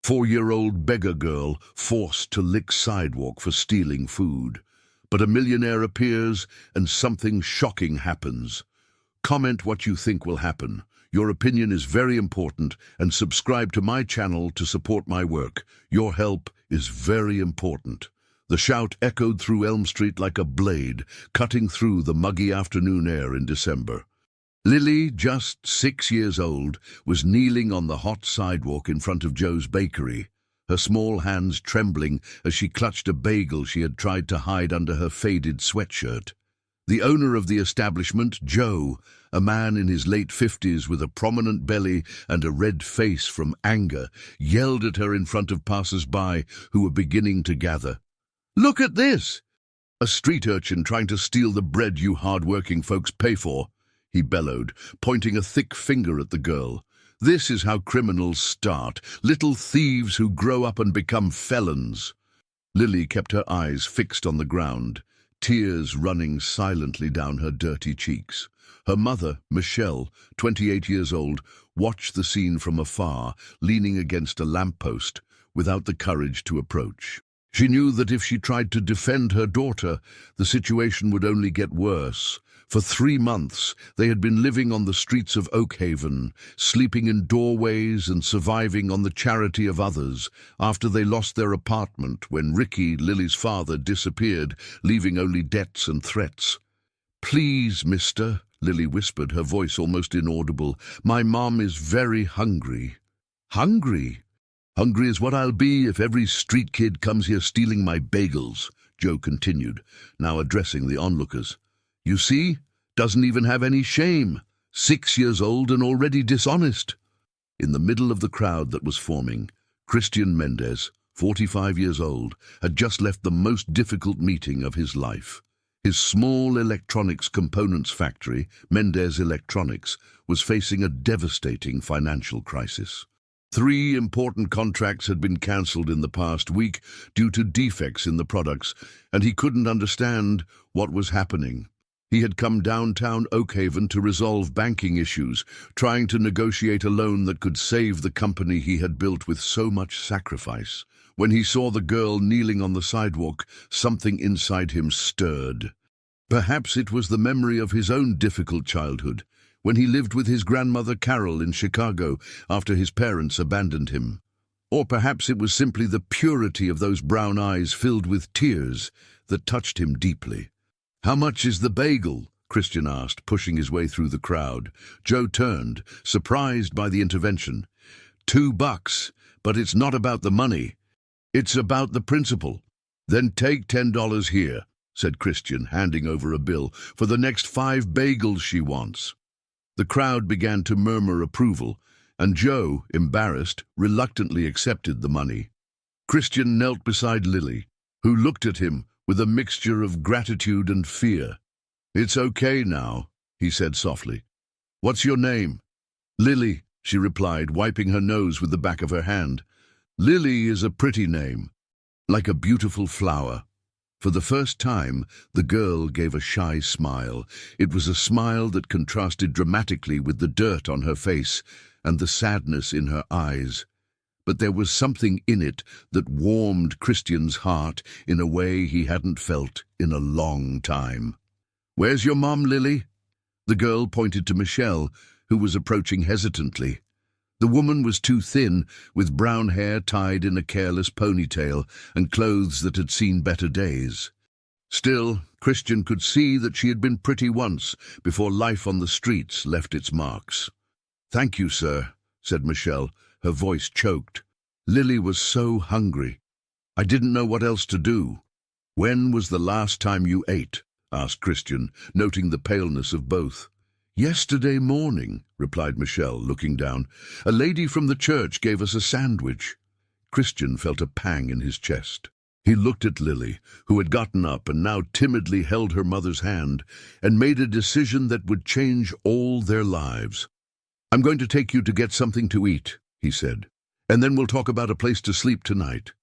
4-year-old beggar girl forced to lick Sidewalk for stealing food. But a millionaire appears and something shocking happens. Comment what you think will happen. Your opinion is very important, and subscribe to my channel to support my work. Your help is very important. The shout echoed through Elm Street like a blade, cutting through the muggy afternoon air in December. Lily, just 6 years old, was kneeling on the hot sidewalk in front of Joe's bakery, her small hands trembling as she clutched a bagel she had tried to hide under her faded sweatshirt. The owner of the establishment, Joe, a man in his late 50s with a prominent belly and a red face from anger, yelled at her in front of passers-by who were beginning to gather. "Look at this! A street urchin trying to steal the bread you hard-working folks pay for," he bellowed, pointing a thick finger at the girl. "This is how criminals start, little thieves who grow up and become felons." Lily kept her eyes fixed on the ground, tears running silently down her dirty cheeks. Her mother, Michelle, 28 years old, watched the scene from afar, leaning against a lamppost, without the courage to approach. She knew that if she tried to defend her daughter, the situation would only get worse. For 3 months, they had been living on the streets of Oakhaven, sleeping in doorways and surviving on the charity of others, after they lost their apartment when Ricky, Lily's father, disappeared, leaving only debts and threats. "Please, mister," Lily whispered, her voice almost inaudible, "my mom is very hungry." "Hungry? Hungry is what I'll be if every street kid comes here stealing my bagels," Joe continued, now addressing the onlookers. "You see? Doesn't even have any shame. 6 years old and already dishonest." In the middle of the crowd that was forming, Christian Mendez, 45 years old, had just left the most difficult meeting of his life. His small electronics components factory, Mendez Electronics, was facing a devastating financial crisis. 3 important contracts had been cancelled in the past week due to defects in the products, and he couldn't understand what was happening. He had come downtown Oakhaven to resolve banking issues, trying to negotiate a loan that could save the company he had built with so much sacrifice. When he saw the girl kneeling on the sidewalk, something inside him stirred. Perhaps it was the memory of his own difficult childhood, when he lived with his grandmother Carol in Chicago after his parents abandoned him. Or perhaps it was simply the purity of those brown eyes filled with tears that touched him deeply. "How much is the bagel?" Christian asked, pushing his way through the crowd. Joe turned, surprised by the intervention. $2, but it's not about the money. It's about the principle." "Then take $10 here," said Christian, handing over a bill, "for the next 5 bagels she wants." The crowd began to murmur approval, and Joe, embarrassed, reluctantly accepted the money. Christian knelt beside Lily, who looked at him with a mixture of gratitude and fear. "It's okay now," he said softly. "What's your name?" "Lily," she replied, wiping her nose with the back of her hand. "Lily is a pretty name, like a beautiful flower." For the first time, the girl gave a shy smile. It was a smile that contrasted dramatically with the dirt on her face and the sadness in her eyes. But there was something in it that warmed Christian's heart in a way he hadn't felt in a long time. "Where's your mom, Lily?" The girl pointed to Michelle, who was approaching hesitantly. The woman was too thin, with brown hair tied in a careless ponytail and clothes that had seen better days. Still, Christian could see that she had been pretty once, before life on the streets left its marks. "Thank you, sir," said Michelle, her voice choked. "Lily was so hungry. I didn't know what else to do." "When was the last time you ate?" asked Christian, noting the paleness of both. "Yesterday morning," replied Michelle, looking down. "A lady from the church gave us a sandwich." Christian felt a pang in his chest. He looked at Lily, who had gotten up and now timidly held her mother's hand, and made a decision that would change all their lives. "I'm going to take you to get something to eat," he said, "and then we'll talk about a place to sleep tonight."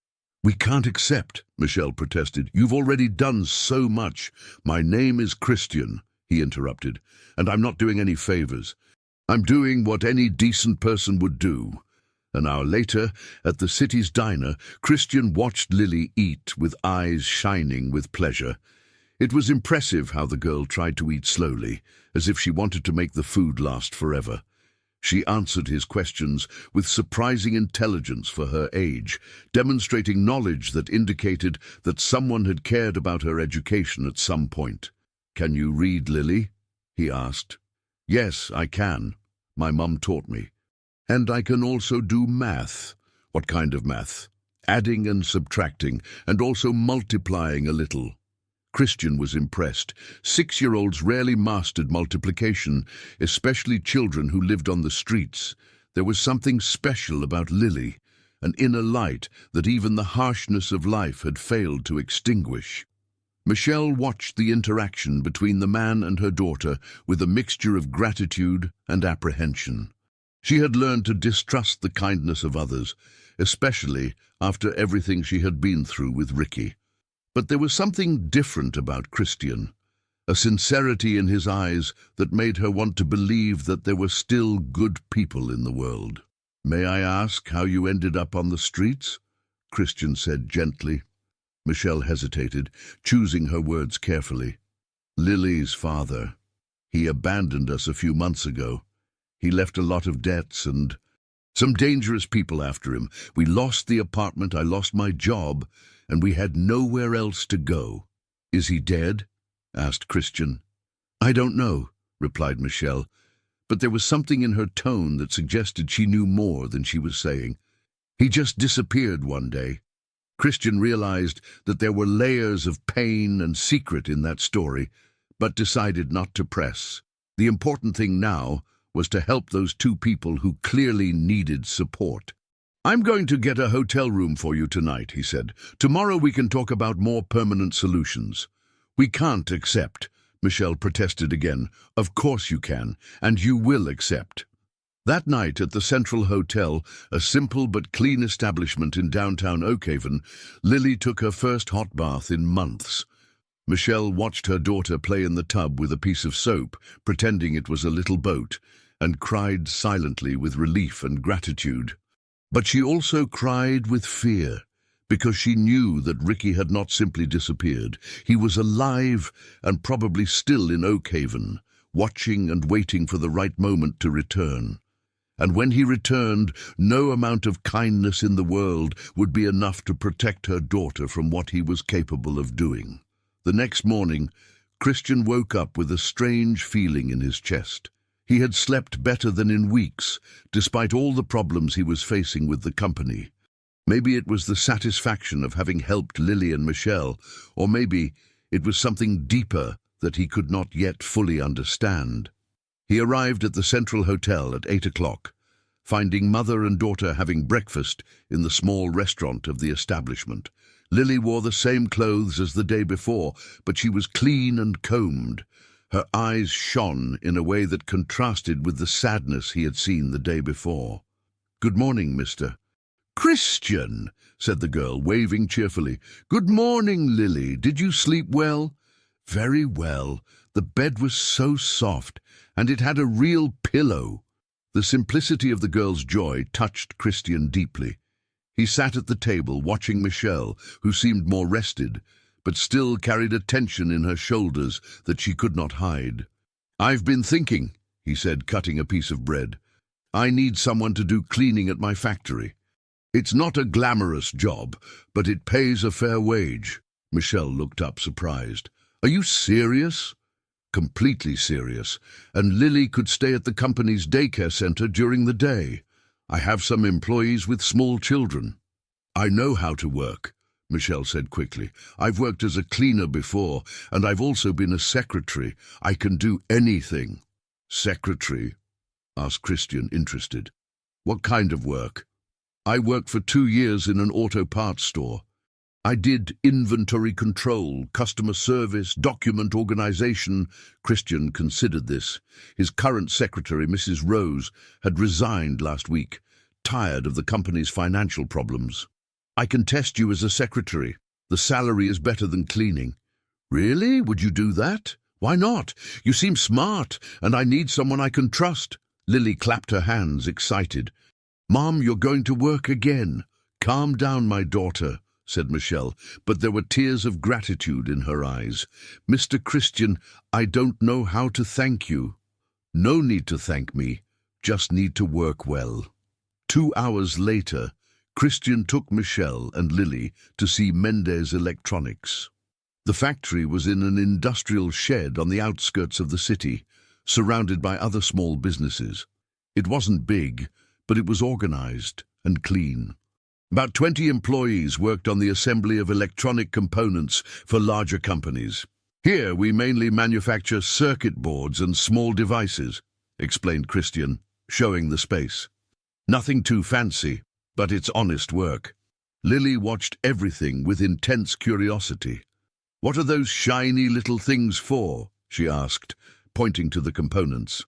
"We can't accept," Michelle protested. "You've already done so much." "My name is Christian," he interrupted, "and I'm not doing any favors. I'm doing what any decent person would do. An hour later, at the city's diner, Christian watched Lily eat with eyes shining with pleasure. It was impressive how the girl tried to eat slowly, as if she wanted to make the food last forever. She answered his questions with surprising intelligence for her age, demonstrating knowledge that indicated that someone had cared about her education at some point. "Can you read, Lily?" he asked. "Yes, I can. My mum taught me. And I can also do math." "What kind of math?" "Adding and subtracting, and also multiplying a little." Christian was impressed. 6-year-olds rarely mastered multiplication, especially children who lived on the streets. There was something special about Lily, an inner light that even the harshness of life had failed to extinguish. Michelle watched the interaction between the man and her daughter with a mixture of gratitude and apprehension. She had learned to distrust the kindness of others, especially after everything she had been through with Ricky. But there was something different about Christian, a sincerity in his eyes that made her want to believe that there were still good people in the world. "May I ask how you ended up on the streets?" Christian said gently. Michelle hesitated, choosing her words carefully. "Lily's father. He abandoned us a few months ago. He left a lot of debts and some dangerous people after him. We lost the apartment, I lost my job, and we had nowhere else to go." "Is he dead?" asked Christian. "I don't know," replied Michelle, but there was something in her tone that suggested she knew more than she was saying. "He just disappeared one day." Christian realized that there were layers of pain and secret in that story, but decided not to press. The important thing now was to help those two people who clearly needed support. "I'm going to get a hotel room for you tonight," he said. "Tomorrow we can talk about more permanent solutions." "We can't accept," Michelle protested again. "Of course you can, and you will accept." That night at the Central Hotel, a simple but clean establishment in downtown Oakhaven, Lily took her first hot bath in months. Michelle watched her daughter play in the tub with a piece of soap, pretending it was a little boat, and cried silently with relief and gratitude. But she also cried with fear, because she knew that Ricky had not simply disappeared. He was alive and probably still in Oakhaven, watching and waiting for the right moment to return. And when he returned, no amount of kindness in the world would be enough to protect her daughter from what he was capable of doing. The next morning, Christian woke up with a strange feeling in his chest. He had slept better than in weeks, despite all the problems he was facing with the company. Maybe it was the satisfaction of having helped Lily and Michelle, or maybe it was something deeper that he could not yet fully understand. He arrived at the Central Hotel at 8 o'clock, finding mother and daughter having breakfast in the small restaurant of the establishment. Lily wore the same clothes as the day before, but she was clean and combed. Her eyes shone in a way that contrasted with the sadness he had seen the day before. "Good morning, mister." "Christian," said the girl, waving cheerfully. "Good morning, Lily. Did you sleep well?" "Very well. The bed was so soft, and it had a real pillow." The simplicity of the girl's joy touched Christian deeply. He sat at the table watching Michelle, who seemed more rested, but still carried a tension in her shoulders that she could not hide. "I've been thinking," he said, cutting a piece of bread. "I need someone to do cleaning at my factory. It's not a glamorous job, but it pays a fair wage." Michelle looked up, surprised. "Are you serious?" "Completely serious. And Lily could stay at the company's daycare center during the day. I have some employees with small children." "I know how to work," Michelle said quickly. "I've worked as a cleaner before, and I've also been a secretary. I can do anything." "Secretary?" asked Christian, interested. "What kind of work?" "I worked for 2 years in an auto parts store. I did inventory control, customer service, document organization." Christian considered this. His current secretary, Mrs. Rose, had resigned last week, tired of the company's financial problems. "I can test you as a secretary. The salary is better than cleaning." "Really? Would you do that?" "Why not? You seem smart, and I need someone I can trust." Lily clapped her hands, excited. "Mom, you're going to work again. Calm down, my daughter," said Michelle, but there were tears of gratitude in her eyes. "Mr. Christian, I don't know how to thank you." "No need to thank me, just need to work well." 2 hours later, Christian took Michelle and Lily to see Mendez Electronics. The factory was in an industrial shed on the outskirts of the city, surrounded by other small businesses. It wasn't big, but it was organized and clean. About 20 employees worked on the assembly of electronic components for larger companies. "Here we mainly manufacture circuit boards and small devices," explained Christian, showing the space. "Nothing too fancy, but it's honest work." Lily watched everything with intense curiosity. "What are those shiny little things for?" she asked, pointing to the components.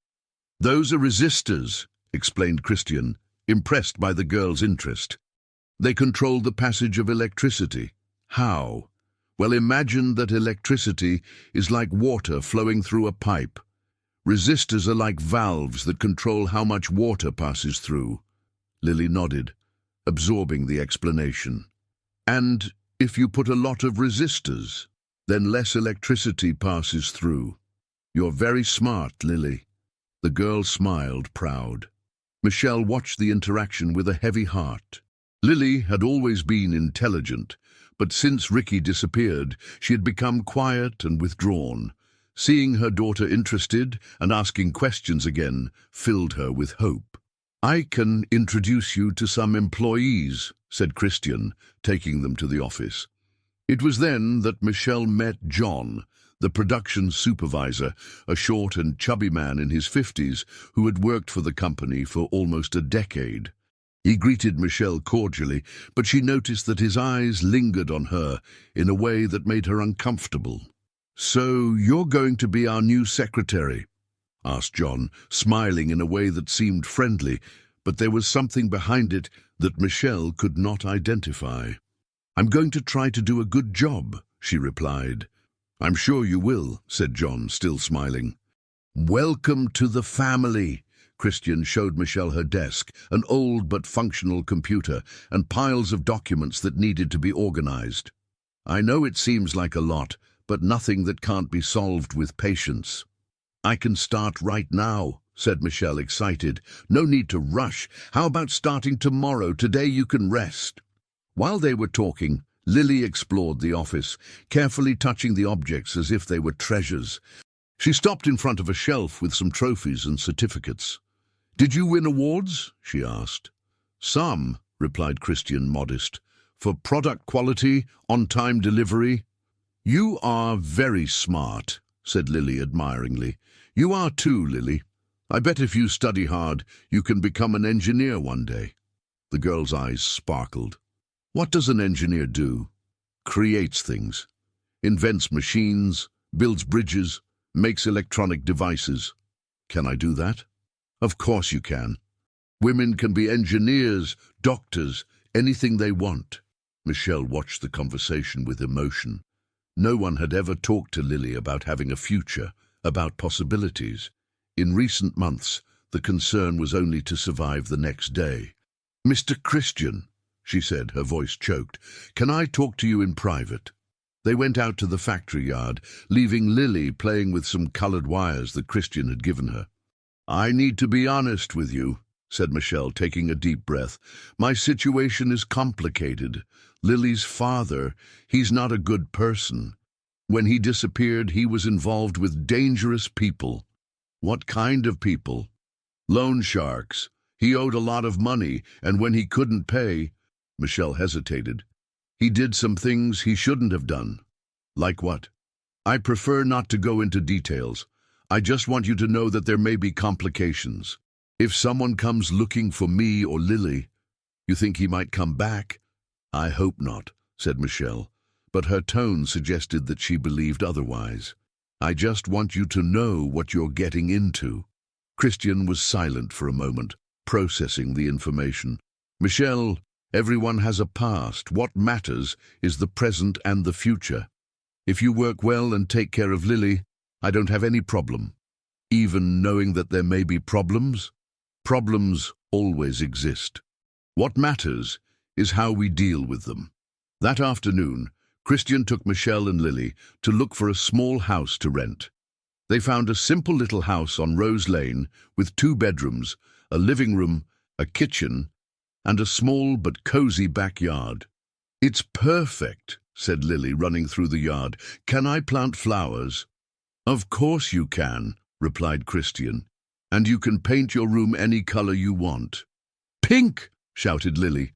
"Those are resistors," explained Christian, impressed by the girl's interest. "They control the passage of electricity." "How?" "Well, imagine that electricity is like water flowing through a pipe. Resistors are like valves that control how much water passes through." Lily nodded, absorbing the explanation. "And if you put a lot of resistors, then less electricity passes through." "You're very smart, Lily." The girl smiled, proud. Michelle watched the interaction with a heavy heart. Lily had always been intelligent, but since Ricky disappeared, she had become quiet and withdrawn. Seeing her daughter interested and asking questions again filled her with hope. "I can introduce you to some employees," said Christian, taking them to the office. It was then that Michelle met John, the production supervisor, a short and chubby man in his 50s who had worked for the company for almost a decade. He greeted Michelle cordially, but she noticed that his eyes lingered on her in a way that made her uncomfortable. "So you're going to be our new secretary?" asked John, smiling in a way that seemed friendly, but there was something behind it that Michelle could not identify. "I'm going to try to do a good job," she replied. "I'm sure you will," said John, still smiling. "Welcome to the family." Christian showed Michelle her desk, an old but functional computer, and piles of documents that needed to be organized. "I know it seems like a lot, but nothing that can't be solved with patience." "I can start right now," said Michelle, excited. "No need to rush. How about starting tomorrow? Today you can rest." While they were talking, Lily explored the office, carefully touching the objects as if they were treasures. She stopped in front of a shelf with some trophies and certificates. "Did you win awards?" she asked. "Some," replied Christian, modest. "For product quality, on-time delivery." "You are very smart," said Lily admiringly. "You are too, Lily. I bet if you study hard, you can become an engineer one day." The girl's eyes sparkled. "What does an engineer do?" "Creates things. Invents machines, builds bridges, makes electronic devices." "Can I do that?" "Of course you can. Women can be engineers, doctors, anything they want." Michelle watched the conversation with emotion. No one had ever talked to Lily about having a future, about possibilities. In recent months, the concern was only to survive the next day. "Mr. Christian," she said, her voice choked, "can I talk to you in private?" They went out to the factory yard, leaving Lily playing with some colored wires that Christian had given her. "I need to be honest with you," said Michelle, taking a deep breath. "My situation is complicated. Lily's father, he's not a good person. When he disappeared, he was involved with dangerous people." "What kind of people?" "Loan sharks. He owed a lot of money, and when he couldn't pay—" Michelle hesitated. "He did some things he shouldn't have done." "Like what?" "I prefer not to go into details. I just want you to know that there may be complications. If someone comes looking for me or Lily, you think he might come back?" "I hope not," said Michelle, but her tone suggested that she believed otherwise. "I just want you to know what you're getting into." Christian was silent for a moment, processing the information. "Michelle, everyone has a past. What matters is the present and the future. If you work well and take care of Lily, I don't have any problem. Even knowing that there may be problems? Problems always exist." What matters is how we deal with them. That afternoon, Christian took Michelle and Lily to look for a small house to rent. They found a simple little house on Rose Lane with 2 bedrooms, a living room, a kitchen, and a small but cozy backyard. "It's perfect," said Lily, running through the yard. "Can I plant flowers?" "Of course you can," replied Christian. "And you can paint your room any color you want." "Pink!" shouted Lily.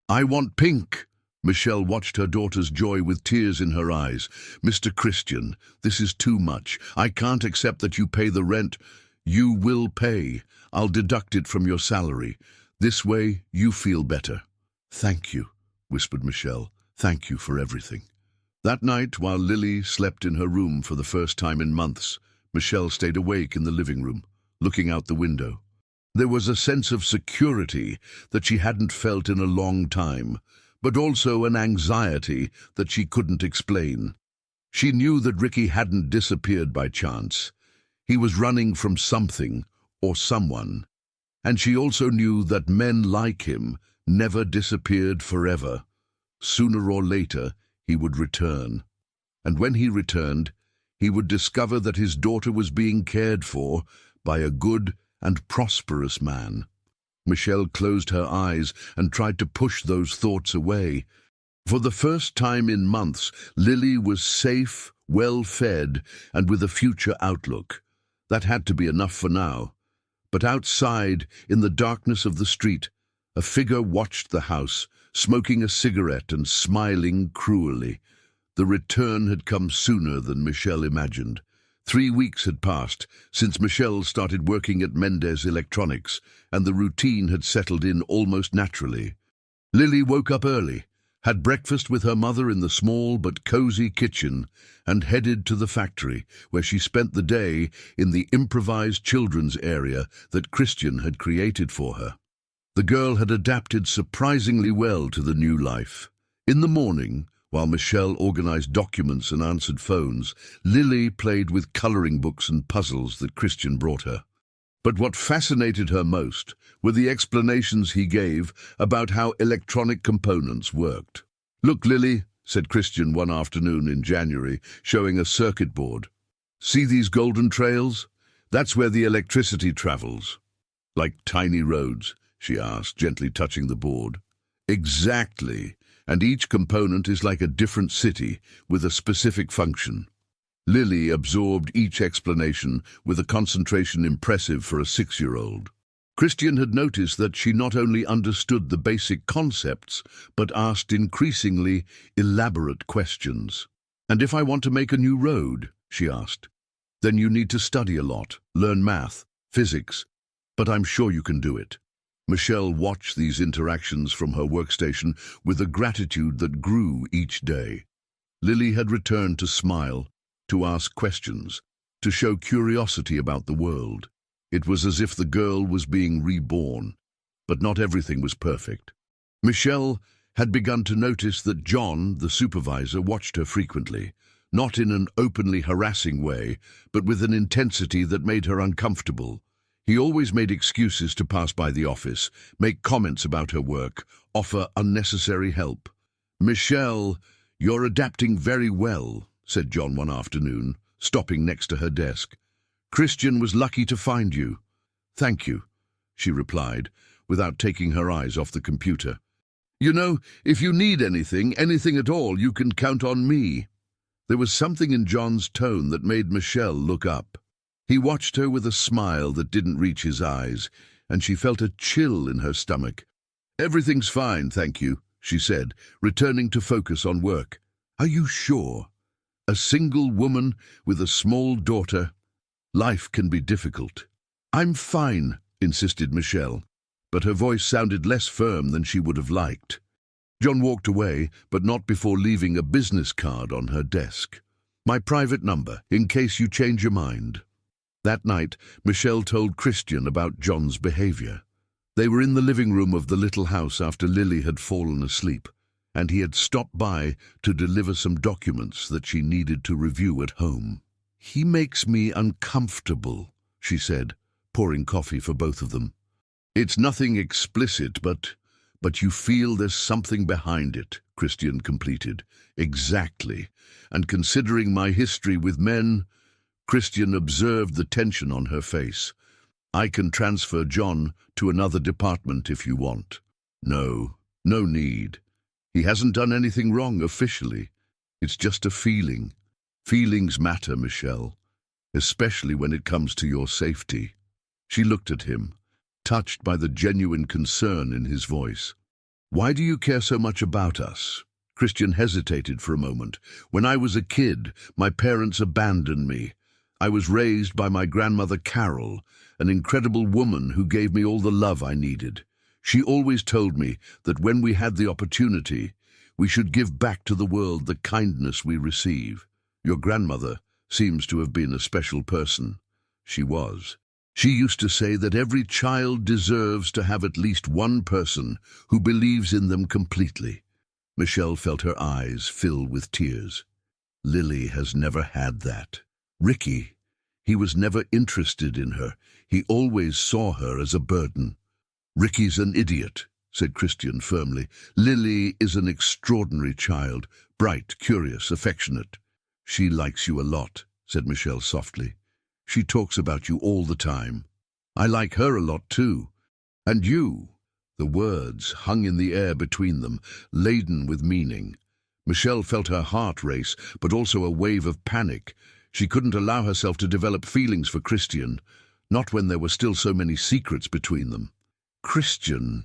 "I want pink!" Michelle watched her daughter's joy with tears in her eyes. "Mr. Christian, this is too much. I can't accept that you pay the rent." "You will pay. I'll deduct it from your salary. This way you feel better." "Thank you," whispered Michelle. "Thank you for everything." That night, while Lily slept in her room for the first time in months, Michelle stayed awake in the living room, looking out the window. There was a sense of security that she hadn't felt in a long time, but also an anxiety that she couldn't explain. She knew that Ricky hadn't disappeared by chance. He was running from something or someone. And she also knew that men like him never disappeared forever. Sooner or later, he would return. And when he returned, he would discover that his daughter was being cared for by a good and prosperous man. Michelle closed her eyes and tried to push those thoughts away. For the first time in months, Lily was safe, well-fed, and with a future outlook. That had to be enough for now. But outside, in the darkness of the street, a figure watched the house, smoking a cigarette and smiling cruelly. The return had come sooner than Michelle imagined. 3 weeks had passed since Michelle started working at Mendez Electronics, and the routine had settled in almost naturally. Lily woke up early, had breakfast with her mother in the small but cozy kitchen, and headed to the factory, where she spent the day in the improvised children's area that Christian had created for her. The girl had adapted surprisingly well to the new life. In the morning, while Michelle organized documents and answered phones, Lily played with coloring books and puzzles that Christian brought her. But what fascinated her most were the explanations he gave about how electronic components worked. "Look, Lily," said Christian one afternoon in January, showing a circuit board. "See these golden trails? That's where the electricity travels." "Like tiny roads?" she asked, gently touching the board. "Exactly. And each component is like a different city with a specific function." Lily absorbed each explanation with a concentration impressive for a 6-year-old. Christian had noticed that she not only understood the basic concepts, but asked increasingly elaborate questions. "And if I want to make a new road," she asked, "then you need to study a lot, learn math, physics, but I'm sure you can do it." Michelle watched these interactions from her workstation with a gratitude that grew each day. Lily had returned to smile, to ask questions, to show curiosity about the world. It was as if the girl was being reborn, but not everything was perfect. Michelle had begun to notice that John, the supervisor, watched her frequently, not in an openly harassing way, but with an intensity that made her uncomfortable. He always made excuses to pass by the office, make comments about her work, offer unnecessary help. "Michelle, you're adapting very well," said John one afternoon, stopping next to her desk. "Christian was lucky to find you." "Thank you," she replied, without taking her eyes off the computer. "You know, if you need anything at all, you can count on me." There was something in John's tone that made Michelle look up. He watched her with a smile that didn't reach his eyes, and she felt a chill in her stomach. "Everything's fine, thank you," she said, returning to focus on work. "Are you sure? A single woman with a small daughter? Life can be difficult." "I'm fine," insisted Michelle, but her voice sounded less firm than she would have liked. John walked away, but not before leaving a business card on her desk. "My private number, in case you change your mind." That night, Michelle told Christian about John's behavior. They were in the living room of the little house after Lily had fallen asleep, and he had stopped by to deliver some documents that she needed to review at home. "He makes me uncomfortable," she said, pouring coffee for both of them. "It's nothing explicit, but But you feel there's something behind it, Christian completed. Exactly. And considering my history with men, Christian observed the tension on her face. I can transfer John to another department if you want. No, no need. He hasn't done anything wrong officially. It's just a feeling. Feelings matter, Michelle, especially when it comes to your safety. She looked at him, touched by the genuine concern in his voice. Why do you care so much about us? Christian hesitated for a moment. When I was a kid, my parents abandoned me. I was raised by my grandmother Carol, an incredible woman who gave me all the love I needed. She always told me that when we had the opportunity, we should give back to the world the kindness we receive. Your grandmother seems to have been a special person. She was. She used to say that every child deserves to have at least one person who believes in them completely. Michelle felt her eyes fill with tears. Lily has never had that. Ricky, he was never interested in her. He always saw her as a burden. Ricky's an idiot, said Christian firmly. Lily is an extraordinary child, bright, curious, affectionate. She likes you a lot, said Michelle softly. She talks about you all the time. I like her a lot too. And you? The words hung in the air between them, laden with meaning. Michelle felt her heart race, but also a wave of panic. She couldn't allow herself to develop feelings for Christian, not when there were still so many secrets between them. Christian,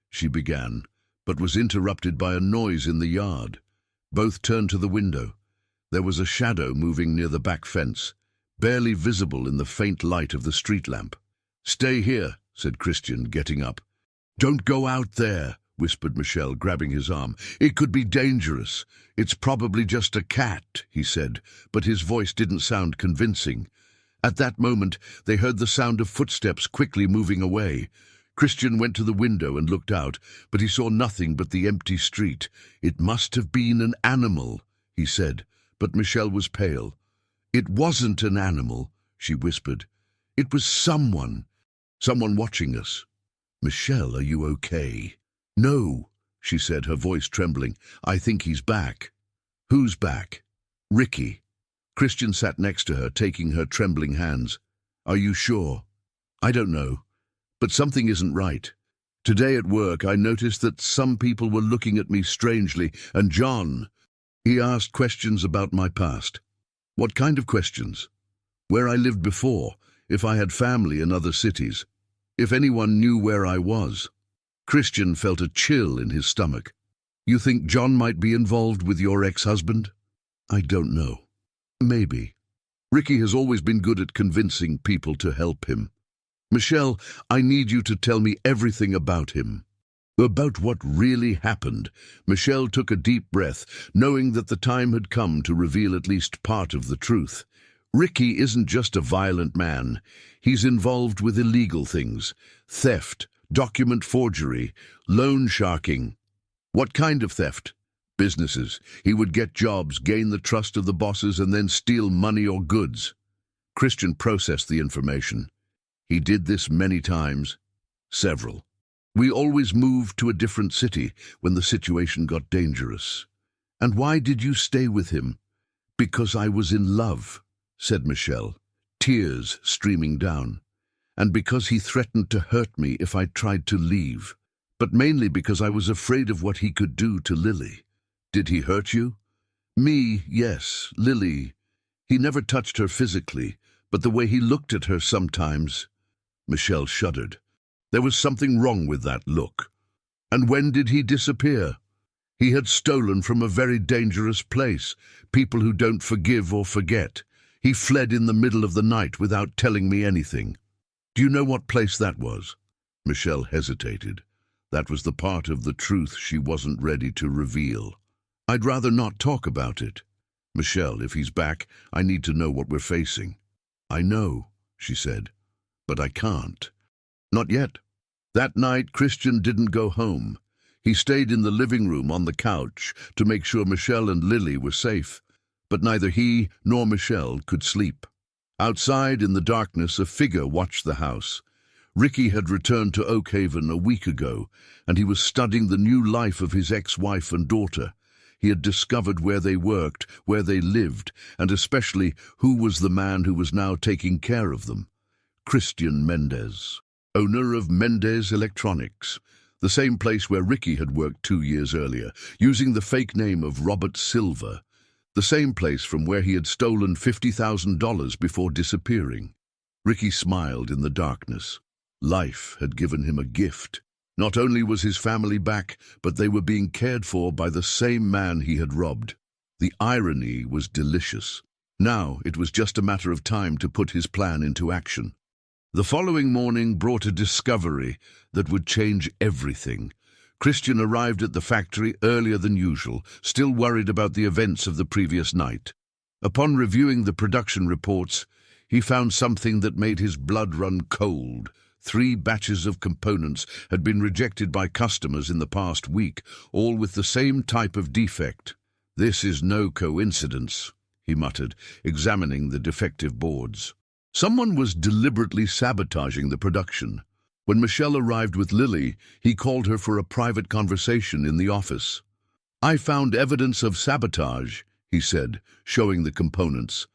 she began, but was interrupted by a noise in the yard. Both turned to the window. There was a shadow moving near the back fence, barely visible in the faint light of the street lamp. Stay here, said Christian, getting up. Don't go out there, whispered Michelle, grabbing his arm. It could be dangerous. It's probably just a cat, he said, but his voice didn't sound convincing. At that moment, they heard the sound of footsteps quickly moving away. Christian went to the window and looked out, but he saw nothing but the empty street. It must have been an animal, he said, but Michelle was pale. It wasn't an animal, she whispered. It was someone watching us. Michelle, are you okay? No, she said, her voice trembling. I think he's back. Who's back? Ricky. Christian sat next to her, taking her trembling hands. Are you sure? I don't know, but something isn't right. Today at work, I noticed that some people were looking at me strangely, and John, he asked questions about my past. What kind of questions? Where I lived before, if I had family in other cities, if anyone knew where I was. Christian felt a chill in his stomach. You think John might be involved with your ex-husband? I don't know. Maybe. Ricky has always been good at convincing people to help him. Michelle, I need you to tell me everything about him. About what really happened. Michelle took a deep breath, knowing that the time had come to reveal at least part of the truth. Ricky isn't just a violent man. He's involved with illegal things. Theft, document forgery, loan sharking. What kind of theft? Businesses. He would get jobs, gain the trust of the bosses, and then steal money or goods. Christian processed the information. He did this many times. Several. We always moved to a different city when the situation got dangerous. And why did you stay with him? Because I was in love, said Michelle, tears streaming down. And because he threatened to hurt me if I tried to leave. But mainly because I was afraid of what he could do to Lily. Did he hurt you? Me, yes. Lily. He never touched her physically, but the way he looked at her sometimes. Michelle shuddered. There was something wrong with that look. And when did he disappear? He had stolen from a very dangerous place, people who don't forgive or forget. He fled in the middle of the night without telling me anything. Do you know what place that was? Michelle hesitated. That was the part of the truth she wasn't ready to reveal. I'd rather not talk about it. Michelle, if he's back, I need to know what we're facing. I know, she said, but I can't. Not yet. That night, Christian didn't go home. He stayed in the living room on the couch to make sure Michelle and Lily were safe, but neither he nor Michelle could sleep. Outside in the darkness, a figure watched the house. Ricky had returned to Oakhaven a week ago, and he was studying the new life of his ex-wife and daughter. He had discovered where they worked, where they lived, and especially who was the man who was now taking care of them. Christian Mendez, owner of Mendez Electronics, the same place where Ricky had worked 2 years earlier, using the fake name of Robert Silver, the same place from where he had stolen $50,000 before disappearing. Ricky smiled in the darkness. Life had given him a gift. Not only was his family back, but they were being cared for by the same man he had robbed. The irony was delicious. Now it was just a matter of time to put his plan into action. The following morning brought a discovery that would change everything. Christian arrived at the factory earlier than usual, still worried about the events of the previous night. Upon reviewing the production reports, he found something that made his blood run cold. 3 batches of components had been rejected by customers in the past week, all with the same type of defect. "This is no coincidence," he muttered, examining the defective boards. Someone was deliberately sabotaging the production. When Michelle arrived with Lily, he called her for a private conversation in the office. "I found evidence of sabotage," he said, showing the components.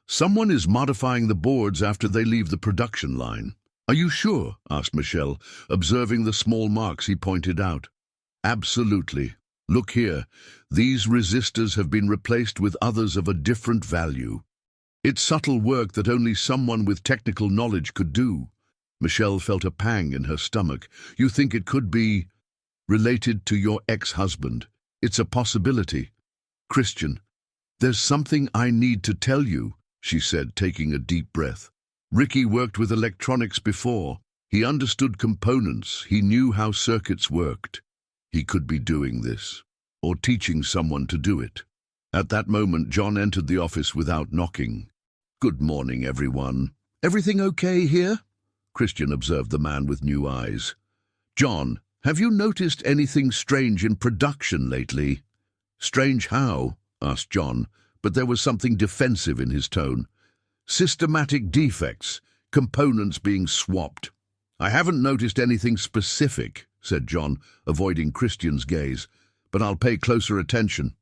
"Someone is modifying the boards after they leave the production line." "Are you sure?" asked Michelle, observing the small marks he pointed out. "Absolutely. Look here. These resistors have been replaced with others of a different value. It's subtle work that only someone with technical knowledge could do." Michelle felt a pang in her stomach. "You think it could be related to your ex-husband? It's a possibility." "Christian, there's something I need to tell you," she said, taking a deep breath. "Ricky worked with electronics before. He understood components. He knew how circuits worked. He could be doing this, or teaching someone to do it." At that moment, John entered the office without knocking. "Good morning, everyone. Everything okay here?" Christian observed the man with new eyes. "John, have you noticed anything strange in production lately?" "Strange how?" asked John, but there was something defensive in his tone. "Systematic defects, components being swapped." "I haven't noticed anything specific," said John, avoiding Christian's gaze, "but I'll pay closer attention."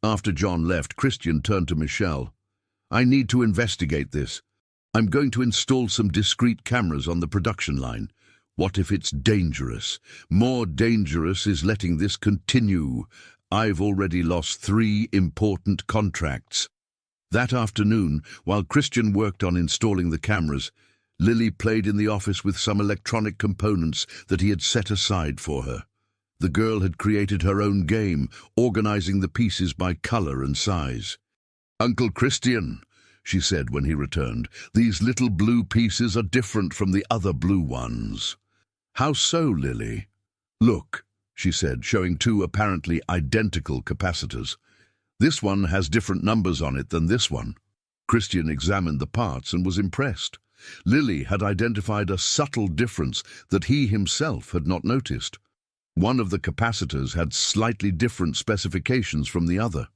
After John left, Christian turned to Michelle. "I need to investigate this. I'm going to install some discrete cameras on the production line. What if it's dangerous? More dangerous is letting this continue. I've already lost 3 important contracts." That afternoon, while Christian worked on installing the cameras, Lily played in the office with some electronic components that he had set aside for her. The girl had created her own game, organizing the pieces by color and size. "Uncle Christian," she said when he returned, "these little blue pieces are different from the other blue ones." "How so, Lily?" "Look," she said, showing 2 apparently identical capacitors. "This one has different numbers on it than this one." Christian examined the parts and was impressed. Lily had identified a subtle difference that he himself had not noticed. One of the capacitors had slightly different specifications from the other.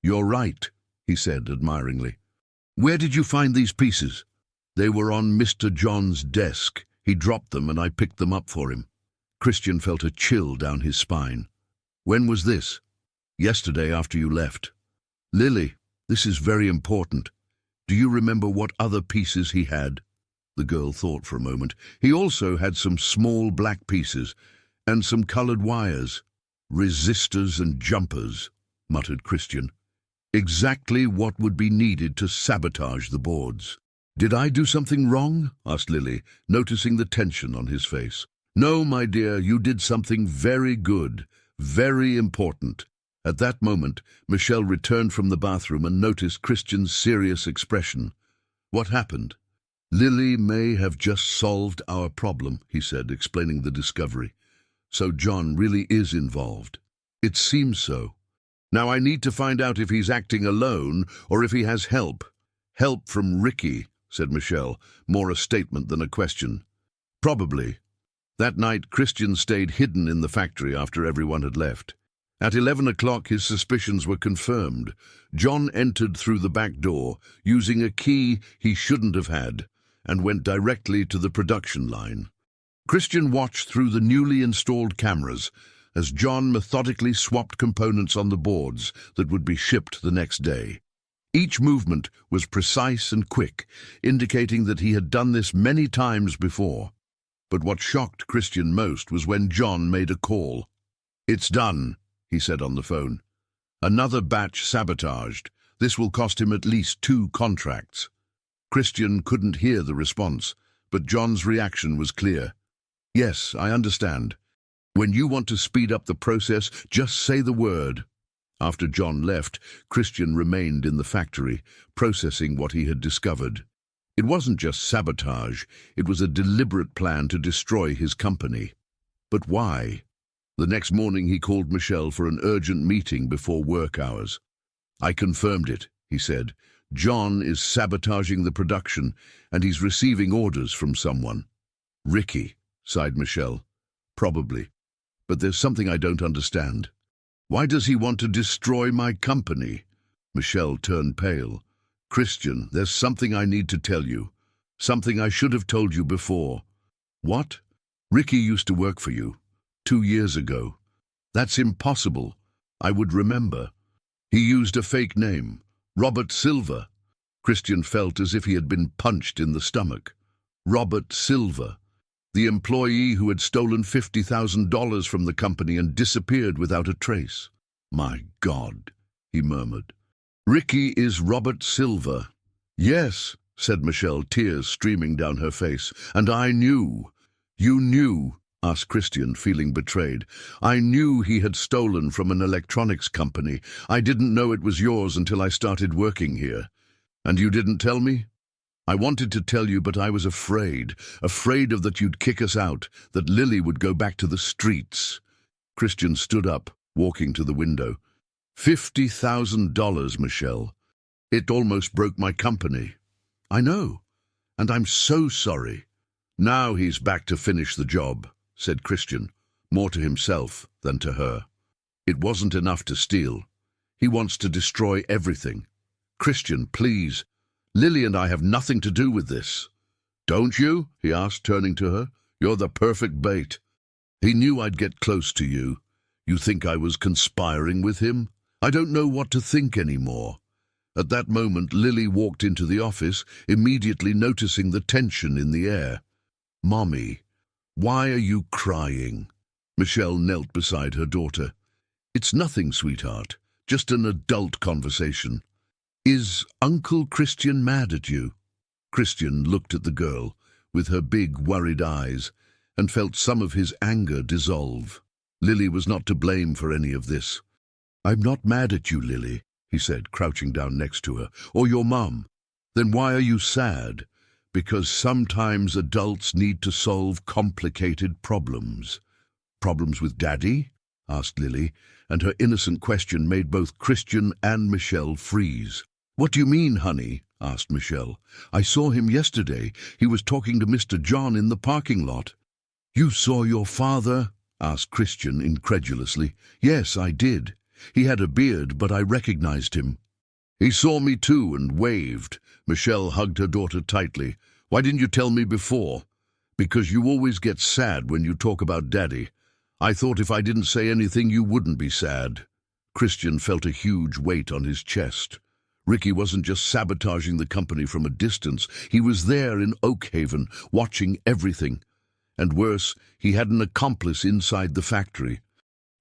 "You're right," he said admiringly. "Where did you find these pieces?" "They were on Mr. John's desk. He dropped them and I picked them up for him." Christian felt a chill down his spine. "When was this?" "Yesterday after you left." "Lily, this is very important. Do you remember what other pieces he had?" The girl thought for a moment. "He also had some small black pieces and some colored wires." "Resistors and jumpers," muttered Christian. "Exactly what would be needed to sabotage the boards." "Did I do something wrong?" asked Lily, noticing the tension on his face. "No, my dear, you did something very good, very important." At that moment, Michelle returned from the bathroom and noticed Christian's serious expression. "What happened?" "Lily may have just solved our problem," he said, explaining the discovery. "So John really is involved." "It seems so. Now I need to find out if he's acting alone or if he has help." "Help from Ricky," said Michelle, more a statement than a question. "Probably." That night, Christian stayed hidden in the factory after everyone had left. At 11 o'clock, his suspicions were confirmed. John entered through the back door, using a key he shouldn't have had, and went directly to the production line. Christian watched through the newly installed cameras as John methodically swapped components on the boards that would be shipped the next day. Each movement was precise and quick, indicating that he had done this many times before. But what shocked Christian most was when John made a call. "It's done," he said on the phone. "Another batch sabotaged. This will cost him at least 2 contracts." Christian couldn't hear the response, but John's reaction was clear. "Yes, I understand. When you want to speed up the process, just say the word." After John left, Christian remained in the factory, processing what he had discovered. It wasn't just sabotage, it was a deliberate plan to destroy his company. But why? The next morning he called Michelle for an urgent meeting before work hours. "I confirmed it," he said. "John is sabotaging the production, and he's receiving orders from someone." "Ricky," sighed Michelle. "Probably. But there's something I don't understand. Why does he want to destroy my company?" Michelle turned pale. "Christian, there's something I need to tell you. Something I should have told you before." "What?" "Ricky used to work for you. 2 years ago." "That's impossible. I would remember. He used a fake name. Robert Silver." Christian felt as if he had been punched in the stomach. Robert Silver, the employee who had stolen $50,000 from the company and disappeared without a trace. "My God," he murmured. "Ricky is Robert Silver." "Yes," said Michelle, tears streaming down her face. "And I knew." "You knew?" asked Christian, feeling betrayed. "I knew he had stolen from an electronics company. I didn't know it was yours until I started working here." "And you didn't tell me?" "I wanted to tell you, but I was afraid of that you'd kick us out, that Lily would go back to the streets." Christian stood up, walking to the window. $50,000, Michelle. It almost broke my company." "I know, and I'm so sorry." "Now he's back to finish the job," said Christian, more to himself than to her. "It wasn't enough to steal. He wants to destroy everything. Christian, please. Lily and I have nothing to do with this." "Don't you?" he asked, turning to her. "You're the perfect bait. He knew I'd get close to you. You think I was conspiring with him? I don't know what to think anymore." At that moment, Lily walked into the office, immediately noticing the tension in the air. "Mommy, why are you crying?" Michelle knelt beside her daughter. "It's nothing, sweetheart. Just an adult conversation." "Is Uncle Christian mad at you?" Christian looked at the girl with her big, worried eyes and felt some of his anger dissolve. Lily was not to blame for any of this. "I'm not mad at you, Lily," he said, crouching down next to her. "Or your mum. Then why are you sad?" "Because sometimes adults need to solve complicated problems." "Problems with Daddy?" asked Lily, and her innocent question made both Christian and Michelle freeze. "What do you mean, honey?" asked Michelle. "I saw him yesterday. He was talking to Mr. John in the parking lot." "You saw your father?" asked Christian incredulously. "Yes, I did. He had a beard, but I recognized him." "He saw me too and waved." Michelle hugged her daughter tightly. "Why didn't you tell me before?" "Because you always get sad when you talk about Daddy. I thought if I didn't say anything you wouldn't be sad." Christian felt a huge weight on his chest. Ricky wasn't just sabotaging the company from a distance. He was there in Oakhaven, watching everything. And worse, he had an accomplice inside the factory.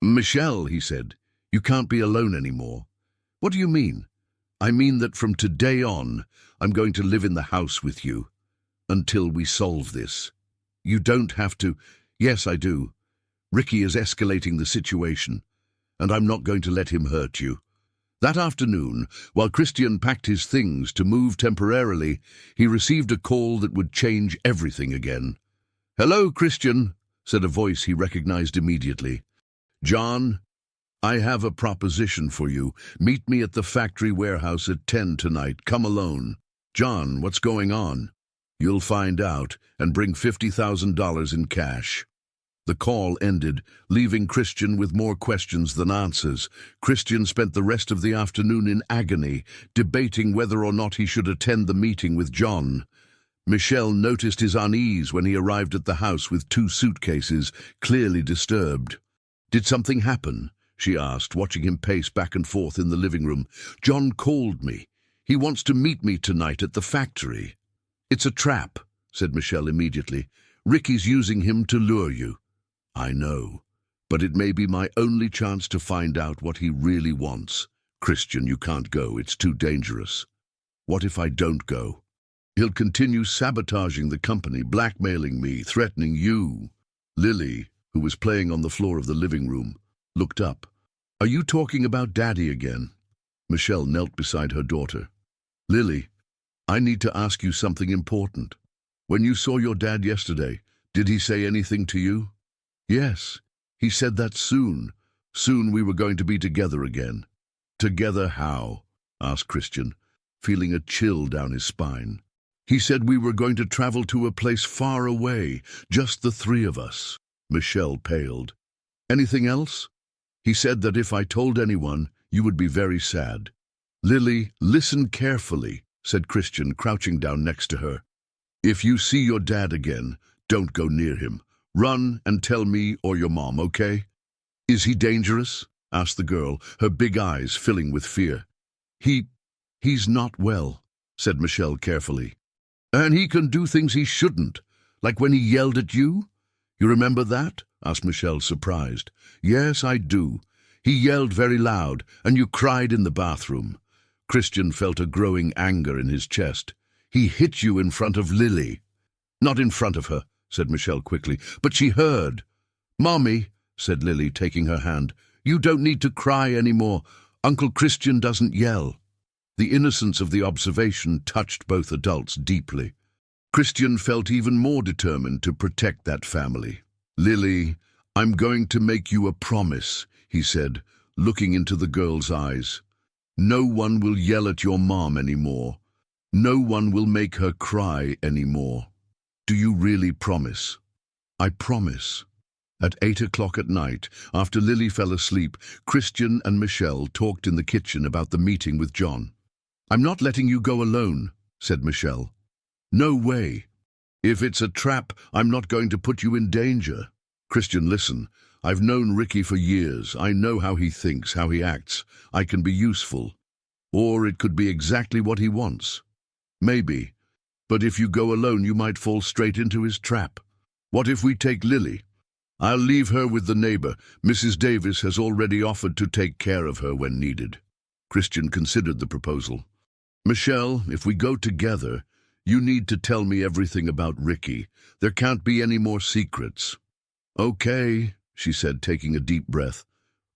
"Michelle," he said, "you can't be alone anymore." "What do you mean?" "I mean that from today on, I'm going to live in the house with you. Until we solve this. You don't have to." "Yes, I do. Ricky is escalating the situation, and I'm not going to let him hurt you." That afternoon, while Christian packed his things to move temporarily, he received a call that would change everything again. "Hello, Christian," said a voice he recognized immediately. "John, I have a proposition for you. Meet me at the factory warehouse at 10 tonight. Come alone." "John, what's going on?" "You'll find out, and bring $50,000 in cash." The call ended, leaving Christian with more questions than answers. Christian spent the rest of the afternoon in agony, debating whether or not he should attend the meeting with John. Michelle noticed his unease when he arrived at the house with 2 suitcases, clearly disturbed. "Did something happen?" she asked, watching him pace back and forth in the living room. "John called me. He wants to meet me tonight at the factory." "It's a trap," said Michelle immediately. "Ricky's using him to lure you." "I know, but it may be my only chance to find out what he really wants." "Christian, you can't go. It's too dangerous." "What if I don't go? He'll continue sabotaging the company, blackmailing me, threatening you." Lily, who was playing on the floor of the living room, looked up. "Are you talking about Daddy again?" Michelle knelt beside her daughter. "Lily, I need to ask you something important. When you saw your dad yesterday, did he say anything to you?" "Yes, he said that soon we were going to be together again." "Together how?" asked Christian, feeling a chill down his spine. "He said we were going to travel to a place far away, just the 3 of us." Michelle paled. "Anything else?" "He said that if I told anyone, you would be very sad." "Lily, listen carefully," said Christian, crouching down next to her. "If you see your dad again, don't go near him. Run and tell me or your mom, okay?" "Is he dangerous?" asked the girl, her big eyes filling with fear. He's not well," said Michelle carefully. "And he can do things he shouldn't, like when he yelled at you?" "You remember that?" asked Michelle, surprised. "Yes, I do. He yelled very loud, and you cried in the bathroom." Christian felt a growing anger in his chest. "He hit you in front of Lily." "Not in front of her," said Michelle quickly, "but she heard." "Mommy," said Lily, taking her hand, "you don't need to cry anymore. Uncle Christian doesn't yell." The innocence of the observation touched both adults deeply. Christian felt even more determined to protect that family. "Lily, I'm going to make you a promise," he said, looking into the girl's eyes. "No one will yell at your mom anymore. No one will make her cry anymore. Do you really promise?" "I promise." At 8 o'clock at night, after Lily fell asleep, Christian and Michelle talked in the kitchen about the meeting with John. "I'm not letting you go alone," said Michelle. "No way. If it's a trap, I'm not going to put you in danger." "Christian, listen. I've known Ricky for years. I know how he thinks, how he acts. I can be useful. Or it could be exactly what he wants. Maybe. But if you go alone, you might fall straight into his trap. What if we take Lily? I'll leave her with the neighbor. Mrs. Davis has already offered to take care of her when needed." Christian considered the proposal. "Michelle, if we go together, you need to tell me everything about Ricky. There can't be any more secrets." "Okay," she said, taking a deep breath.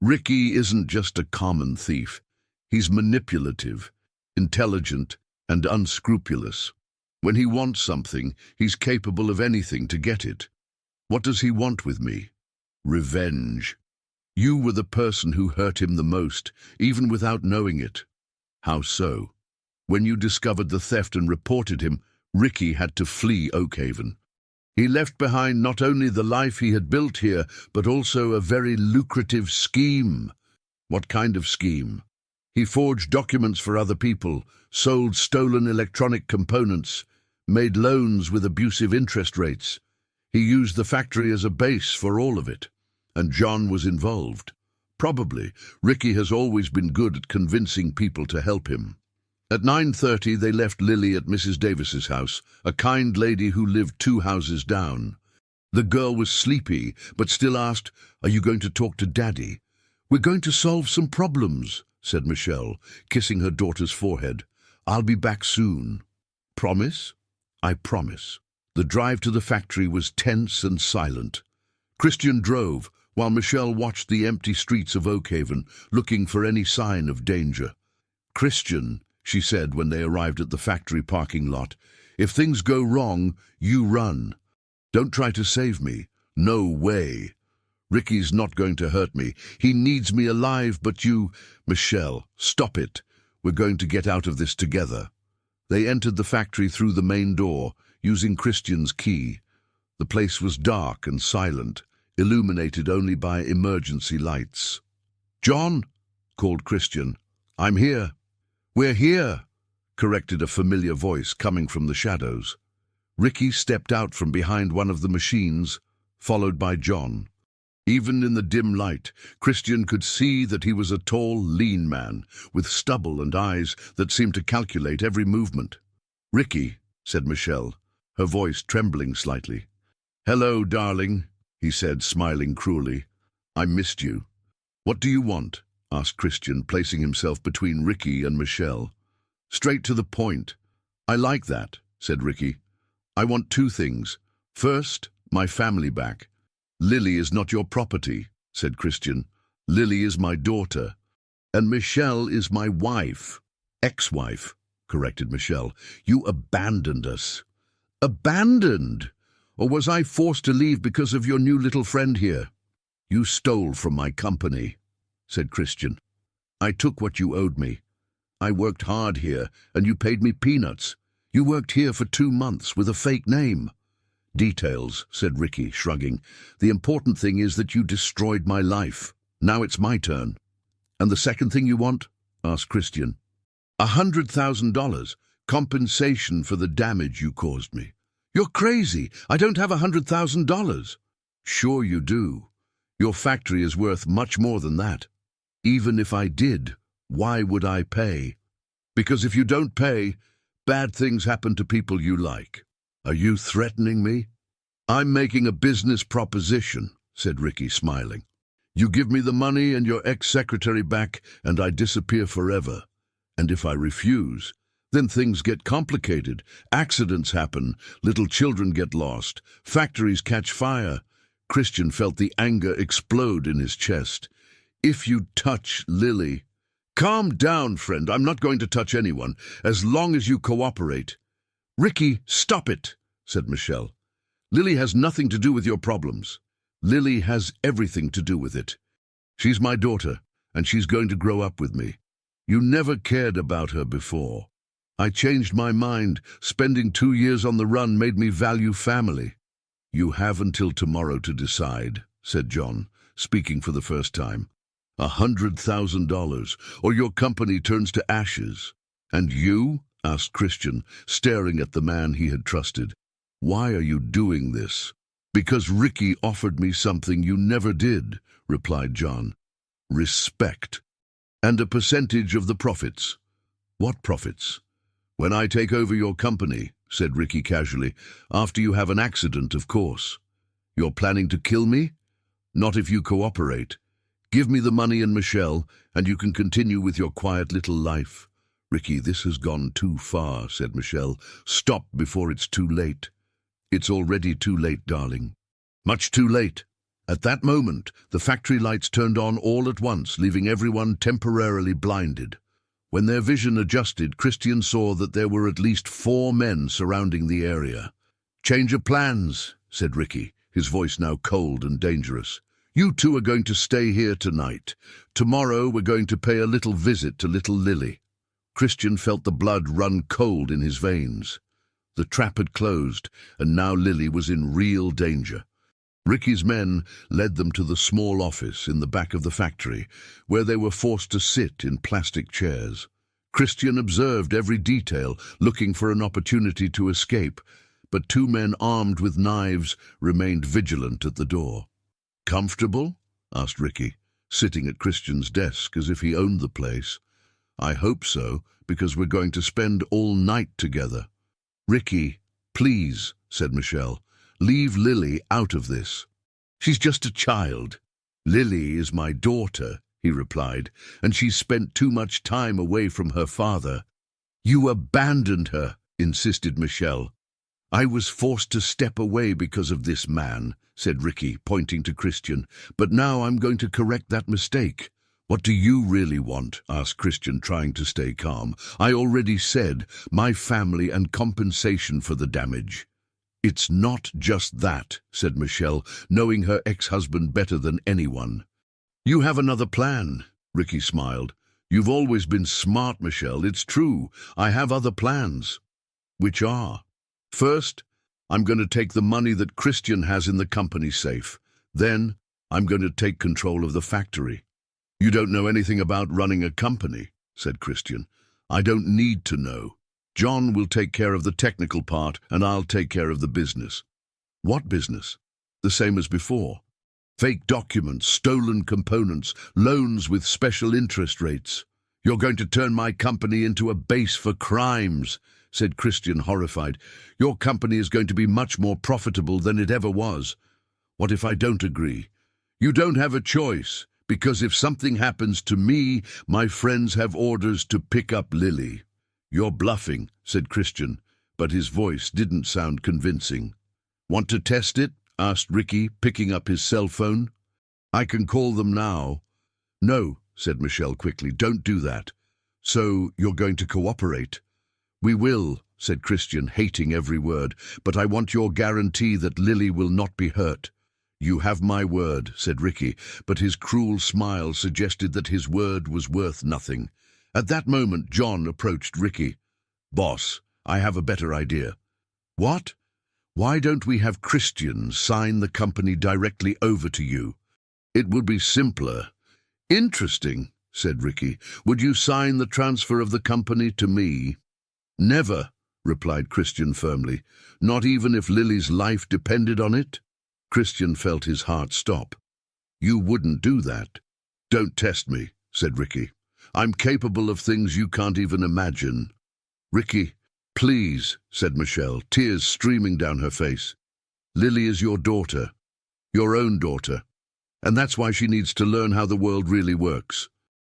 "Ricky isn't just a common thief. He's manipulative, intelligent, and unscrupulous. When he wants something, he's capable of anything to get it. What does he want with me? Revenge. You were the person who hurt him the most, even without knowing it." "How so?" "When you discovered the theft and reported him, Ricky had to flee Oakhaven. He left behind not only the life he had built here, but also a very lucrative scheme." "What kind of scheme?" "He forged documents for other people, sold stolen electronic components, made loans with abusive interest rates. He used the factory as a base for all of it. And John was involved. Probably. Ricky has always been good at convincing people to help him." At 9:30 they left Lily at Mrs. Davis's house, a kind lady who lived 2 houses down. The girl was sleepy, but still asked, "Are you going to talk to Daddy?" "We're going to solve some problems," said Michelle, kissing her daughter's forehead. "I'll be back soon." "Promise?" "I promise." The drive to the factory was tense and silent. Christian drove, while Michelle watched the empty streets of Oakhaven, looking for any sign of danger. "Christian," she said when they arrived at the factory parking lot, "if things go wrong, you run. Don't try to save me. No way. Ricky's not going to hurt me. He needs me alive, but you—" "Michelle, stop it. We're going to get out of this together." They entered the factory through the main door, using Christian's key. The place was dark and silent, illuminated only by emergency lights. "John," called Christian. "I'm here." "We're here," corrected a familiar voice coming from the shadows. Ricky stepped out from behind one of the machines, followed by John. Even in the dim light, Christian could see that he was a tall, lean man, with stubble and eyes that seemed to calculate every movement. "Ricky," said Michelle, her voice trembling slightly. "Hello, darling," he said, smiling cruelly. "I missed you." "What do you want?" asked Christian, placing himself between Ricky and Michelle. "Straight to the point." "I like that," said Ricky. "I want two things. First, my family back." "Lily is not your property," said Christian. "Lily is my daughter. And Michelle is my wife." "Ex-wife," corrected Michelle. "You abandoned us." "Abandoned? Or was I forced to leave because of your new little friend here?" "You stole from my company," said Christian. "I took what you owed me. I worked hard here, and you paid me peanuts. You worked here for 2 months with a fake name." "Details," said Ricky, shrugging. "The important thing is that you destroyed my life. Now it's my turn." "And the second thing you want?" asked Christian. $100,000, compensation for the damage you caused me." "You're crazy. I don't have $100,000. "Sure you do. Your factory is worth much more than that. Even if I did, why would I pay?" "Because if you don't pay, bad things happen to people you like." "Are you threatening me?" "I'm making a business proposition," said Ricky, smiling. "You give me the money and your ex-secretary back, and I disappear forever. And if I refuse, then things get complicated. Accidents happen, little children get lost, factories catch fire." Christian felt the anger explode in his chest. "If you touch Lily—" "Calm down, friend. I'm not going to touch anyone, as long as you cooperate." "Ricky, stop it," said Michelle. "Lily has nothing to do with your problems." "Lily has everything to do with it. She's my daughter, and she's going to grow up with me. You never cared about her before. I changed my mind. Spending 2 years on the run made me value family." "You have until tomorrow to decide," said John, speaking for the first time. $100,000, or your company turns to ashes." "And you?" asked Christian, staring at the man he had trusted. "Why are you doing this?" "Because Ricky offered me something you never did," replied John. "Respect. And a percentage of the profits." "What profits?" "When I take over your company," said Ricky casually. "After you have an accident, of course." "You're planning to kill me?" "Not if you cooperate. Give me the money and Michelle, and you can continue with your quiet little life." "Ricky, this has gone too far," said Michelle. "Stop before it's too late." "It's already too late, darling. Much too late." At that moment, the factory lights turned on all at once, leaving everyone temporarily blinded. When their vision adjusted, Christian saw that there were at least 4 men surrounding the area. "Change of plans," said Ricky, his voice now cold and dangerous. "You two are going to stay here tonight. Tomorrow we're going to pay a little visit to little Lily." Christian felt the blood run cold in his veins. The trap had closed, and now Lily was in real danger. Ricky's men led them to the small office in the back of the factory, where they were forced to sit in plastic chairs. Christian observed every detail, looking for an opportunity to escape, but 2 men armed with knives remained vigilant at the door. "Comfortable?" asked Ricky, sitting at Christian's desk as if he owned the place. "I hope so, because we're going to spend all night together." "Ricky, please," said Michelle. "Leave Lily out of this. She's just a child." "Lily is my daughter," he replied, "and she's spent too much time away from her father." "You abandoned her," insisted Michelle. "I was forced to step away because of this man," said Ricky, pointing to Christian, "but now I'm going to correct that mistake." "What do you really want?" asked Christian, trying to stay calm. "I already said, my family and compensation for the damage." "It's not just that," said Michelle, knowing her ex-husband better than anyone. "You have another plan," Ricky smiled. "You've always been smart, Michelle. It's true. I have other plans." "Which are?" "First, I'm going to take the money that Christian has in the company safe. Then, I'm going to take control of the factory." "You don't know anything about running a company," said Christian. "I don't need to know. John will take care of the technical part, and I'll take care of the business. What business? The same as before. Fake documents, stolen components, loans with special interest rates. You're going to turn my company into a base for crimes, said Christian, horrified. Your company is going to be much more profitable than it ever was. What if I don't agree? You don't have a choice, because if something happens to me, my friends have orders to pick up Lily. You're bluffing, said Christian, but his voice didn't sound convincing. Want to test it? Asked Ricky, picking up his cell phone. I can call them now. No, said Michelle quickly, don't do that. So you're going to cooperate? We will, said Christian, hating every word, but I want your guarantee that Lily will not be hurt. You have my word, said Ricky, but his cruel smile suggested that his word was worth nothing. At that moment, John approached Ricky. Boss, I have a better idea. What? Why don't we have Christian sign the company directly over to you? It would be simpler. Interesting, said Ricky. Would you sign the transfer of the company to me? Never, replied Christian firmly. Not even if Lily's life depended on it? Christian felt his heart stop. You wouldn't do that. Don't test me, said Ricky. I'm capable of things you can't even imagine. Ricky, please, said Michelle, tears streaming down her face. Lily is your daughter, your own daughter, and that's why she needs to learn how the world really works.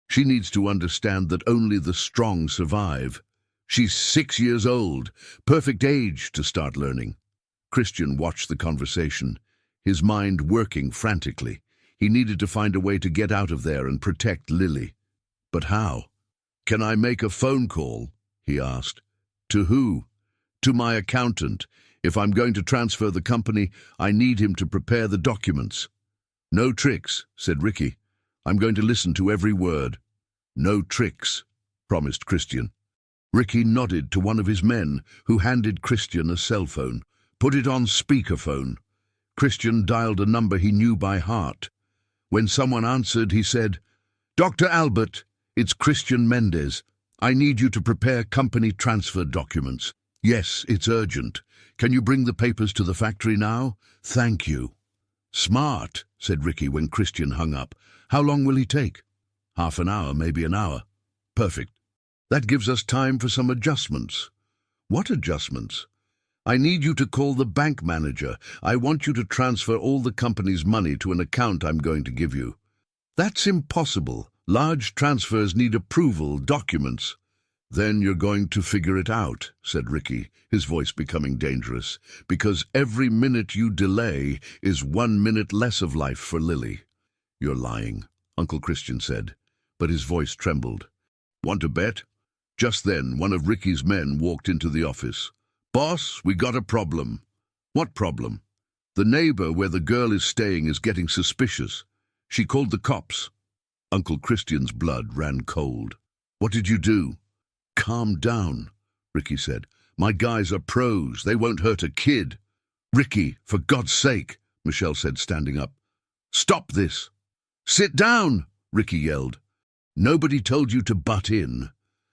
She needs to understand that only the strong survive. She's 6 years old, perfect age to start learning. Christian watched the conversation, his mind working frantically. He needed to find a way to get out of there and protect Lily. But how? Can I make a phone call? He asked. To who? To my accountant. If I'm going to transfer the company, I need him to prepare the documents. No tricks, said Ricky. I'm going to listen to every word. No tricks, promised Christian. Ricky nodded to one of his men, who handed Christian a cell phone. Put it on speakerphone. Christian dialed a number he knew by heart. When someone answered, he said, Dr. Albert, it's Christian Mendez. I need you to prepare company transfer documents. Yes, it's urgent. Can you bring the papers to the factory now? Thank you. Smart, said Ricky when Christian hung up. How long will he take? Half an hour, maybe an hour. Perfect. That gives us time for some adjustments. What adjustments? I need you to call the bank manager. I want you to transfer all the company's money to an account I'm going to give you. That's impossible. Large transfers need approval, documents. Then you're going to figure it out, said Ricky, his voice becoming dangerous, because every minute you delay is 1 minute less of life for Lily. You're lying, Uncle Christian said, but his voice trembled. Want to bet? Just then, one of Ricky's men walked into the office. Boss, we got a problem. What problem? The neighbor where the girl is staying is getting suspicious. She called the cops. Uncle Christian's blood ran cold. What did you do? Calm down, Ricky said. My guys are pros. They won't hurt a kid. Ricky, for God's sake, Michelle said, standing up. Stop this. Sit down, Ricky yelled. Nobody told you to butt in.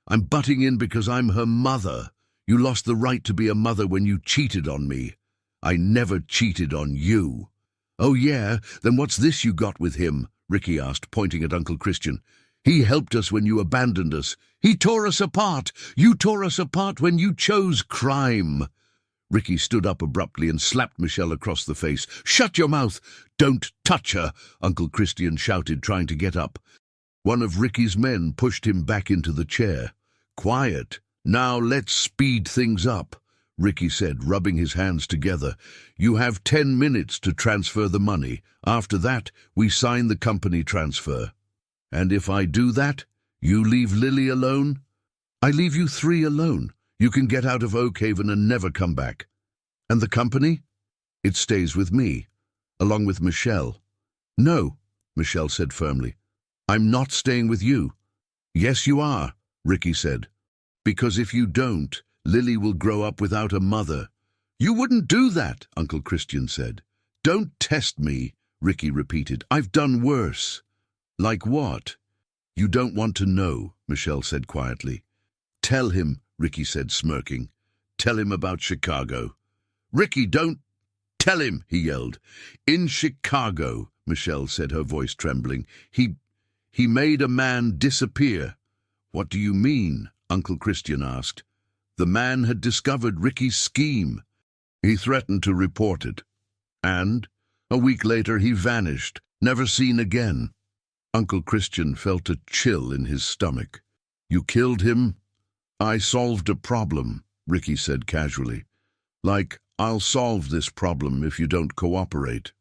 I'm butting in because I'm her mother. You lost the right to be a mother when you cheated on me. I never cheated on you. Oh yeah, then what's this you got with him? Ricky asked, pointing at Uncle Christian. He helped us when you abandoned us. He tore us apart. You tore us apart when you chose crime. Ricky stood up abruptly and slapped Michelle across the face. Shut your mouth! Don't touch her! Uncle Christian shouted, trying to get up. One of Ricky's men pushed him back into the chair. Quiet. Now let's speed things up, Ricky said, rubbing his hands together. You have 10 minutes to transfer the money. After that, we sign the company transfer. And if I do that, you leave Lily alone? I leave you 3 alone. You can get out of Oakhaven and never come back. And the company? It stays with me, along with Michelle. No, Michelle said firmly. I'm not staying with you. Yes, you are, Ricky said. Because if you don't, Lily will grow up without a mother. You wouldn't do that, Uncle Christian said. Don't test me, Ricky repeated. I've done worse. Like what? You don't want to know, Michelle said quietly. Tell him, Ricky said, smirking. Tell him about Chicago. Ricky, don't tell him, he yelled. In Chicago, Michelle said, her voice trembling. He made a man disappear. What do you mean? Uncle Christian asked. The man had discovered Ricky's scheme. He threatened to report it. And a week later he vanished, never seen again. Uncle Christian felt a chill in his stomach. You killed him? I solved a problem, Ricky said casually. Like, I'll solve this problem if you don't cooperate.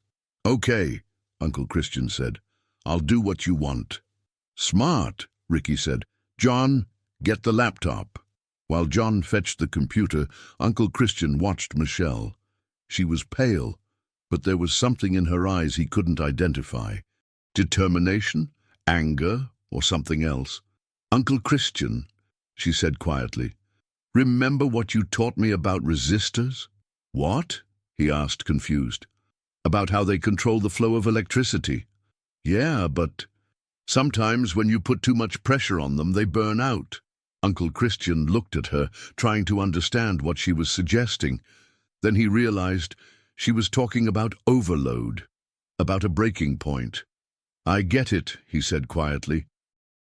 Okay, Uncle Christian said. I'll do what you want. Smart, Ricky said. John, get the laptop. While John fetched the computer, Uncle Christian watched Michelle. She was pale, but there was something in her eyes he couldn't identify. Determination, anger, or something else. Uncle Christian, she said quietly, remember what you taught me about resistors? What? He asked, confused. About how they control the flow of electricity. Yeah, but sometimes when you put too much pressure on them, they burn out. Uncle Christian looked at her, trying to understand what she was suggesting. Then he realized she was talking about overload, about a breaking point. I get it, he said quietly.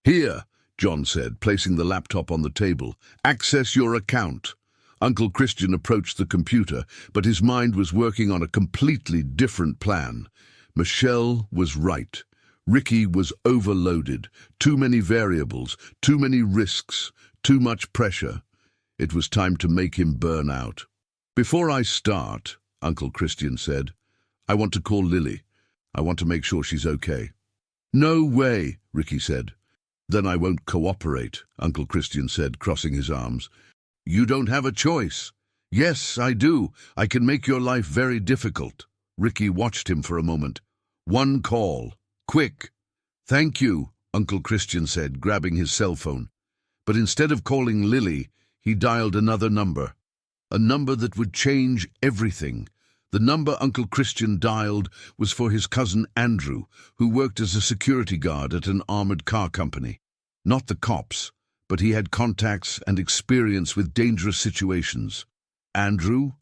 Here, John said, placing the laptop on the table. Access your account. Uncle Christian approached the computer, but his mind was working on a completely different plan. Michelle was right. Ricky was overloaded. Too many variables, too many risks, too much pressure. It was time to make him burn out. Before I start, Uncle Christian said, I want to call Lily. I want to make sure she's okay. No way, Ricky said. Then I won't cooperate, Uncle Christian said, crossing his arms. You don't have a choice. Yes, I do. I can make your life very difficult. Ricky watched him for a moment. One call. Quick. Thank you, Uncle Christian said, grabbing his cell phone. But instead of calling Lily, he dialed another number. A number that would change everything. The number Uncle Christian dialed was for his cousin Andrew, who worked as a security guard at an armored car company. Not the cops, but he had contacts and experience with dangerous situations. Andrew?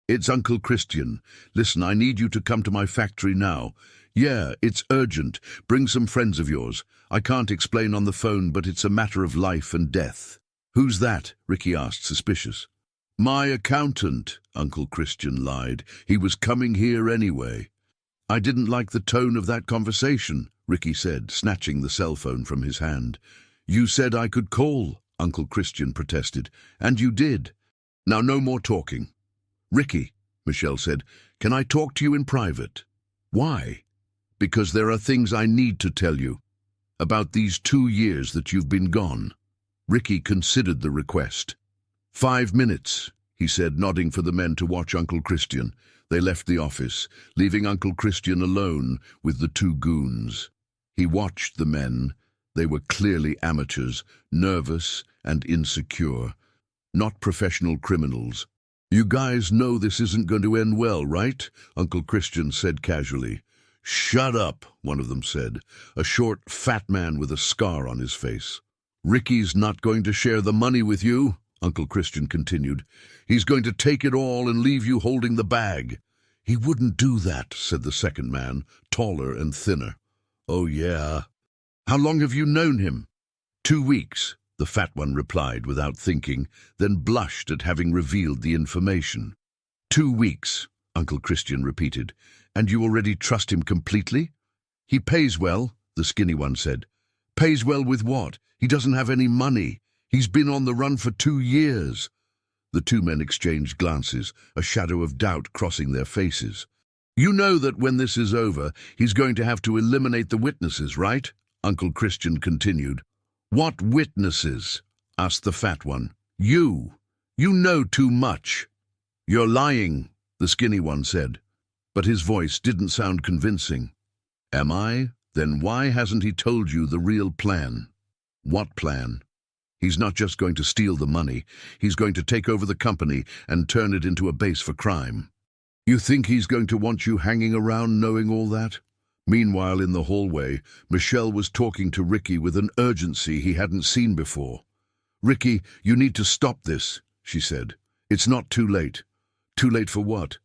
It's Uncle Christian. Listen, I need you to come to my factory now. Yeah, it's urgent. Bring some friends of yours. I can't explain on the phone, but it's a matter of life and death. Who's that? Ricky asked, suspicious. My accountant, Uncle Christian lied. He was coming here anyway. I didn't like the tone of that conversation, Ricky said, snatching the cell phone from his hand. You said I could call, Uncle Christian protested, and you did. Now no more talking. Ricky, Michelle said, can I talk to you in private? Why? Because there are things I need to tell you. About these 2 years that you've been gone. Ricky considered the request. 5 minutes, he said, nodding for the men to watch Uncle Christian. They left the office, leaving Uncle Christian alone with the 2 goons. He watched the men. They were clearly amateurs, nervous and insecure. Not professional criminals. You guys know this isn't going to end well, right? Uncle Christian said casually. Shut up, one of them said, a short, fat man with a scar on his face. Ricky's not going to share the money with you, Uncle Christian continued. He's going to take it all and leave you holding the bag. He wouldn't do that, said the second man, taller and thinner. Oh, yeah. How long have you known him? 2 weeks, the fat one replied without thinking, then blushed at having revealed the information. 2 weeks, Uncle Christian repeated. And you already trust him completely? He pays well, the skinny one said. Pays well with what? He doesn't have any money. He's been on the run for 2 years. The 2 men exchanged glances, a shadow of doubt crossing their faces. You know that when this is over, he's going to have to eliminate the witnesses, right? Uncle Christian continued. What witnesses? Asked the fat one. You. You know too much. You're lying, the skinny one said. But his voice didn't sound convincing. Am I? Then why hasn't he told you the real plan? What plan? He's not just going to steal the money. He's going to take over the company and turn it into a base for crime. You think he's going to want you hanging around knowing all that? Meanwhile, in the hallway, Michelle was talking to Ricky with an urgency he hadn't seen before. "Ricky, you need to stop this," she said. "It's not too late." "Too late for what?"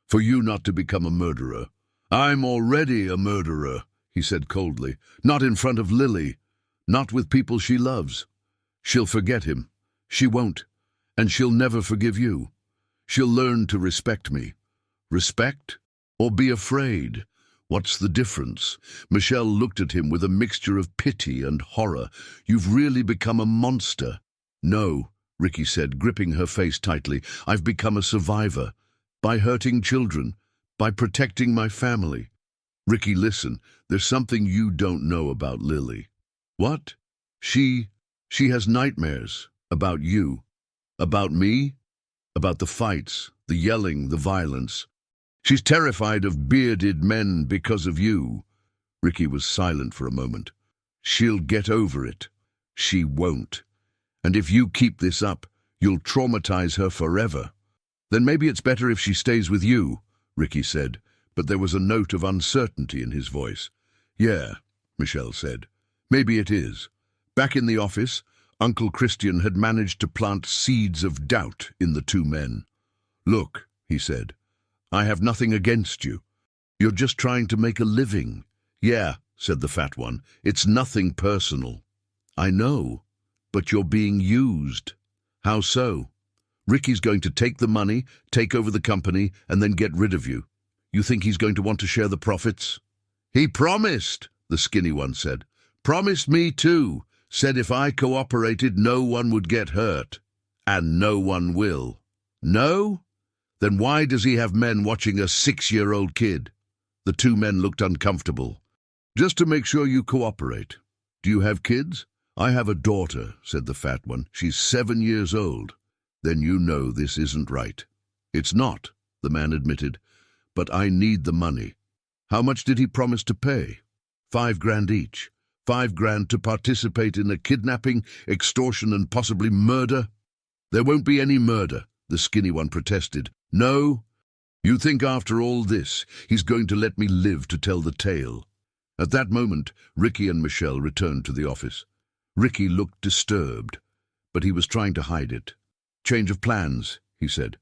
"For you not to become a murderer." "I'm already a murderer," he said coldly. "Not in front of Lily. Not with people she loves. She'll forget him. She won't. And she'll never forgive you. She'll learn to respect me." "Respect? Or be afraid? What's the difference?" Michelle looked at him with a mixture of pity and horror. "You've really become a monster." "No," Ricky said, gripping her face tightly. "I've become a survivor. By hurting children. By protecting my family." "Ricky, listen. There's something you don't know about Lily." "What?" She has nightmares. About you. About me? About the fights, the yelling, the violence. She's terrified of bearded men because of you." Ricky was silent for a moment. "She'll get over it." "She won't. And if you keep this up, you'll traumatize her forever." "Then maybe it's better if she stays with you," Ricky said, but there was a note of uncertainty in his voice. "Yeah," Michelle said. "Maybe it is." Back in the office, Uncle Christian had managed to plant seeds of doubt in the two men. "Look," he said, "I have nothing against you. You're just trying to make a living." "Yeah," said the fat one, "it's nothing personal." "I know, but you're being used." "How so?" "Ricky's going to take the money, take over the company, and then get rid of you. You think he's going to want to share the profits?" "He promised," the skinny one said. "Promised me too. Said if I cooperated, no one would get hurt. And no one will." "No? Then why does he have men watching a 6-year-old kid?" The two men looked uncomfortable. "Just to make sure you cooperate." "Do you have kids?" "I have a daughter," said the fat one. "She's 7 years old." "Then you know this isn't right." "It's not," the man admitted. "But I need the money." "How much did he promise to pay?" $5,000 each. $5,000 to participate in a kidnapping, extortion, and possibly murder." "There won't be any murder," the skinny one protested. "No? You think after all this, he's going to let me live to tell the tale?" At that moment, Ricky and Michelle returned to the office. Ricky looked disturbed, but he was trying to hide it. "Change of plans," he said.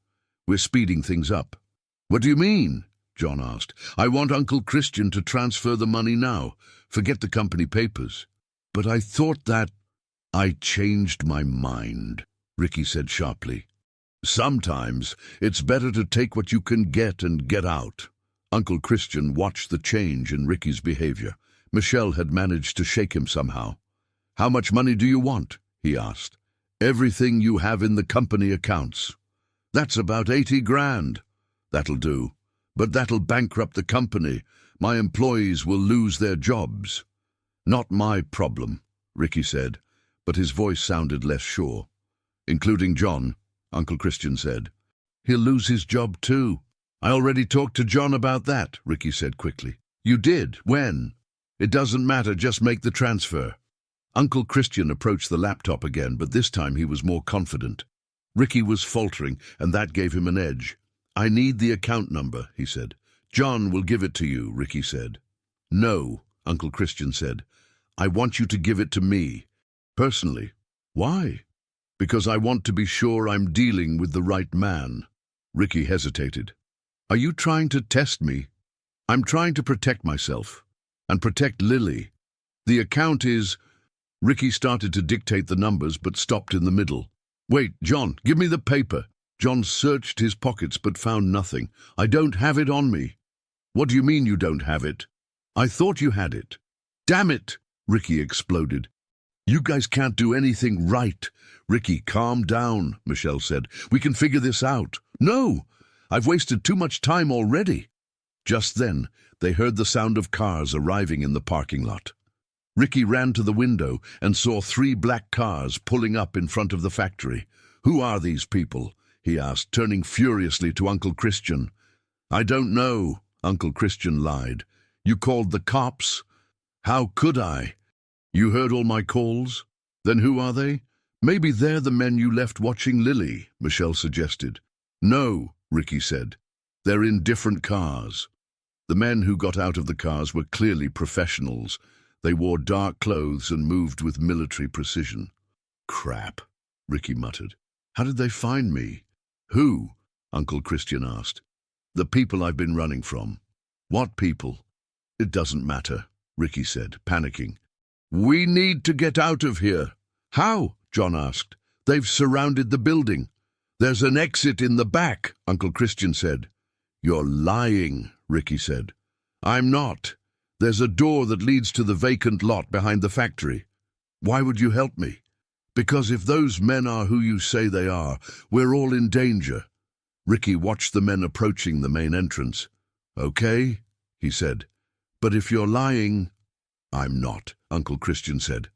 "We're speeding things up." "What do you mean?" John asked. "I want Uncle Christian to transfer the money now. Forget the company papers." "But I thought that—" "I changed my mind," Ricky said sharply. "Sometimes it's better to take what you can get and get out." Uncle Christian watched the change in Ricky's behavior. Michelle had managed to shake him somehow. "How much money do you want?" he asked. "Everything you have in the company accounts." "That's about 80 grand. "That'll do. But that'll bankrupt the company. My employees will lose their jobs." "Not my problem," Ricky said, but his voice sounded less sure. "Including John," Uncle Christian said. "He'll lose his job too." "I already talked to John about that," Ricky said quickly. "You did? When?" "It doesn't matter, just make the transfer." Uncle Christian approached the laptop again, but this time he was more confident. Ricky was faltering, and that gave him an edge. "I need the account number," he said. "John will give it to you," Ricky said. "No," Uncle Christian said. "I want you to give it to me. Personally." "Why?" "Because I want to be sure I'm dealing with the right man." Ricky hesitated. "Are you trying to test me?" "I'm trying to protect myself. And protect Lily. The account is—" Ricky started to dictate the numbers but stopped in the middle. "Wait, John, give me the paper." John searched his pockets but found nothing. "I don't have it on me." "What do you mean you don't have it?" "I thought you had it." "Damn it!" Ricky exploded. "You guys can't do anything right." "Ricky, calm down," Michelle said. "We can figure this out." "No! I've wasted too much time already." Just then, they heard the sound of cars arriving in the parking lot. Ricky ran to the window and saw 3 black cars pulling up in front of the factory. "Who are these people?" he asked, turning furiously to Uncle Christian. "I don't know," Uncle Christian lied. "You called the cops?" "How could I?" "You heard all my calls? Then who are they?" "Maybe they're the men you left watching Lily," Michelle suggested. "No," Ricky said. "They're in different cars." The men who got out of the cars were clearly professionals. They wore dark clothes and moved with military precision. "Crap," Ricky muttered. How did they find me? Who? Uncle Christian asked. The people I've been running from. What people? It doesn't matter, Ricky said, panicking. We need to get out of here. How? John asked. They've surrounded the building. There's an exit in the back, Uncle Christian said. You're lying, Ricky said. I'm not. There's a door that leads to the vacant lot behind the factory. Why would you help me? Because if those men are who you say they are, we're all in danger. Ricky watched the men approaching the main entrance. Okay, he said. But if you're lying... I'm not, Uncle Christian said.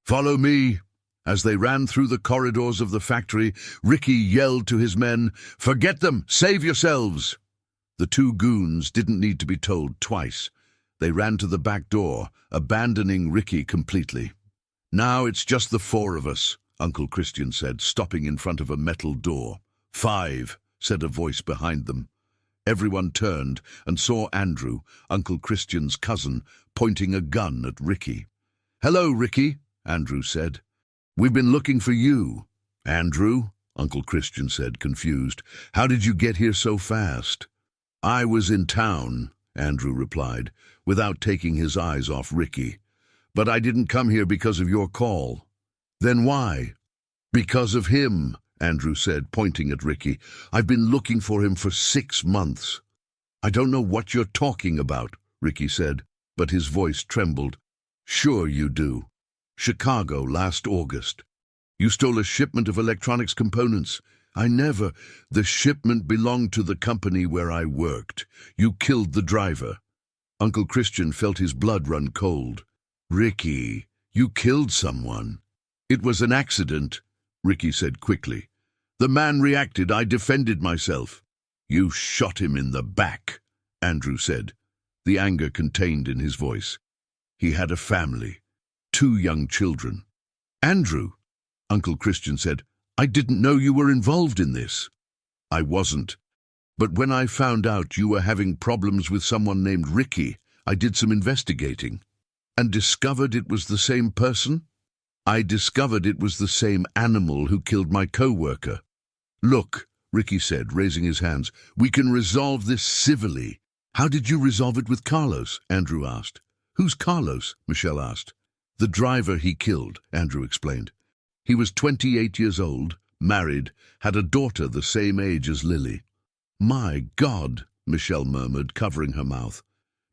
Follow me. As they ran through the corridors of the factory, Ricky yelled to his men, Forget them! Save yourselves! The two goons didn't need to be told twice. They ran to the back door, abandoning Ricky completely. Now it's just the four of us, Uncle Christian said, stopping in front of a metal door. 5, said a voice behind them. Everyone turned and saw Andrew, Uncle Christian's cousin, pointing a gun at Ricky. Hello, Ricky, Andrew said. We've been looking for you. Andrew, Uncle Christian said, confused. How did you get here so fast? I was in town, Andrew replied, without taking his eyes off Ricky. But I didn't come here because of your call. Then why? Because of him, Andrew said, pointing at Ricky. I've been looking for him for 6 months. I don't know what you're talking about, Ricky said, but his voice trembled. Sure you do. Chicago last August. You stole a shipment of electronics components. I never. The shipment belonged to the company where I worked. You killed the driver. Uncle Christian felt his blood run cold. Ricky, you killed someone. It was an accident, Ricky said quickly. The man reacted. I defended myself. You shot him in the back, Andrew said, the anger contained in his voice. He had a family, 2 young children. Andrew, Uncle Christian said, I didn't know you were involved in this. I wasn't. But when I found out you were having problems with someone named Ricky, I did some investigating. And discovered it was the same person? I discovered it was the same animal who killed my co-worker. Look, Ricky said, raising his hands, we can resolve this civilly. How did you resolve it with Carlos? Andrew asked. Who's Carlos? Michelle asked. The driver he killed, Andrew explained. He was 28 years old, married, had a daughter the same age as Lily. My God, Michelle murmured, covering her mouth.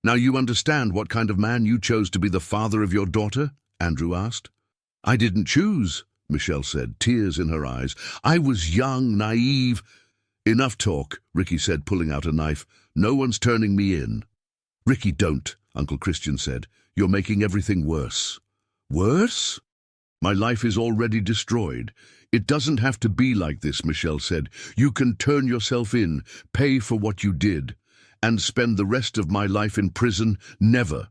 Now you understand what kind of man you chose to be the father of your daughter? Andrew asked. I didn't choose, Michelle said, tears in her eyes. I was young, naive. Enough talk, Ricky said, pulling out a knife. No one's turning me in. Ricky, don't, Uncle Christian said. You're making everything worse. Worse? My life is already destroyed. It doesn't have to be like this, Michelle said. You can turn yourself in, pay for what you did, and spend the rest of my life in prison? Never.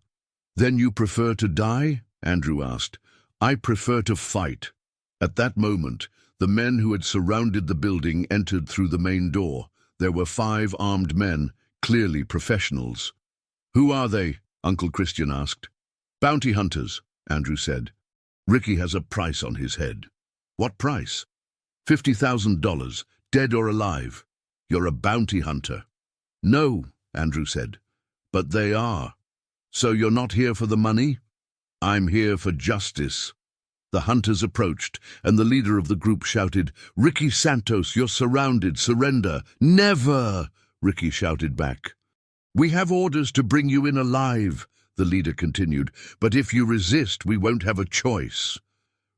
Then you prefer to die? Andrew asked. I prefer to fight. At that moment, the men who had surrounded the building entered through the main door. There were 5 armed men, clearly professionals. Who are they? Uncle Christian asked. Bounty hunters, Andrew said. Ricky has a price on his head. What price? $50,000, dead or alive. You're a bounty hunter. No, Andrew said. But they are. So you're not here for the money? I'm here for justice. The hunters approached, and the leader of the group shouted, Ricky Santos, you're surrounded, surrender. Never, Ricky shouted back. We have orders to bring you in alive, the leader continued, but if you resist, we won't have a choice.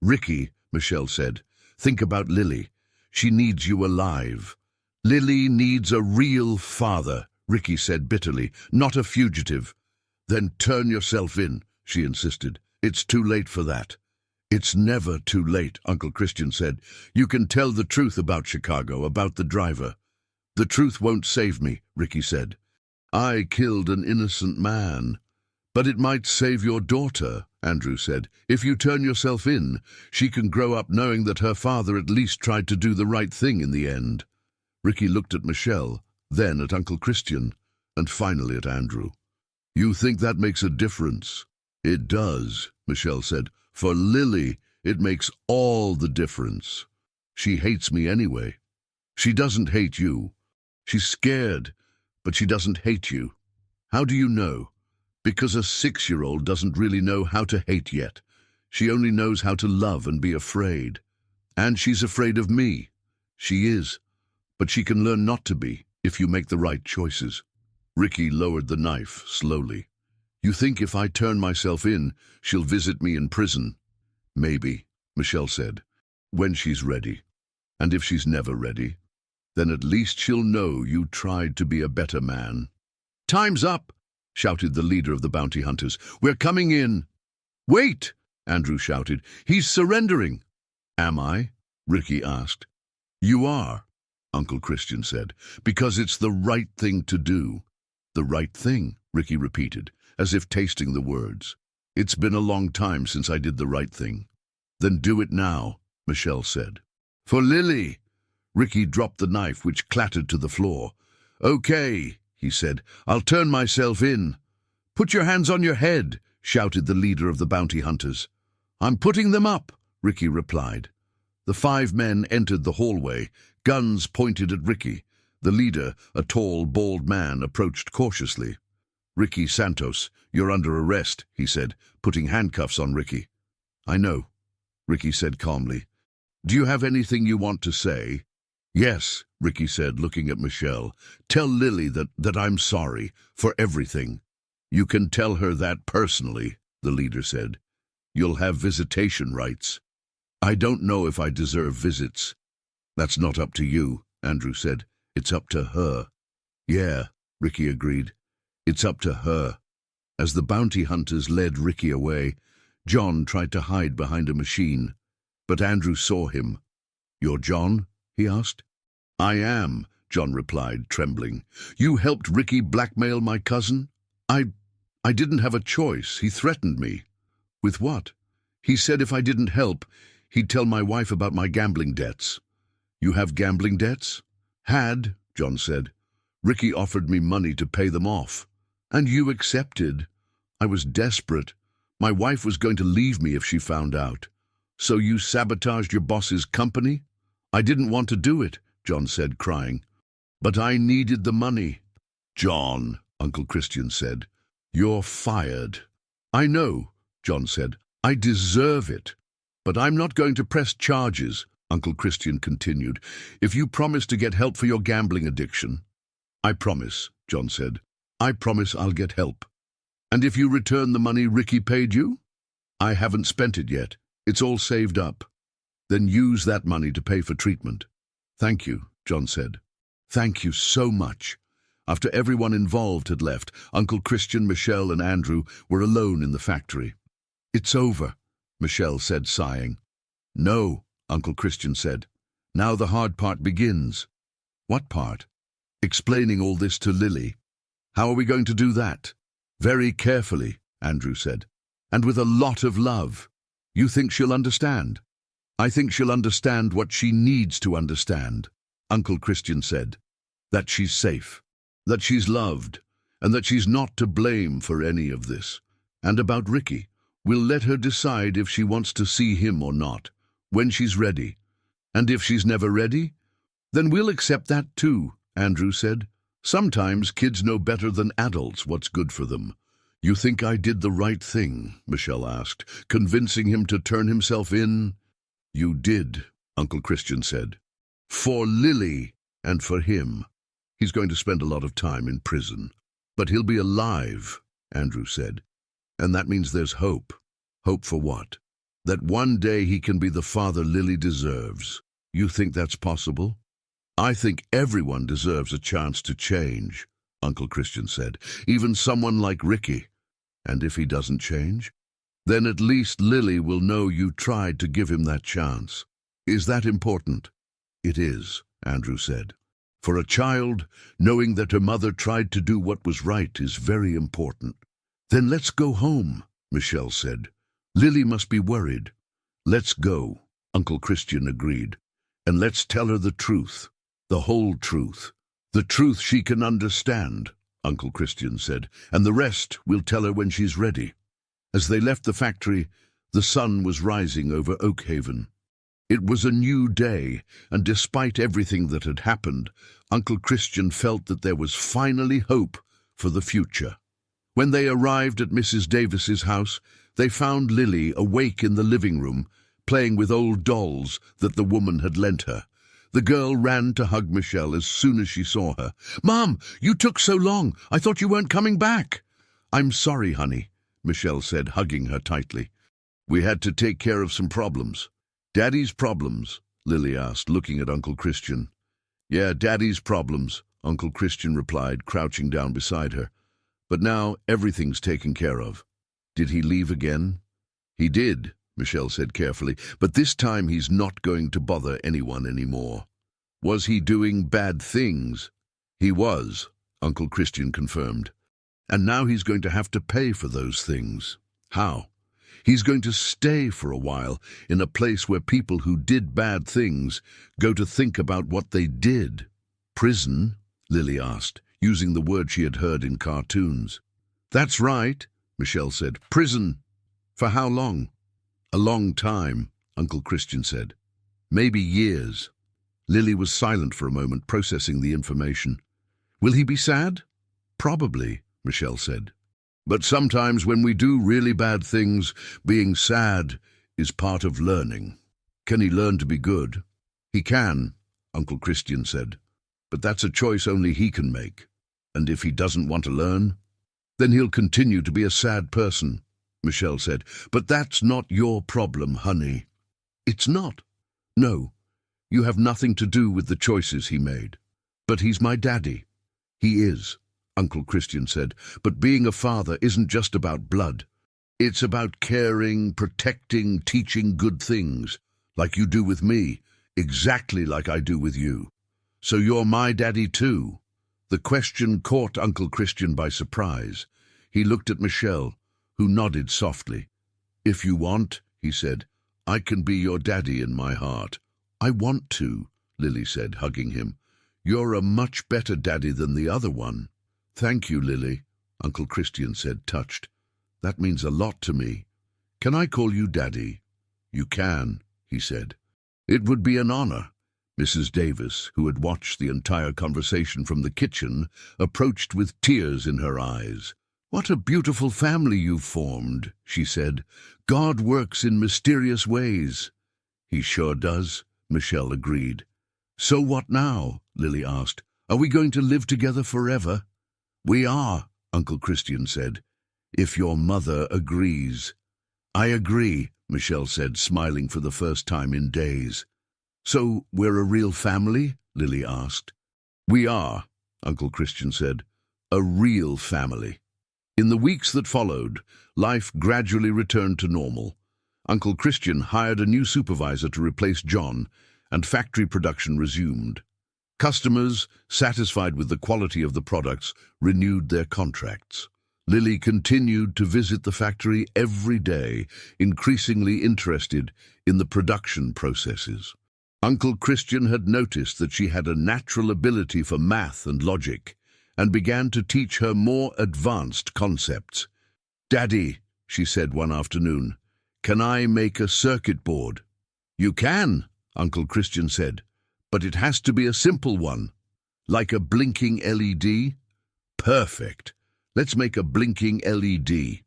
Ricky, Michelle said, think about Lily. She needs you alive. Lily needs a real father, Ricky said bitterly, not a fugitive. Then turn yourself in, she insisted. It's too late for that. It's never too late, Uncle Christian said. You can tell the truth about Chicago, about the driver. The truth won't save me, Ricky said. I killed an innocent man. But it might save your daughter, Andrew said. If you turn yourself in, she can grow up knowing that her father at least tried to do the right thing in the end. Ricky looked at Michelle, then at Uncle Christian, and finally at Andrew. You think that makes a difference? It does, Michelle said. For Lily, it makes all the difference. She hates me anyway. She doesn't hate you. She's scared, but she doesn't hate you. How do you know? Because a 6-year-old doesn't really know how to hate yet. She only knows how to love and be afraid. And she's afraid of me. She is. But she can learn not to be if you make the right choices. Ricky lowered the knife slowly. You think if I turn myself in, she'll visit me in prison? Maybe, Michelle said, when she's ready. And if she's never ready, then at least she'll know you tried to be a better man. Time's up, shouted the leader of the bounty hunters. We're coming in. Wait, Andrew shouted. He's surrendering. Am I? Ricky asked. You are, Uncle Christian said, because it's the right thing to do. The right thing, Ricky repeated, as if tasting the words. It's been a long time since I did the right thing. Then do it now, Michelle said. For Lily! Ricky dropped the knife, which clattered to the floor. Okay, he said, I'll turn myself in. Put your hands on your head, shouted the leader of the bounty hunters. I'm putting them up, Ricky replied. The 5 men entered the hallway, guns pointed at Ricky. The leader, a tall, bald man, approached cautiously. Ricky Santos, you're under arrest, he said, putting handcuffs on Ricky. I know, Ricky said calmly. Do you have anything you want to say? Yes, Ricky said, looking at Michelle. Tell Lily that I'm sorry for everything. You can tell her that personally, the leader said. You'll have visitation rights. I don't know if I deserve visits. That's not up to you, Andrew said. It's up to her. Yeah, Ricky agreed. It's up to her. As the bounty hunters led Ricky away, John tried to hide behind a machine. But Andrew saw him. You're John? He asked. I am, John replied, trembling. You helped Ricky blackmail my cousin? I didn't have a choice. He threatened me. With what? He said if I didn't help, he'd tell my wife about my gambling debts. You have gambling debts? Had, John said. Ricky offered me money to pay them off. And you accepted. I was desperate. My wife was going to leave me if she found out. So you sabotaged your boss's company? I didn't want to do it, John said, crying. But I needed the money. John, Uncle Christian said, you're fired. I know, John said. I deserve it. But I'm not going to press charges, Uncle Christian continued, if you promise to get help for your gambling addiction. I promise, John said. I promise I'll get help. And if you return the money Ricky paid you? I haven't spent it yet. It's all saved up. Then use that money to pay for treatment. Thank you, John said. Thank you so much. After everyone involved had left, Uncle Christian, Michelle, and Andrew were alone in the factory. It's over, Michelle said, sighing. No, Uncle Christian said. Now the hard part begins. What part? Explaining all this to Lily. How are we going to do that? Very carefully, Andrew said. And with a lot of love. You think she'll understand? I think she'll understand what she needs to understand, Uncle Christian said. That she's safe, that she's loved, and that she's not to blame for any of this. And about Ricky, we'll let her decide if she wants to see him or not, when she's ready. And if she's never ready, then we'll accept that too, Andrew said. Sometimes kids know better than adults what's good for them. You think I did the right thing? Michelle asked, convincing him to turn himself in. You did, Uncle Christian said. For Lily and for him. He's going to spend a lot of time in prison. But he'll be alive, Andrew said. And that means there's hope. Hope for what? That one day he can be the father Lily deserves. You think that's possible? I think everyone deserves a chance to change, Uncle Christian said. Even someone like Ricky. And if he doesn't change? Then at least Lily will know you tried to give him that chance. Is that important? It is, Andrew said. For a child, knowing that her mother tried to do what was right is very important. Then let's go home, Michelle said. Lily must be worried. Let's go, Uncle Christian agreed. And let's tell her the truth, the whole truth. The truth she can understand, Uncle Christian said, and the rest we'll tell her when she's ready. As they left the factory, the sun was rising over Oak Haven. It was a new day, and despite everything that had happened, Uncle Christian felt that there was finally hope for the future. When they arrived at Mrs. Davis's house, they found Lily awake in the living room, playing with old dolls that the woman had lent her. The girl ran to hug Michelle as soon as she saw her. "Mom, you took so long. I thought you weren't coming back." "I'm sorry, honey," Michelle said, hugging her tightly. "We had to take care of some problems." "Daddy's problems?" Lily asked, looking at Uncle Christian. "Yeah, Daddy's problems," Uncle Christian replied, crouching down beside her. "But now everything's taken care of." "Did he leave again?" "He did," Michelle said carefully, "but this time he's not going to bother anyone anymore." "Was he doing bad things?" "He was," Uncle Christian confirmed. "And now he's going to have to pay for those things." "How?" "He's going to stay for a while in a place where people who did bad things go to think about what they did." "Prison?" Lily asked, using the word she had heard in cartoons. "That's right," Michelle said. "Prison. For how long?" "A long time," Uncle Christian said. "Maybe years." Lily was silent for a moment, processing the information. "Will he be sad?" "Probably," Michelle said. "But sometimes when we do really bad things, being sad is part of learning." "Can he learn to be good?" "He can," Uncle Christian said. "But that's a choice only he can make. And if he doesn't want to learn, then he'll continue to be a sad person," Michelle said. "But that's not your problem, honey." "It's not?" "No. You have nothing to do with the choices he made." "But he's my daddy." "He is," Uncle Christian said, "but being a father isn't just about blood. It's about caring, protecting, teaching good things, like you do with me, exactly like I do with you. So you're my daddy too." The question caught Uncle Christian by surprise. He looked at Michelle, who nodded softly. "If you want," he said, "I can be your daddy in my heart." "I want to," Lily said, hugging him. "You're a much better daddy than the other one." "Thank you, Lily," Uncle Christian said, touched. "That means a lot to me. Can I call you Daddy?" "You can," he said. "It would be an honor." Mrs. Davis, who had watched the entire conversation from the kitchen, approached with tears in her eyes. "What a beautiful family you've formed," she said. "God works in mysterious ways." "He sure does," Michelle agreed. "So what now?" Lily asked. "Are we going to live together forever?" "We are," Uncle Christian said, "if your mother agrees." "I agree," Michelle said, smiling for the first time in days. "So we're a real family?" Lily asked. "We are," Uncle Christian said, "a real family." In the weeks that followed, life gradually returned to normal. Uncle Christian hired a new supervisor to replace John, and factory production resumed. Customers, satisfied with the quality of the products, renewed their contracts. Lily continued to visit the factory every day, increasingly interested in the production processes. Uncle Christian had noticed that she had a natural ability for math and logic, and began to teach her more advanced concepts. "Daddy," she said one afternoon, "can I make a circuit board?" "You can," Uncle Christian said, "but it has to be a simple one." "Like a blinking LED?" "Perfect. Let's make a blinking LED."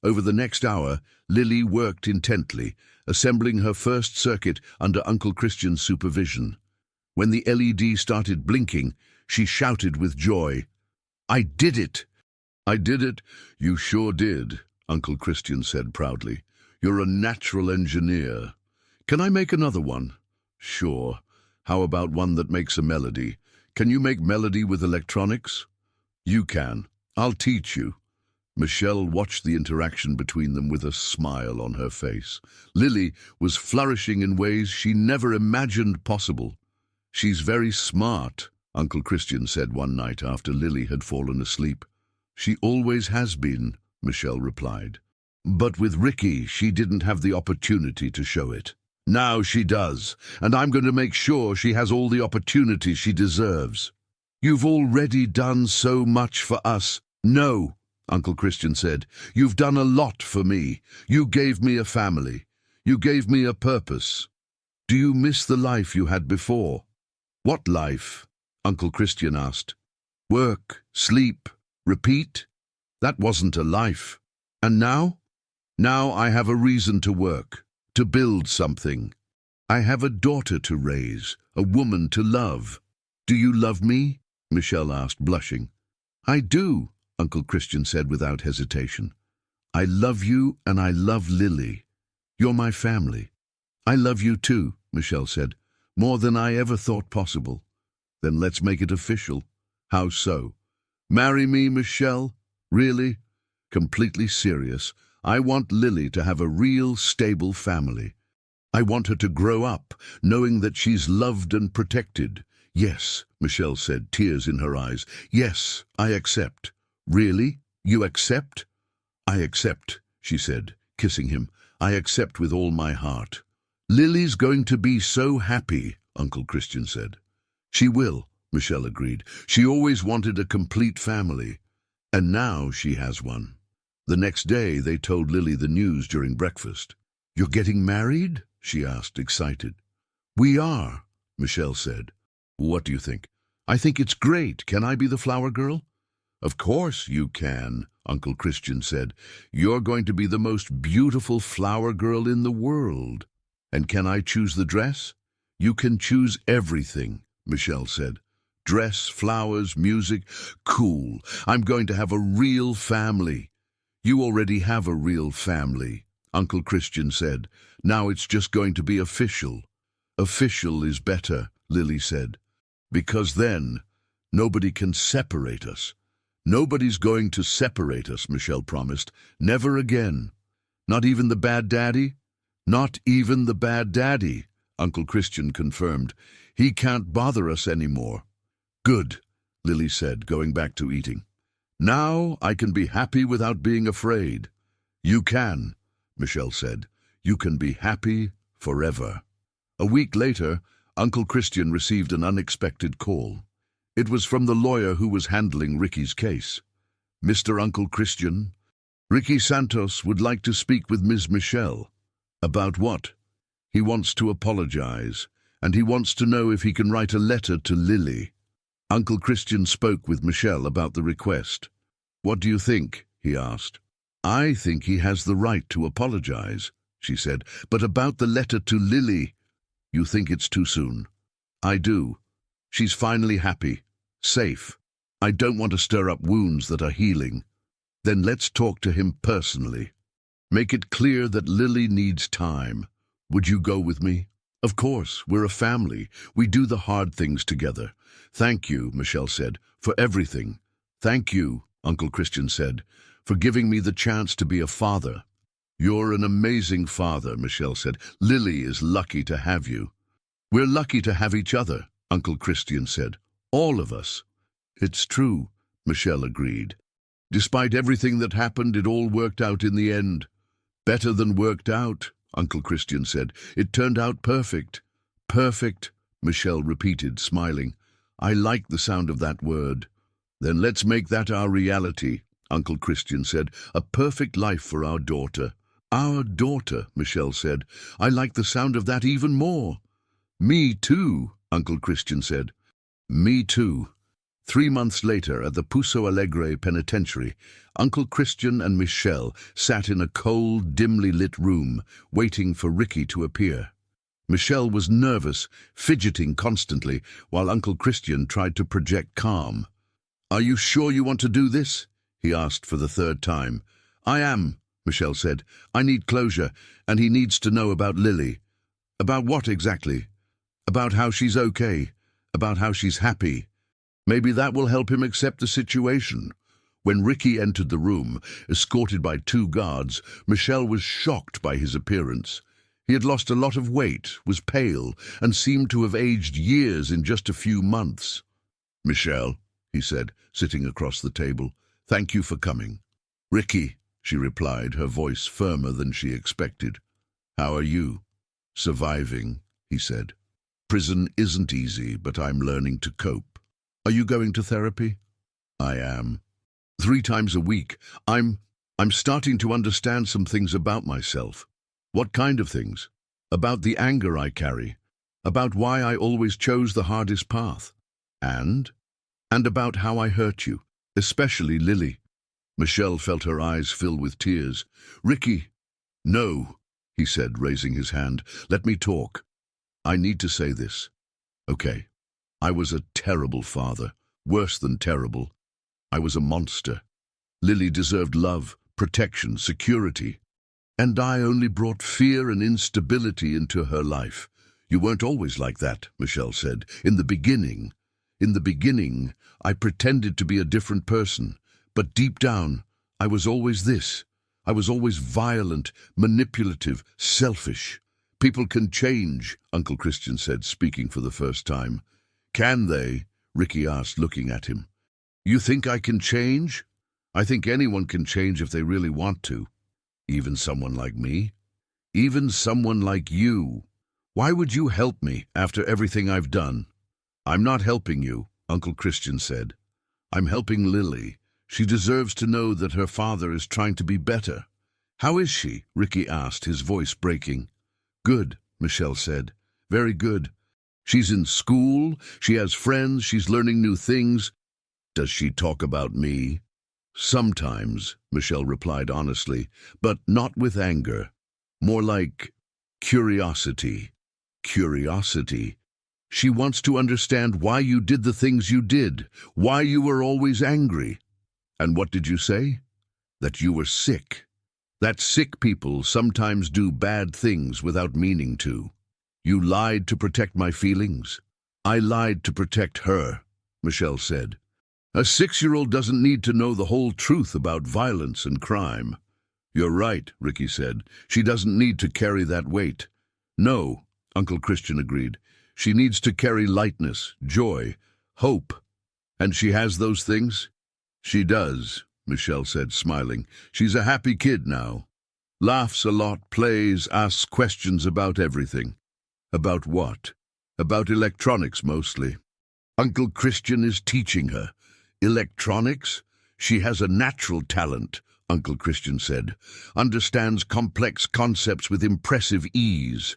Over the next hour, Lily worked intently, assembling her first circuit under Uncle Christian's supervision. When the LED started blinking, she shouted with joy, "I did it!" "I did it? You sure did," Uncle Christian said proudly. "You're a natural engineer. Can I make another one?" "Sure. How about one that makes a melody? Can you make melody with electronics?" "You can. I'll teach you." Michelle watched the interaction between them with a smile on her face. Lily was flourishing in ways she never imagined possible. "She's very smart," Uncle Christian said one night after Lily had fallen asleep. "She always has been," Michelle replied. "But with Ricky, she didn't have the opportunity to show it. Now she does, and I'm going to make sure she has all the opportunities she deserves." "You've already done so much for us." "No," Uncle Christian said. "You've done a lot for me. You gave me a family. You gave me a purpose." Do you miss the life you had before? What life? Uncle Christian asked. Work, sleep, repeat? That wasn't a life. And now? Now I have a reason to work, to build something. I have a daughter to raise, a woman to love. Do you love me? Michelle asked, blushing. I do, Uncle Christian said without hesitation. I love you and I love Lily. You're my family. I love you too, Michelle said, more than I ever thought possible. Then let's make it official. How so? Marry me, Michelle? Really? Completely serious. I want Lily to have a real, stable family. I want her to grow up, knowing that she's loved and protected. Yes, Michelle said, tears in her eyes. Yes, I accept. Really? You accept? I accept, she said, kissing him. I accept with all my heart. Lily's going to be so happy, Uncle Christian said. She will, Michelle agreed. She always wanted a complete family. And now she has one. The next day they told Lily the news during breakfast. You're getting married? She asked, excited. We are, Michelle said. What do you think? I think it's great. Can I be the flower girl? Of course you can, Uncle Christian said. You're going to be the most beautiful flower girl in the world. And can I choose the dress? You can choose everything, Michelle said. Dress, flowers, music. Cool. I'm going to have a real family. You already have a real family, Uncle Christian said. Now it's just going to be official. Official is better, Lily said. Because then, nobody can separate us. Nobody's going to separate us, Michelle promised. Never again. Not even the bad daddy? Not even the bad daddy, Uncle Christian confirmed. He can't bother us anymore. Good, Lily said, going back to eating. Now I can be happy without being afraid. You can, Michelle said. You can be happy forever. A week later, Uncle Christian received an unexpected call. It was from the lawyer who was handling Ricky's case. Mr. Uncle Christian, Ricky Santos would like to speak with Ms. Michelle. About what? He wants to apologize, and he wants to know if he can write a letter to Lily. Uncle Christian spoke with Michelle about the request. What do you think? He asked. I think he has the right to apologize, she said, but about the letter to Lily, you think it's too soon? I do. She's finally happy, safe. I don't want to stir up wounds that are healing. Then let's talk to him personally. Make it clear that Lily needs time. Would you go with me? Of course, we're a family. We do the hard things together. Thank you, Michelle said, for everything. Thank you, Uncle Christian said, for giving me the chance to be a father. You're an amazing father, Michelle said. Lily is lucky to have you. We're lucky to have each other, Uncle Christian said. All of us. It's true, Michelle agreed. Despite everything that happened, it all worked out in the end. Better than worked out, Uncle Christian said. It turned out perfect. Perfect, Michelle repeated, smiling. I like the sound of that word. Then let's make that our reality, Uncle Christian said. A perfect life for our daughter. Our daughter, Michelle said. I like the sound of that even more. Me too, Uncle Christian said. Me too. 3 months later, at the Pouso Alegre Penitentiary, Uncle Christian and Michelle sat in a cold, dimly lit room, waiting for Ricky to appear. Michelle was nervous, fidgeting constantly, while Uncle Christian tried to project calm. Are you sure you want to do this? He asked for the 3rd time. I am, Michelle said. I need closure, and he needs to know about Lily. About what exactly? About how she's okay, about how she's happy. Maybe that will help him accept the situation. When Ricky entered the room, escorted by 2 guards, Michelle was shocked by his appearance. He had lost a lot of weight, was pale, and seemed to have aged years in just a few months. Michelle, he said, sitting across the table, thank you for coming. Ricky, she replied, her voice firmer than she expected. How are you? Surviving, he said. Prison isn't easy, but I'm learning to cope. Are you going to therapy? I am. 3 times a week. I'm starting to understand some things about myself. What kind of things? About the anger I carry, about why I always chose the hardest path, and about how I hurt you, especially Lily. Michelle felt her eyes fill with tears. Ricky, no, he said, raising his hand. Let me talk. I need to say this. Okay. I was a terrible father, worse than terrible. I was a monster. Lily deserved love, protection, security. And I only brought fear and instability into her life. You weren't always like that, Michelle said. In the beginning, I pretended to be a different person. But deep down, I was always this. I was always violent, manipulative, selfish. People can change, Uncle Christian said, speaking for the first time. Can they? Ricky asked, looking at him. You think I can change? I think anyone can change if they really want to. Even someone like me? Even someone like you? Why would you help me after everything I've done? I'm not helping you, Uncle Christian said. I'm helping Lily. She deserves to know that her father is trying to be better. How is she? Ricky asked, his voice breaking. Good, Michelle said. Very good. She's in school, she has friends, she's learning new things. Does she talk about me? Sometimes, Michelle replied honestly, but not with anger. More like curiosity. Curiosity. She wants to understand why you did the things you did, why you were always angry. And what did you say? That you were sick. That sick people sometimes do bad things without meaning to. You lied to protect my feelings. I lied to protect her, Michelle said. A 6-year-old doesn't need to know the whole truth about violence and crime. You're right, Ricky said. She doesn't need to carry that weight. No, Uncle Christian agreed. She needs to carry lightness, joy, hope. And she has those things? She does, Michelle said, smiling. She's a happy kid now. Laughs a lot, plays, asks questions about everything. About what? About electronics, mostly. Uncle Christian is teaching her. Electronics? She has a natural talent, Uncle Christian said. Understands complex concepts with impressive ease.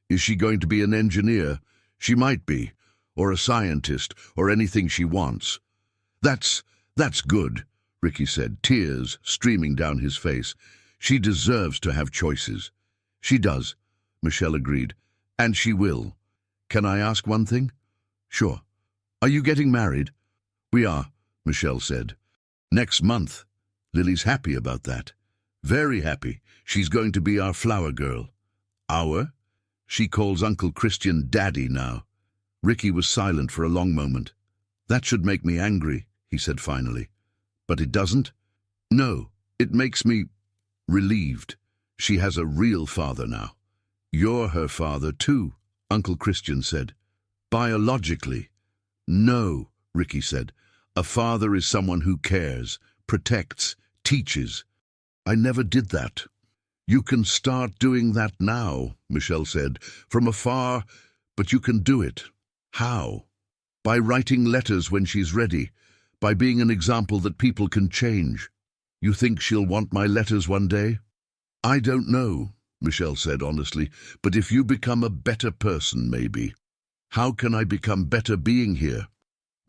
Is she going to be an engineer? She might be. Or a scientist, or anything she wants. That's good, Ricky said, tears streaming down his face. She deserves to have choices. She does, Michelle agreed. And she will. Can I ask one thing? Sure. Are you getting married? We are, Michelle said. Next month. Lily's happy about that. Very happy. She's going to be our flower girl. Our? She calls Uncle Christian Daddy now. Ricky was silent for a long moment. That should make me angry, he said finally. But it doesn't? No, it makes me relieved. She has a real father now. You're her father too, Uncle Christian said. Biologically. No, Ricky said. A father is someone who cares, protects, teaches. I never did that. You can start doing that now, Michelle said, from afar, but you can do it. How? By writing letters when she's ready, by being an example that people can change. You think she'll want my letters one day? I don't know, Michelle said honestly, but if you become a better person, maybe. How can I become better being here?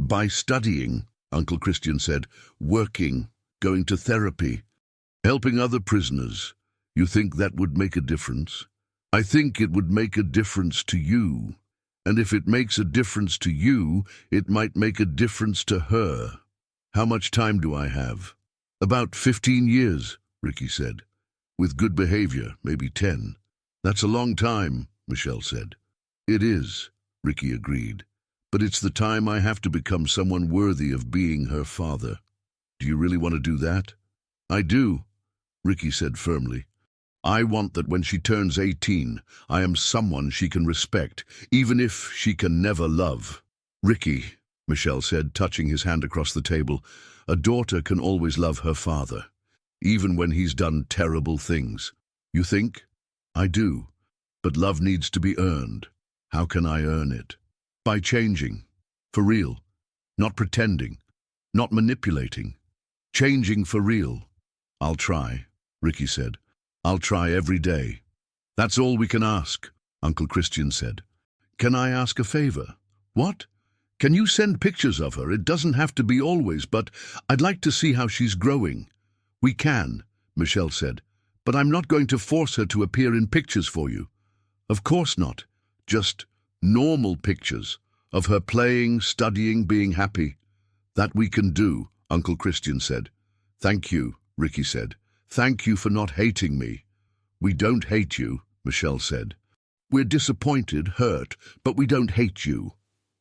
By studying, Uncle Christian said, working, going to therapy, helping other prisoners. You think that would make a difference? I think it would make a difference to you. And if it makes a difference to you, it might make a difference to her. How much time do I have? About 15 years, Ricky said. With good behavior, maybe 10. That's a long time, Michelle said. It is, Ricky agreed. But it's the time I have to become someone worthy of being her father. Do you really want to do that? I do, Ricky said firmly. I want that when she turns 18, I am someone she can respect, even if she can never love. Ricky, Michelle said, touching his hand across the table, a daughter can always love her father, even when he's done terrible things. You think? I do. But love needs to be earned. How can I earn it? By changing. For real. Not pretending. Not manipulating. Changing for real. I'll try, Ricky said. I'll try every day. That's all we can ask, Uncle Christian said. Can I ask a favor? What? Can you send pictures of her? It doesn't have to be always, but I'd like to see how she's growing. We can, Michelle said, but I'm not going to force her to appear in pictures for you. Of course not. Just normal pictures of her playing, studying, being happy. That we can do, Uncle Christian said. Thank you, Ricky said. Thank you for not hating me. We don't hate you, Michelle said. We're disappointed, hurt, but we don't hate you.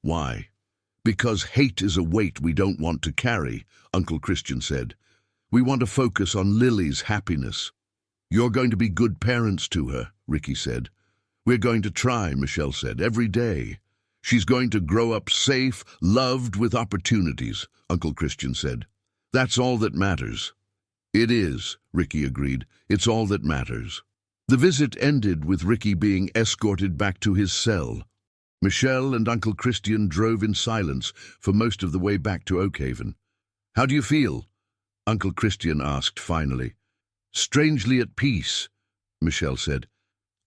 Why? Because hate is a weight we don't want to carry, Uncle Christian said. We want to focus on Lily's happiness. You're going to be good parents to her, Ricky said. We're going to try, Michelle said, every day. She's going to grow up safe, loved, with opportunities, Uncle Christian said. That's all that matters. It is, Ricky agreed. It's all that matters. The visit ended with Ricky being escorted back to his cell. Michelle and Uncle Christian drove in silence for most of the way back to Oakhaven. How do you feel? Uncle Christian asked finally. Strangely at peace, Michelle said.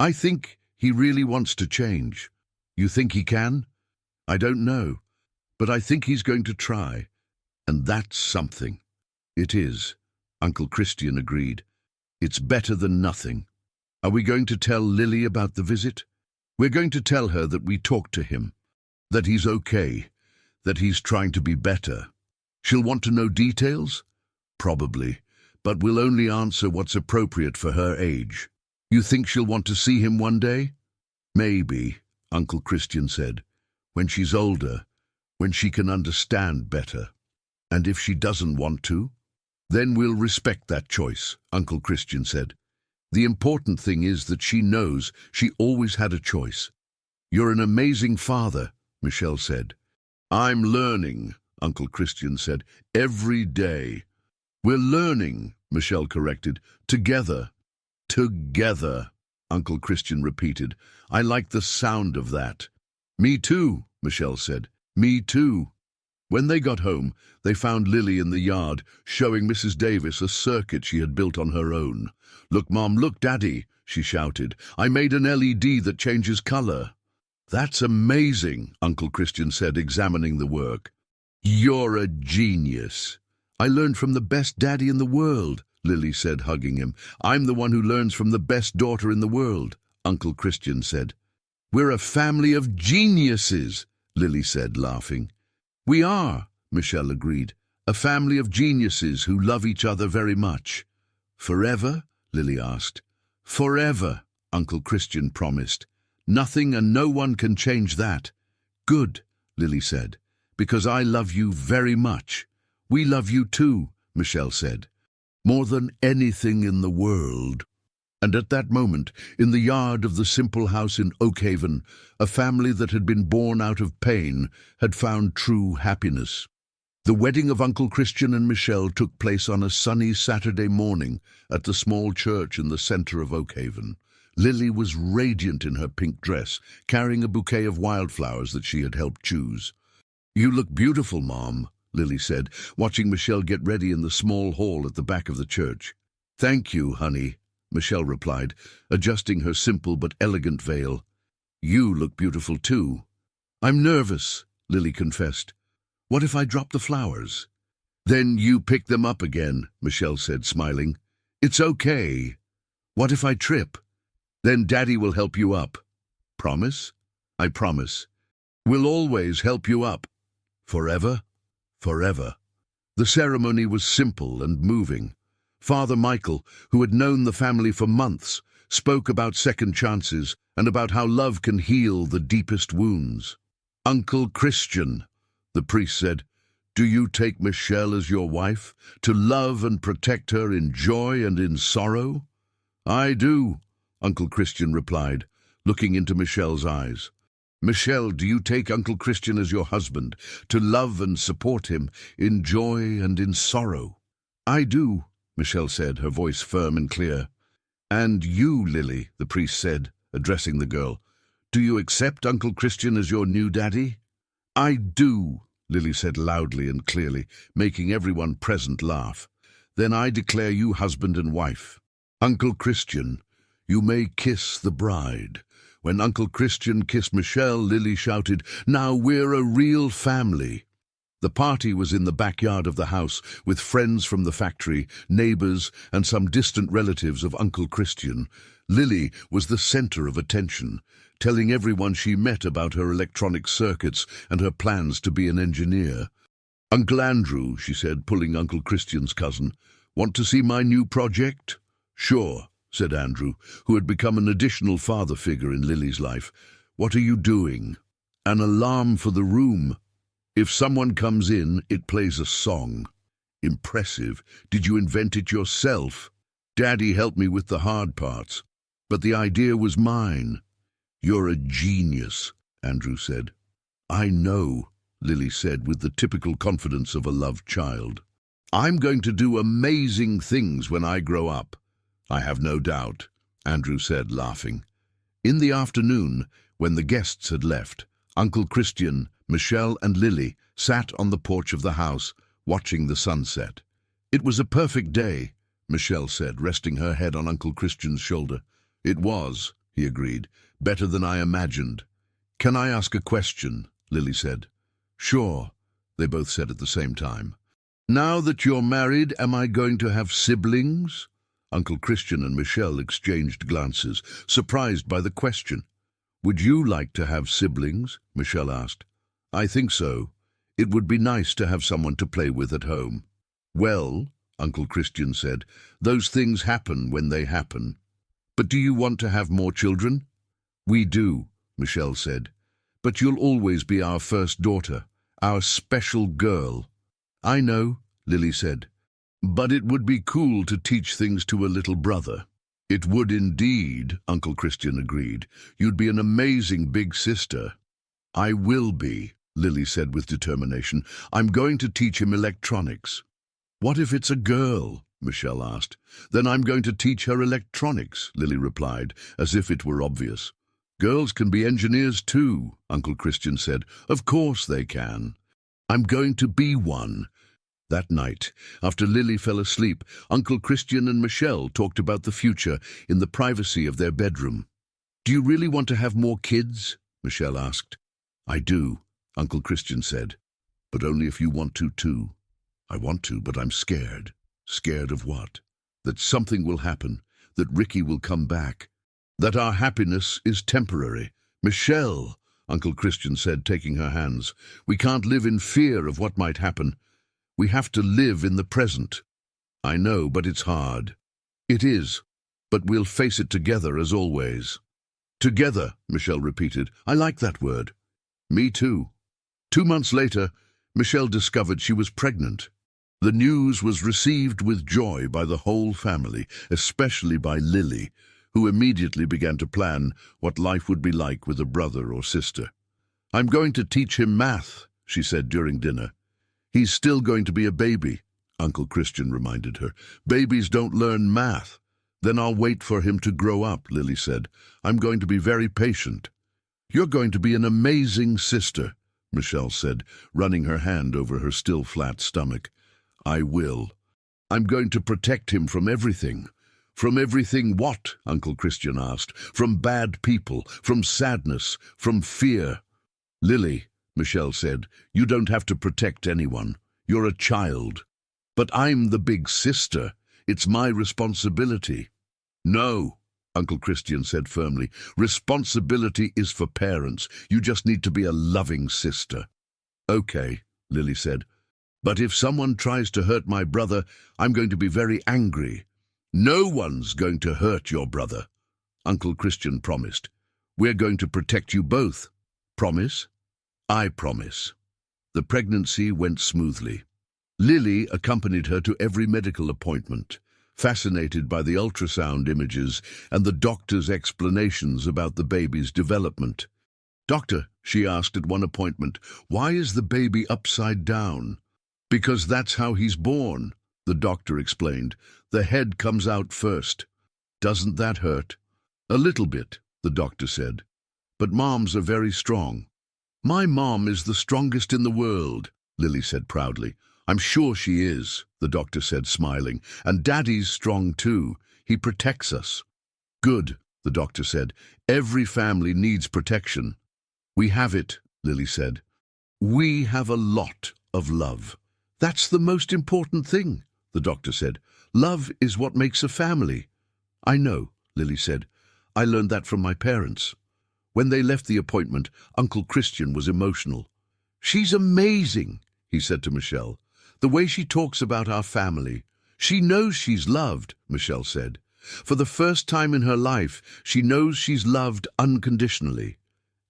I think he really wants to change. You think he can? I don't know, but I think he's going to try. And that's something. It is, Uncle Christian agreed. It's better than nothing. Are we going to tell Lily about the visit? We're going to tell her that we talked to him, that he's okay, that he's trying to be better. She'll want to know details? Probably, but we'll only answer what's appropriate for her age. You think she'll want to see him one day? Maybe, Uncle Christian said, when she's older, when she can understand better. And if she doesn't want to? Then we'll respect that choice, Uncle Christian said. The important thing is that she knows she always had a choice. You're an amazing father, Michelle said. I'm learning, Uncle Christian said, every day. We're learning, Michelle corrected, together. Together, Uncle Christian repeated. I like the sound of that. Me too, Michelle said. Me too. When they got home, they found Lily in the yard, showing Mrs. Davis a circuit she had built on her own. Look, Mom, look, Daddy, she shouted. I made an LED that changes color. That's amazing, Uncle Christian said, examining the work. You're a genius. I learned from the best daddy in the world, Lily said, hugging him. I'm the one who learns from the best daughter in the world, Uncle Christian said. We're a family of geniuses, Lily said, laughing. We are, Michelle agreed, a family of geniuses who love each other very much. Forever? Lily asked. Forever, Uncle Christian promised. Nothing and no one can change that. Good, Lily said, because I love you very much. We love you too, Michelle said. More than anything in the world. And at that moment, in the yard of the simple house in Oakhaven, a family that had been born out of pain had found true happiness. The wedding of Uncle Christian and Michelle took place on a sunny Saturday morning at the small church in the center of Oakhaven. Lily was radiant in her pink dress, carrying a bouquet of wildflowers that she had helped choose. You look beautiful, Mom, Lily said, watching Michelle get ready in the small hall at the back of the church. Thank you, honey, Michelle replied, adjusting her simple but elegant veil. You look beautiful too. I'm nervous, Lily confessed. What if I drop the flowers? Then you pick them up again, Michelle said, smiling. It's okay. What if I trip? Then Daddy will help you up. Promise? I promise. We'll always help you up. Forever? Forever. The ceremony was simple and moving. Father Michael, who had known the family for months, spoke about second chances and about how love can heal the deepest wounds. Uncle Christian, the priest said, do you take Michelle as your wife, to love and protect her in joy and in sorrow? I do, Uncle Christian replied, looking into Michelle's eyes. Michelle, do you take Uncle Christian as your husband, to love and support him in joy and in sorrow? I do, Michelle said, her voice firm and clear. And you, Lily, the priest said, addressing the girl, do you accept Uncle Christian as your new daddy? I do, Lily said loudly and clearly, making everyone present laugh. Then I declare you husband and wife. Uncle Christian, you may kiss the bride When Uncle Christian kissed Michelle, Lily shouted, "Now we're a real family." The party was in the backyard of the house, with friends from the factory, neighbors, and some distant relatives of Uncle Christian. Lily was the center of attention, telling everyone she met about her electronic circuits and her plans to be an engineer. "Uncle Andrew," she said, pulling Uncle Christian's cousin, "want to see my new project?" "Sure," said Andrew, who had become an additional father figure in Lily's life. "What are you doing?" "An alarm for the room. If someone comes in, it plays a song." "Impressive. Did you invent it yourself?" "Daddy helped me with the hard parts, but the idea was mine." "You're a genius," Andrew said. "I know," Lily said with the typical confidence of a loved child. "I'm going to do amazing things when I grow up." "I have no doubt," Andrew said, laughing. In the afternoon, when the guests had left, Uncle Christian, Michelle and Lily sat on the porch of the house, watching the sunset. "It was a perfect day," Michelle said, resting her head on Uncle Christian's shoulder. "It was," he agreed, "better than I imagined." "Can I ask a question?" Lily said. "Sure," they both said at the same time. "Now that you're married, am I going to have siblings?" Uncle Christian and Michelle exchanged glances, surprised by the question. "Would you like to have siblings?" Michelle asked. "I think so. It would be nice to have someone to play with at home." "Well," Uncle Christian said, "those things happen when they happen." "But do you want to have more children?" "We do," Michelle said. "But you'll always be our first daughter, our special girl." "I know," Lily said. "But it would be cool to teach things to a little brother." "It would indeed," Uncle Christian agreed. "You'd be an amazing big sister." "I will be," Lily said with determination. "I'm going to teach him electronics." "What if it's a girl?" Michelle asked. "Then I'm going to teach her electronics," Lily replied, as if it were obvious. "Girls can be engineers too," Uncle Christian said. "Of course they can." "I'm going to be one." That night, after Lily fell asleep, Uncle Christian and Michelle talked about the future in the privacy of their bedroom. "Do you really want to have more kids?" Michelle asked. "I do," Uncle Christian said. "But only if you want to too." "I want to, but I'm scared." "Scared of what?" "That something will happen, that Ricky will come back, that our happiness is temporary." "Michelle," Uncle Christian said, taking her hands, "we can't live in fear of what might happen. We have to live in the present." "I know, but it's hard." "It is, but we'll face it together as always." "Together," Michelle repeated. "I like that word." "Me too." 2 months later, Michelle discovered she was pregnant. The news was received with joy by the whole family, especially by Lily, who immediately began to plan what life would be like with a brother or sister. "I'm going to teach him math," she said during dinner. "He's still going to be a baby," Uncle Christian reminded her. "Babies don't learn math." "Then I'll wait for him to grow up," Lily said. "I'm going to be very patient." "You're going to be an amazing sister," Michelle said, running her hand over her still flat stomach. "I will. I'm going to protect him from everything." "From everything what?" Uncle Christian asked. "From bad people, from sadness, from fear." "Lily," Michelle said, "you don't have to protect anyone. You're a child." "But I'm the big sister. It's my responsibility." "No," Uncle Christian said firmly. "Responsibility is for parents. You just need to be a loving sister." "Okay," Lily said. "But if someone tries to hurt my brother, I'm going to be very angry." "No one's going to hurt your brother," Uncle Christian promised. "We're going to protect you both. Promise?" "I promise." The pregnancy went smoothly. Lily accompanied her to every medical appointment, fascinated by the ultrasound images and the doctor's explanations about the baby's development. "Doctor," she asked at one appointment, "why is the baby upside down?" "Because that's how he's born," the doctor explained. "The head comes out first." "Doesn't that hurt?" "A little bit," the doctor said. "But moms are very strong." "My mom is the strongest in the world," Lily said proudly. "I'm sure she is," the doctor said, smiling. "And Daddy's strong too. He protects us." "Good," the doctor said. Every family needs protection. We have it, Lily said. We have a lot of love. That's the most important thing, the doctor said. Love is what makes a family. I know, Lily said. I learned that from my parents. When they left the appointment, Uncle Christian was emotional. She's amazing, he said to Michelle. The way she talks about our family. She knows she's loved, Michelle said. For the first time in her life, she knows she's loved unconditionally.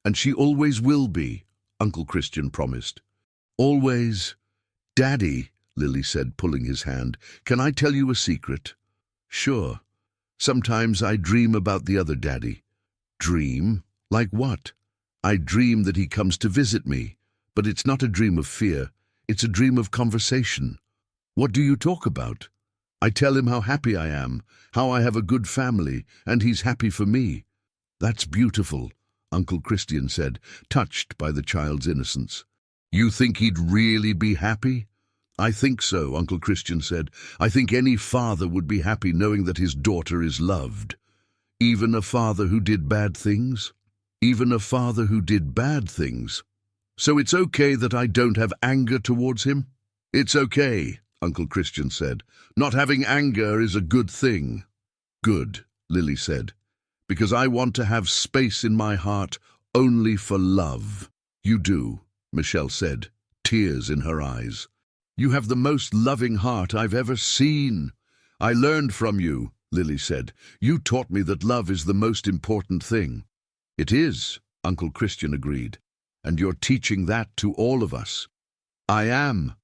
And she always will be, Uncle Christian promised. Always. Daddy, Lily said, pulling his hand, can I tell you a secret? Sure. Sometimes I dream about the other daddy. Dream? Like what? I dream that he comes to visit me, but it's not a dream of fear. It's a dream of conversation. What do you talk about? I tell him how happy I am, how I have a good family, and he's happy for me. That's beautiful, Uncle Christian said, touched by the child's innocence. You think he'd really be happy? I think so, Uncle Christian said. I think any father would be happy knowing that his daughter is loved. Even a father who did bad things? Even a father who did bad things. So it's okay that I don't have anger towards him? It's okay, Uncle Christian said. Not having anger is a good thing. Good, Lily said, because I want to have space in my heart only for love. You do, Michelle said, tears in her eyes. You have the most loving heart I've ever seen. I learned from you, Lily said. You taught me that love is the most important thing. It is, Uncle Christian agreed, and you're teaching that to all of us. I am.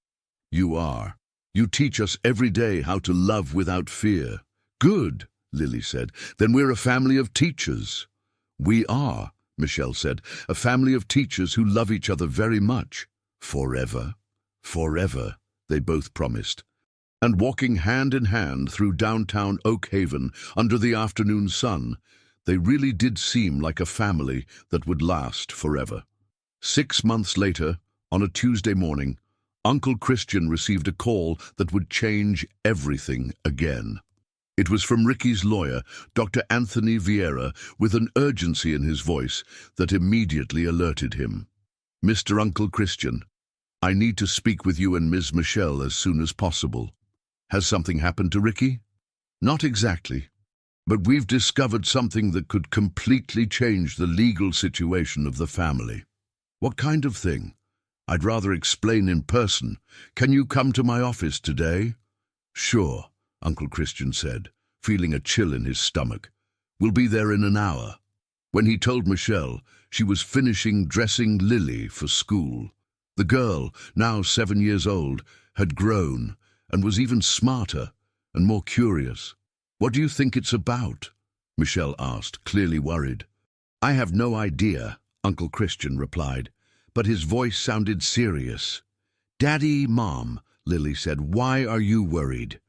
You are. You teach us every day how to love without fear. Good, Lily said. Then we're a family of teachers. We are, Michelle said, a family of teachers who love each other very much. Forever. Forever, they both promised. And walking hand in hand through downtown Oak Haven under the afternoon sun, they really did seem like a family that would last forever. 6 months later, on a Tuesday morning, Uncle Christian received a call that would change everything again. It was from Ricky's lawyer, Dr. Anthony Vieira, with an urgency in his voice that immediately alerted him. Mr. Uncle Christian, I need to speak with you and Ms. Michelle as soon as possible. Has something happened to Ricky? Not exactly, but we've discovered something that could completely change the legal situation of the family. What kind of thing? I'd rather explain in person. Can you come to my office today? Sure, Uncle Christian said, feeling a chill in his stomach. We'll be there in an hour. When he told Michelle, she was finishing dressing Lily for school. The girl, now 7 years old, had grown and was even smarter and more curious. What do you think it's about? Michelle asked, clearly worried. I have no idea, Uncle Christian replied, but his voice sounded serious. Daddy, Mom, Lily said, why are you worried?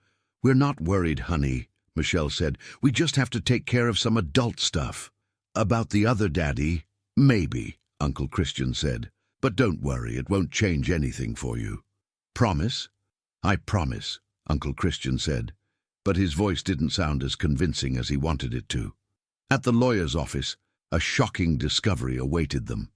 We're not worried, honey, Michelle said. We just have to take care of some adult stuff. About the other daddy? Maybe, Uncle Christian said. But don't worry, it won't change anything for you. Promise? I promise, Uncle Christian said, but his voice didn't sound as convincing as he wanted it to. At the lawyer's office, a shocking discovery awaited them.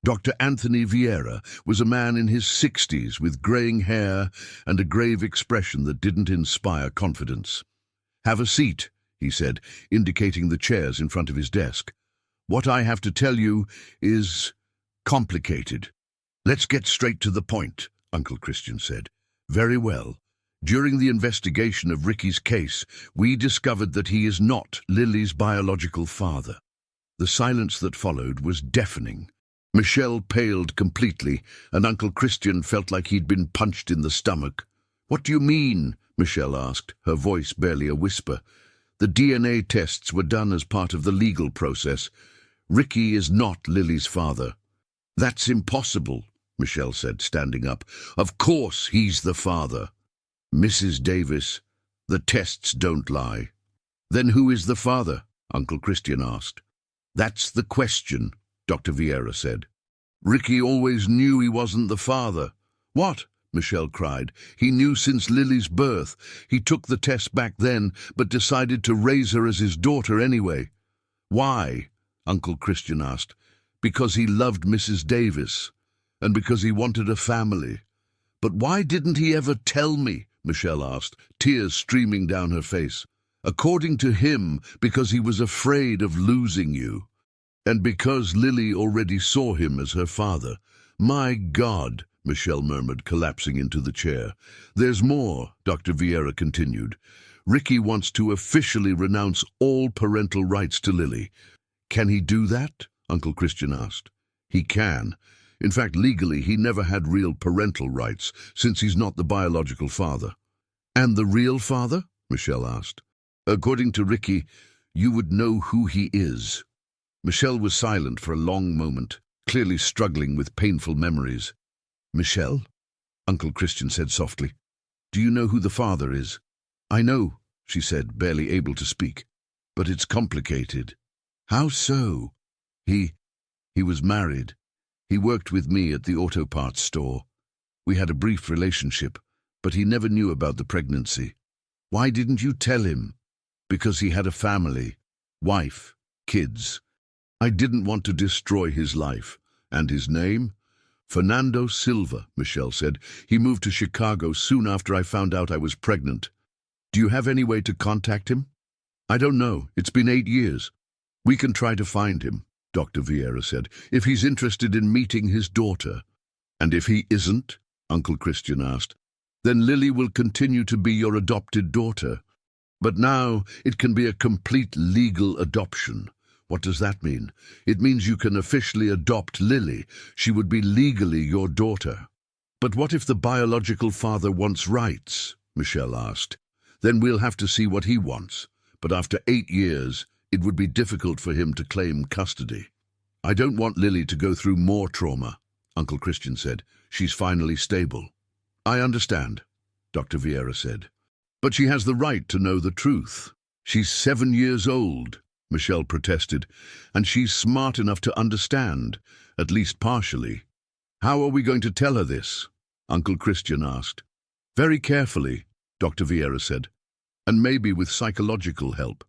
Dr. Anthony Vieira was a man in his 60s with graying hair and a grave expression that didn't inspire confidence. Have a seat, he said, indicating the chairs in front of his desk. What I have to tell you is complicated. Let's get straight to the point, Uncle Christian said. Very well. During the investigation of Ricky's case, we discovered that he is not Lily's biological father. The silence that followed was deafening. Michelle paled completely, and Uncle Christian felt like he'd been punched in the stomach. What do you mean? Michelle asked, her voice barely a whisper. The DNA tests were done as part of the legal process. Ricky is not Lily's father. That's impossible, Michelle said, standing up. Of course he's the father. Mrs. Davis, the tests don't lie. Then who is the father? Uncle Christian asked. That's the question, Dr. Vieira said. Ricky always knew he wasn't the father. What? Michelle cried. He knew since Lily's birth. He took the test back then, but decided to raise her as his daughter anyway. Why? Uncle Christian asked. Because he loved Mrs. Davis, and because he wanted a family. But why didn't he ever tell me? Michelle asked, tears streaming down her face. According to him, because he was afraid of losing you. And because Lily already saw him as her father. My God, Michelle murmured, collapsing into the chair. There's more, Dr. Vieira continued. Ricky wants to officially renounce all parental rights to Lily. Can he do that? Uncle Christian asked. He can. In fact, legally, he never had real parental rights, since he's not the biological father. And the real father? Michelle asked. According to Ricky, you would know who he is. Michelle was silent for a long moment, clearly struggling with painful memories. Michelle? Uncle Christian said softly. Do you know who the father is? I know, she said, barely able to speak. But it's complicated. How so? He was married. He worked with me at the auto parts store. We had a brief relationship, but he never knew about the pregnancy. Why didn't you tell him? Because he had a family, wife, kids. I didn't want to destroy his life. And his name? Fernando Silva, Michelle said. He moved to Chicago soon after I found out I was pregnant. Do you have any way to contact him? I don't know. It's been 8 years. We can try to find him, Dr. Vieira said, if he's interested in meeting his daughter. And if he isn't, Uncle Christian asked, then Lily will continue to be your adopted daughter. But now it can be a complete legal adoption. What does that mean? It means you can officially adopt Lily. She would be legally your daughter. But what if the biological father wants rights? Michelle asked. Then we'll have to see what he wants. But after 8 years, it would be difficult for him to claim custody. I don't want Lily to go through more trauma, Uncle Christian said. She's finally stable. I understand, Dr. Vieira said. But she has the right to know the truth. She's 7 years old, Michelle protested, and she's smart enough to understand, at least partially. How are we going to tell her this? Uncle Christian asked. Very carefully, Dr. Vieira said, and maybe with psychological help.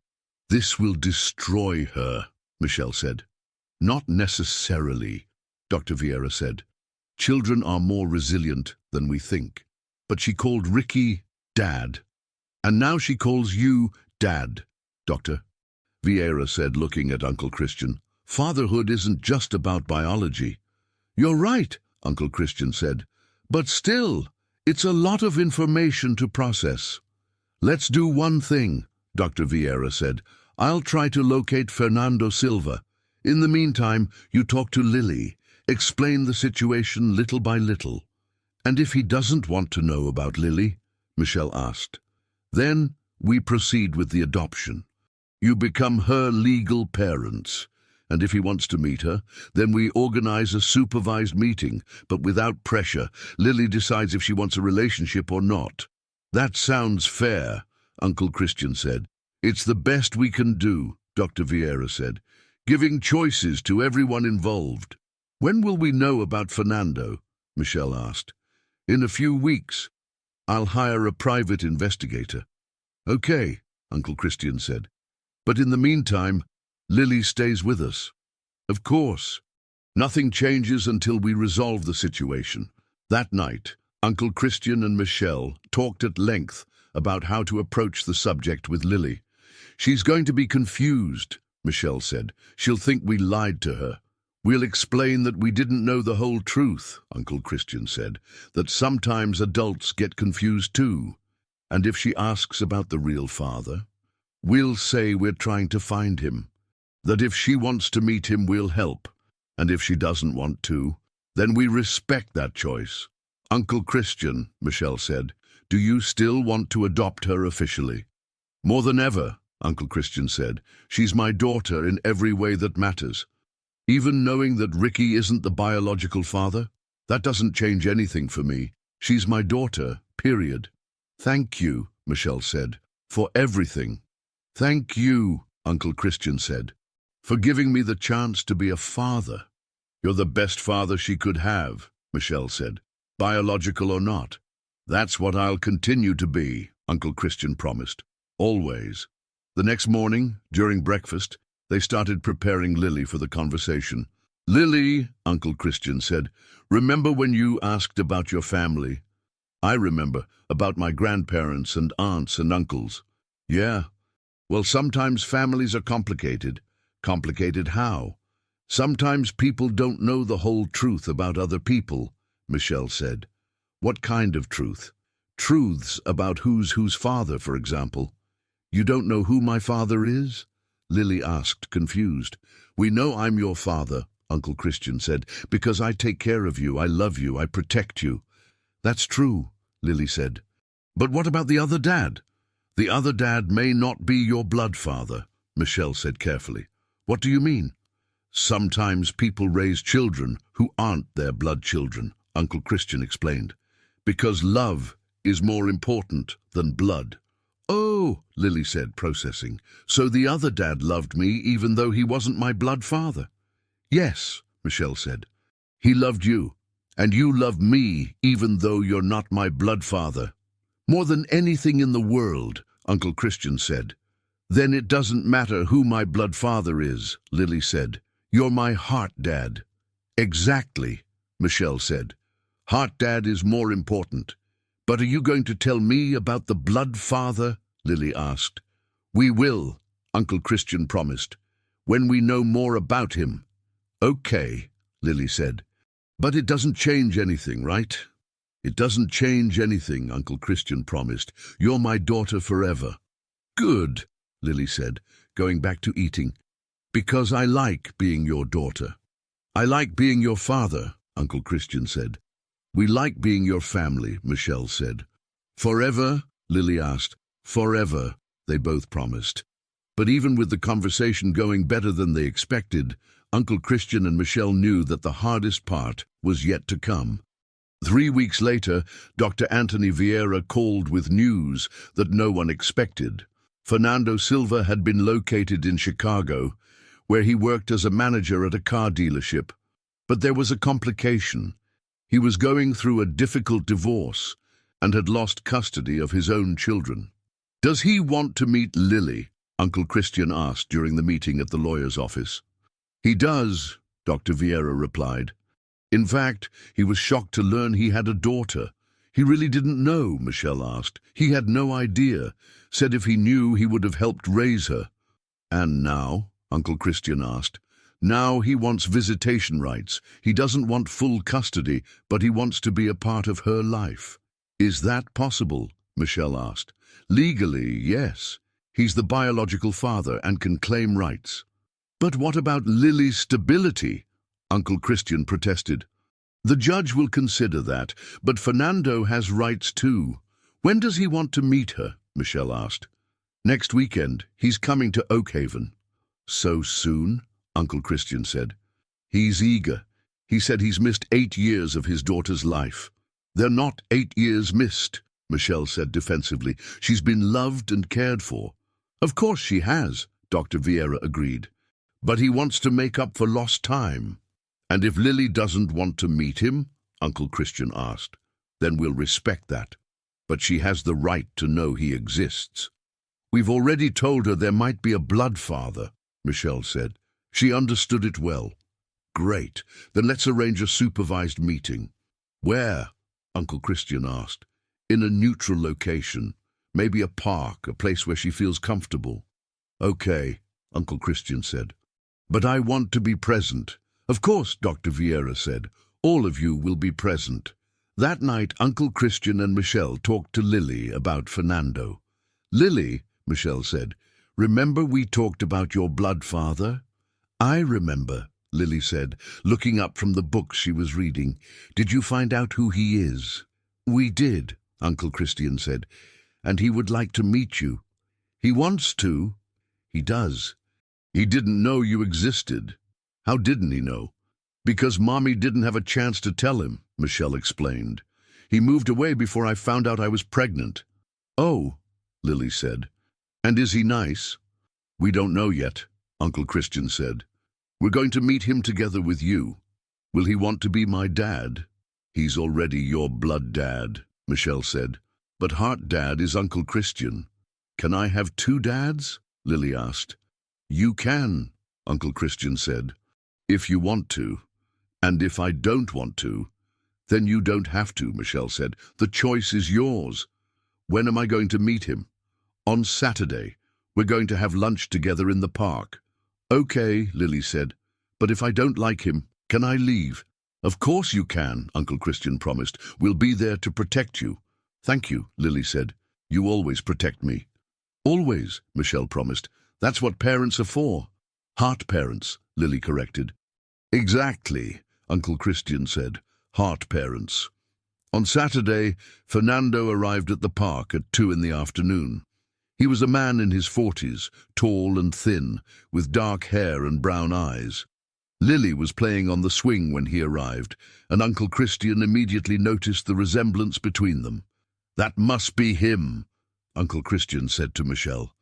This will destroy her, Michelle said. Not necessarily, Dr. Vieira said. Children are more resilient than we think. But she called Ricky Dad. And now she calls you Dad, Dr. Vieira said, looking at Uncle Christian. Fatherhood isn't just about biology. You're right, Uncle Christian said. But still, it's a lot of information to process. Let's do one thing, Dr. Vieira said. I'll try to locate Fernando Silva. In the meantime, you talk to Lily. Explain the situation little by little. And if he doesn't want to know about Lily, Michelle asked, then we proceed with the adoption. You become her legal parents. And if he wants to meet her, then we organize a supervised meeting, but without pressure. Lily decides if she wants a relationship or not. That sounds fair, Uncle Christian said. It's the best we can do, Dr. Vieira said, giving choices to everyone involved. When will we know about Fernando? Michelle asked. In a few weeks. I'll hire a private investigator. Okay, Uncle Christian said. But in the meantime, Lily stays with us. Of course. Nothing changes until we resolve the situation. That night, Uncle Christian and Michelle talked at length about how to approach the subject with Lily. She's going to be confused, Michelle said. She'll think we lied to her. We'll explain that we didn't know the whole truth, Uncle Christian said, that sometimes adults get confused too. And if she asks about the real father, we'll say we're trying to find him. That if she wants to meet him, we'll help. And if she doesn't want to, then we respect that choice. Uncle Christian, Michelle said, do you still want to adopt her officially? More than ever, Uncle Christian said. She's my daughter in every way that matters. Even knowing that Ricky isn't the biological father, that doesn't change anything for me. She's my daughter, period. Thank you, Michelle said, for everything. Thank you, Uncle Christian said, for giving me the chance to be a father. You're the best father she could have, Michelle said, biological or not. That's what I'll continue to be, Uncle Christian promised. Always. The next morning, during breakfast, They started preparing Lily for the conversation. "Lily," Uncle Christian said, "remember when you asked about your family?" "I remember, about my grandparents and aunts and uncles." "Yeah. Well, sometimes families are complicated." "Complicated how?" "Sometimes people don't know the whole truth about other people," Michelle said. "What kind of truth?" "Truths about who's father, for example." "You don't know who my father is?" Lily asked, confused. "We know I'm your father," Uncle Christian said, "because I take care of you, I love you, I protect you." "That's true," Lily said. "But what about the other dad?" "The other dad may not be your blood father," Michelle said carefully. "What do you mean?" "Sometimes people raise children who aren't their blood children," Uncle Christian explained, "because love is more important than blood." "Oh," Lily said, processing, "so the other dad loved me even though he wasn't my blood father?" "Yes," Michelle said. "He loved you, and you love me even though you're not my blood father." "More than anything in the world," Uncle Christian said. "Then it doesn't matter who my blood father is," Lily said. "You're my heart dad." "Exactly," Michelle said. "Heart dad is more important." "But are you going to tell me about the blood father?" Lily asked. "We will," Uncle Christian promised, "when we know more about him." "Okay," Lily said. "But it doesn't change anything, right?" "It doesn't change anything," Uncle Christian promised. "You're my daughter forever." "Good," Lily said, going back to eating. "Because I like being your daughter." "I like being your father," Uncle Christian said. "We like being your family," Michelle said. "Forever?" Lily asked. "Forever," they both promised. But even with the conversation going better than they expected, Uncle Christian and Michelle knew that the hardest part was yet to come. 3 weeks later, Dr. Anthony Vieira called with news that no one expected. Fernando Silva had been located in Chicago, where he worked as a manager at a car dealership. But there was a complication. He was going through a difficult divorce and had lost custody of his own children. "Does he want to meet Lily?" Uncle Christian asked during the meeting at the lawyer's office. "He does," Dr. Vieira replied. "In fact, he was shocked to learn he had a daughter." "He really didn't know?" Michelle asked. "He had no idea. Said if he knew, he would have helped raise her." "And now?" Uncle Christian asked. "Now he wants visitation rights. He doesn't want full custody, but he wants to be a part of her life." "Is that possible?" Michelle asked. "Legally, yes. He's the biological father and can claim rights." "But what about Lily's stability?" Uncle Christian protested. "The judge will consider that, but Fernando has rights too." "When does he want to meet her?" Michelle asked. "Next weekend. He's coming to Oakhaven." "So soon?" Uncle Christian said. "He's eager. He said he's missed 8 years of his daughter's life." "They're not 8 years missed," Michelle said defensively. "She's been loved and cared for." "Of course she has," Dr. Vieira agreed. "But he wants to make up for lost time." "And if Lily doesn't want to meet him?" Uncle Christian asked. "Then we'll respect that. But she has the right to know he exists." "We've already told her there might be a blood father," Michelle said. "She understood it well." "Great. Then let's arrange a supervised meeting." "Where?" Uncle Christian asked. "In a neutral location. Maybe a park, a place where she feels comfortable." "Okay," Uncle Christian said. "But I want to be present." "Of course," Dr. Vieira said. "All of you will be present." That night, Uncle Christian and Michelle talked to Lily about Fernando. "Lily," Michelle said, "remember we talked about your blood father?" "I remember," Lily said, looking up from the books she was reading. "Did you find out who he is?" "We did," Uncle Christian said, "and he would like to meet you." "He wants to." "He does." "He didn't know you existed." "How didn't he know?" "Because Mommy didn't have a chance to tell him," Michelle explained. "He moved away before I found out I was pregnant." "Oh," Lily said. "And is he nice?" "We don't know yet," Uncle Christian said. "We're going to meet him together with you." "Will he want to be my dad?" "He's already your blood dad," Michelle said. "But heart dad is Uncle Christian." "Can I have 2 dads?" Lily asked. "You can," Uncle Christian said. If you want to, and if I don't want to, then you don't have to, Michelle said. The choice is yours. When am I going to meet him? On Saturday. We're going to have lunch together in the park. Okay, Lily said. But if I don't like him, can I leave? Of course you can, Uncle Christian promised. We'll be there to protect you. Thank you, Lily said. You always protect me. Always, Michelle promised. That's what parents are for. Heart parents, Lily corrected. Exactly, Uncle Christian said. Heart parents. On Saturday, Fernando arrived at the park at 2 in the afternoon. He was a man in his 40s, tall and thin, with dark hair and brown eyes. Lily was playing on the swing when he arrived, and Uncle Christian immediately noticed the resemblance between them. That must be him, Uncle Christian said to Michelle.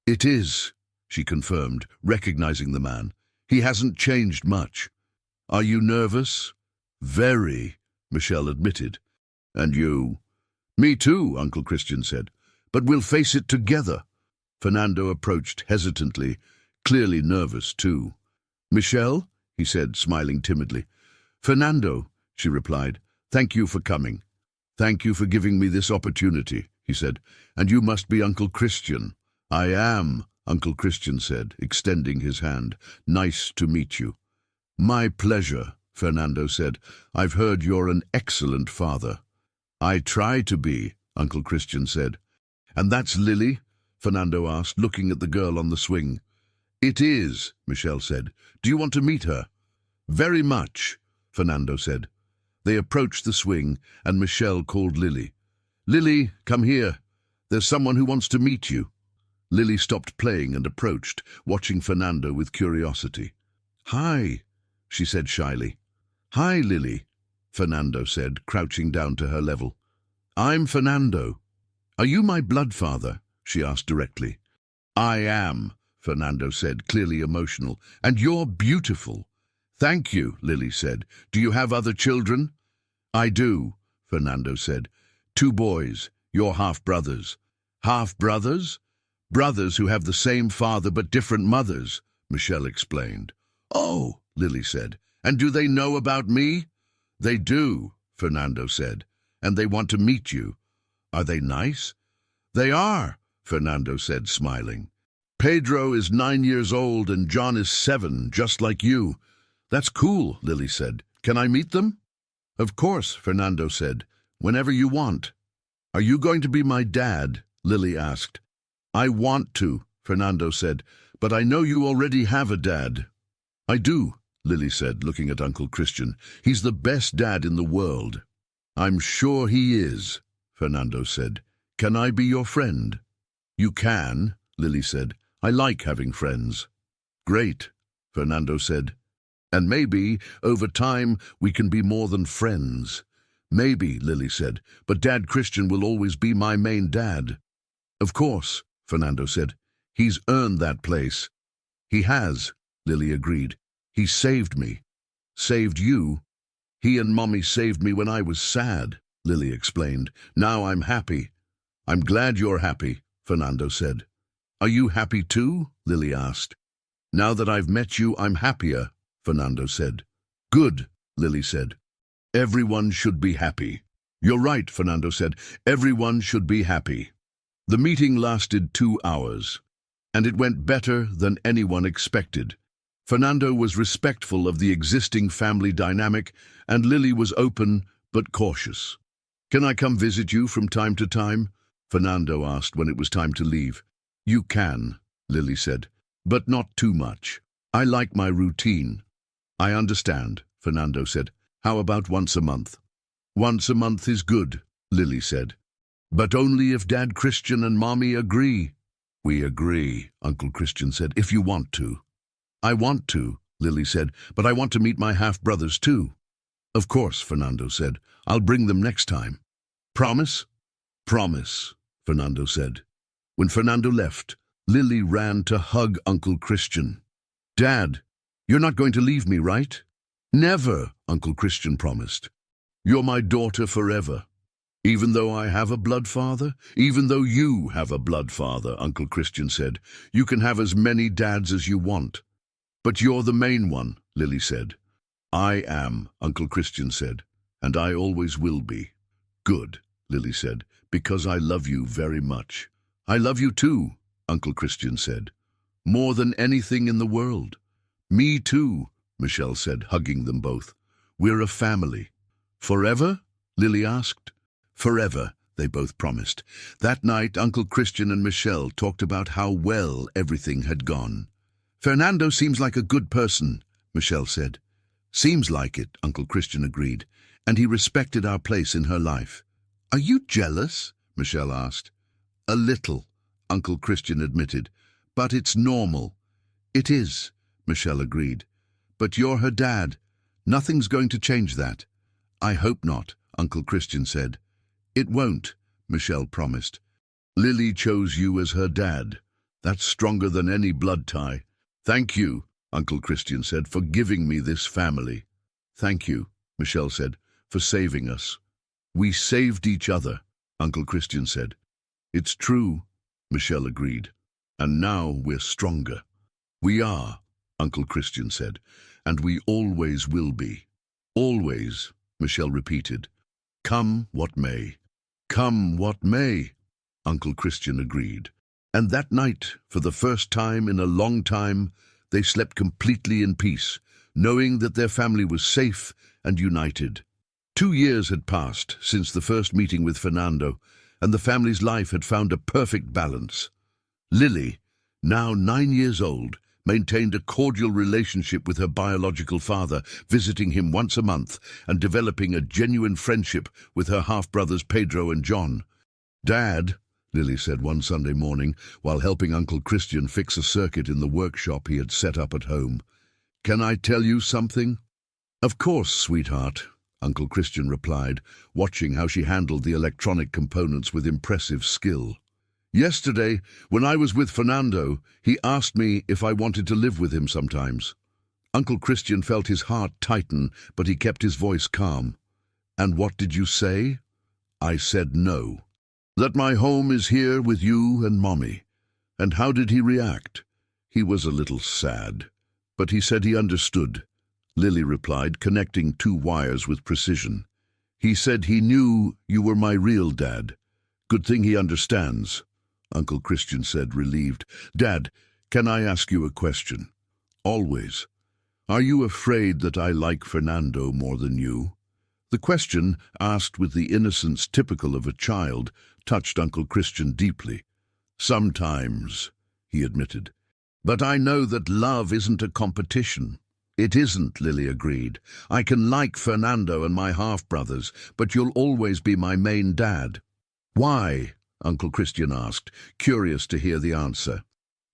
It is, she confirmed, recognizing the man. He hasn't changed much. Are you nervous? Very, Michelle admitted. And you? Me too, Uncle Christian said. But we'll face it together. Fernando approached hesitantly, clearly nervous too. Michelle? He said, smiling timidly. Fernando, she replied. Thank you for coming. Thank you for giving me this opportunity, he said. And you must be Uncle Christian. I am, Uncle Christian said, extending his hand. Nice to meet you. My pleasure, Fernando said. I've heard you're an excellent father. I try to be, Uncle Christian said. And that's Lily? Fernando asked, looking at the girl on the swing. It is, Michelle said. Do you want to meet her? Very much, Fernando said. They approached the swing, and Michelle called Lily. Lily, come here. There's someone who wants to meet you. Lily stopped playing and approached, watching Fernando with curiosity. Hi, she said shyly. Hi, Lily, Fernando said, crouching down to her level. I'm Fernando. Are you my blood father? She asked directly. I am, Fernando said, clearly emotional. And you're beautiful. Thank you, Lily said. Do you have other children? I do, Fernando said. 2 boys, you're half-brothers. Half-brothers? Brothers who have the same father but different mothers, Michelle explained. Oh, Lily said. And do they know about me? They do, Fernando said. And they want to meet you. Are they nice? They are, Fernando said, smiling. Pedro is 9 years old and John is 7, just like you. That's cool, Lily said. Can I meet them? Of course, Fernando said. Whenever you want. Are you going to be my dad? Lily asked. I want to, Fernando said, but I know you already have a dad. I do, Lily said, looking at Uncle Christian. He's the best dad in the world. I'm sure he is, Fernando said. Can I be your friend? You can, Lily said. I like having friends. Great, Fernando said. And maybe, over time, we can be more than friends. Maybe, Lily said, but Dad Christian will always be my main dad. Of course, Fernando said. He's earned that place. He has, Lily agreed. He saved me. Saved you? He and Mommy saved me when I was sad, Lily explained. Now I'm happy. I'm glad you're happy, Fernando said. Are you happy too? Lily asked. Now that I've met you, I'm happier, Fernando said. Good, Lily said. Everyone should be happy. You're right, Fernando said. Everyone should be happy. The meeting lasted 2 hours, and it went better than anyone expected. Fernando was respectful of the existing family dynamic, and Lily was open but cautious. Can I come visit you from time to time? Fernando asked when it was time to leave. You can, Lily said, but not too much. I like my routine. I understand, Fernando said. How about once a month? Once a month is good, Lily said. But only if Dad Christian and Mommy agree. We agree, Uncle Christian said, if you want to. I want to, Lily said, but I want to meet my half-brothers too. Of course, Fernando said. I'll bring them next time. Promise? Promise, Fernando said. When Fernando left, Lily ran to hug Uncle Christian. Dad, you're not going to leave me, right? Never, Uncle Christian promised. You're my daughter forever. Even though I have a blood father? Even though you have a blood father, Uncle Christian said. You can have as many dads as you want. But you're the main one, Lily said. I am, Uncle Christian said, and I always will be. Good, Lily said, because I love you very much. I love you too, Uncle Christian said. More than anything in the world. Me too, Michelle said, hugging them both. We're a family. Forever? Lily asked. Forever, they both promised. That night, Uncle Christian and Michelle talked about how well everything had gone. Fernando seems like a good person, Michelle said. Seems like it, Uncle Christian agreed, and he respected our place in her life. Are you jealous? Michelle asked. A little, Uncle Christian admitted, but it's normal. It is, Michelle agreed. But you're her dad. Nothing's going to change that. I hope not, Uncle Christian said. It won't, Michelle promised. Lily chose you as her dad. That's stronger than any blood tie. Thank you, Uncle Christian said, for giving me this family. Thank you, Michelle said, for saving us. We saved each other, Uncle Christian said. It's true, Michelle agreed. And now we're stronger. We are, Uncle Christian said, and we always will be. Always, Michelle repeated. Come what may. Come what may, Uncle Christian agreed. And that night, for the first time in a long time, they slept completely in peace, knowing that their family was safe and united. 2 years had passed since the first meeting with Fernando, and the family's life had found a perfect balance. Lily, now 9 years old, maintained a cordial relationship with her biological father, visiting him once a month and developing a genuine friendship with her half-brothers Pedro and John. Dad, Lily said one Sunday morning, while helping Uncle Christian fix a circuit in the workshop he had set up at home. Can I tell you something? Of course, sweetheart, Uncle Christian replied, watching how she handled the electronic components with impressive skill. Yesterday, when I was with Fernando, he asked me if I wanted to live with him sometimes. Uncle Christian felt his heart tighten, but he kept his voice calm. And what did you say? I said no. That my home is here with you and Mommy. And how did he react? He was a little sad, but he said he understood. Lily replied, connecting 2 wires with precision. He said he knew you were my real dad. Good thing he understands. Uncle Christian said, relieved. Dad, can I ask you a question? Always. Are you afraid that I like Fernando more than you? The question, asked with the innocence typical of a child, touched Uncle Christian deeply. Sometimes, he admitted. But I know that love isn't a competition. It isn't, Lily agreed. I can like Fernando and my half-brothers, but you'll always be my main dad. Why? Uncle Christian asked, curious to hear the answer.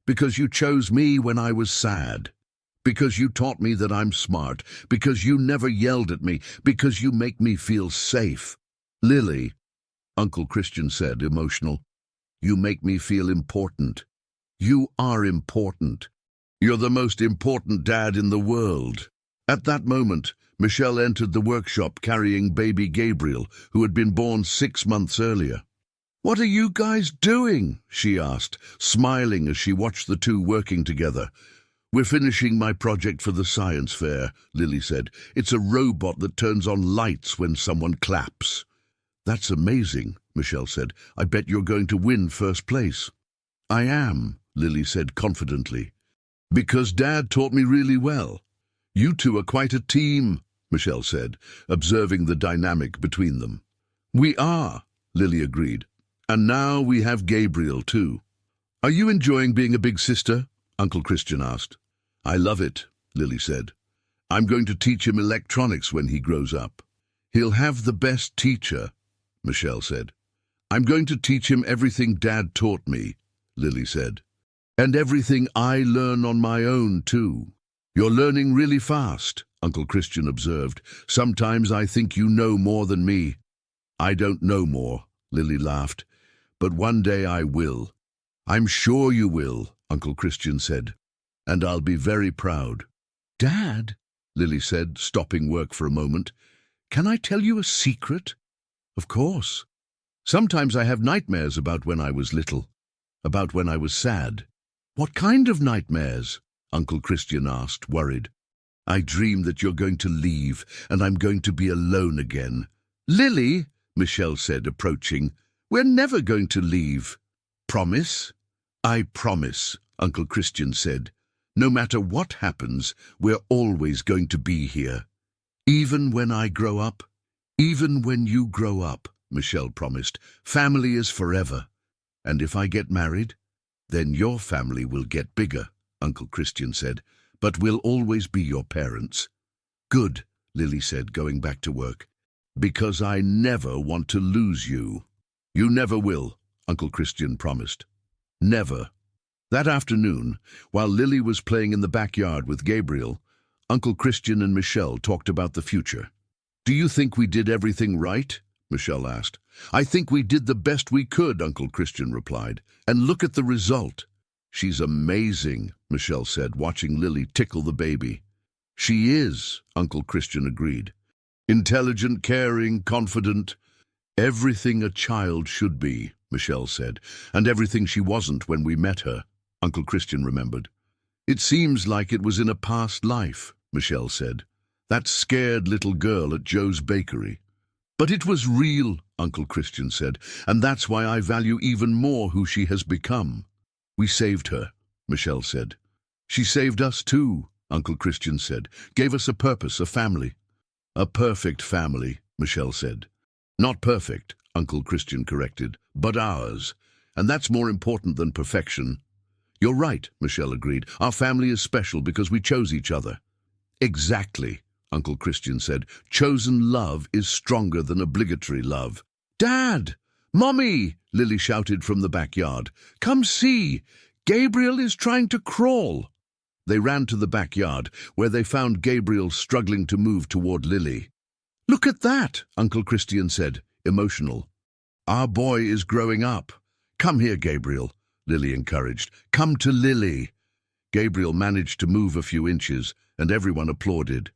Because you chose me when I was sad. Because you taught me that I'm smart. Because you never yelled at me. Because you make me feel safe. Lily, Uncle Christian said, emotional, you make me feel important. You are important. You're the most important dad in the world. At that moment, Michelle entered the workshop carrying baby Gabriel, who had been born 6 months earlier. What are you guys doing? She asked, smiling as she watched the two working together. We're finishing my project for the science fair, Lily said. It's a robot that turns on lights when someone claps. That's amazing, Michelle said. I bet you're going to win first place. I am, Lily said confidently. Because Dad taught me really well. You two are quite a team, Michelle said, observing the dynamic between them. We are, Lily agreed. And now we have Gabriel, too. Are you enjoying being a big sister? Uncle Christian asked. I love it, Lily said. I'm going to teach him electronics when he grows up. He'll have the best teacher, Michelle said. I'm going to teach him everything Dad taught me, Lily said. And everything I learn on my own, too. You're learning really fast, Uncle Christian observed. Sometimes I think you know more than me. I don't know more, Lily laughed. But one day I will. I'm sure you will, Uncle Christian said. And I'll be very proud. Dad, Lily said, stopping work for a moment, can I tell you a secret? Of course. Sometimes I have nightmares about when I was little, about when I was sad. What kind of nightmares? Uncle Christian asked, worried. I dream that you're going to leave, and I'm going to be alone again. Lily, Michelle said, approaching, we're never going to leave. Promise? I promise, Uncle Christian said. No matter what happens, we're always going to be here. Even when I grow up? Even when you grow up, Michelle promised. Family is forever. And if I get married? Then your family will get bigger, Uncle Christian said, but we'll always be your parents. Good, Lily said, going back to work. Because I never want to lose you. You never will, Uncle Christian promised. Never. That afternoon, while Lily was playing in the backyard with Gabriel, Uncle Christian and Michelle talked about the future. Do you think we did everything right? Michelle asked. I think we did the best we could, Uncle Christian replied. And look at the result. She's amazing, Michelle said, watching Lily tickle the baby. She is, Uncle Christian agreed. Intelligent, caring, confident. Everything a child should be, Michelle said, and everything she wasn't when we met her, Uncle Christian remembered. It seems like it was in a past life, Michelle said. That scared little girl at Joe's bakery. But it was real, Uncle Christian said, and that's why I value even more who she has become. We saved her, Michelle said. She saved us too, Uncle Christian said. Gave us a purpose, a family. A perfect family, Michelle said. Not perfect, Uncle Christian corrected, but ours. And that's more important than perfection. You're right, Michelle agreed. Our family is special because we chose each other. Exactly, Uncle Christian said. Chosen love is stronger than obligatory love. Dad! Mommy! Lily shouted from the backyard. Come see! Gabriel is trying to crawl. They ran to the backyard, where they found Gabriel struggling to move toward Lily. Look at that, Uncle Christian said, emotional. Our boy is growing up. Come here, Gabriel, Lily encouraged. Come to Lily. Gabriel managed to move a few inches, and everyone applauded.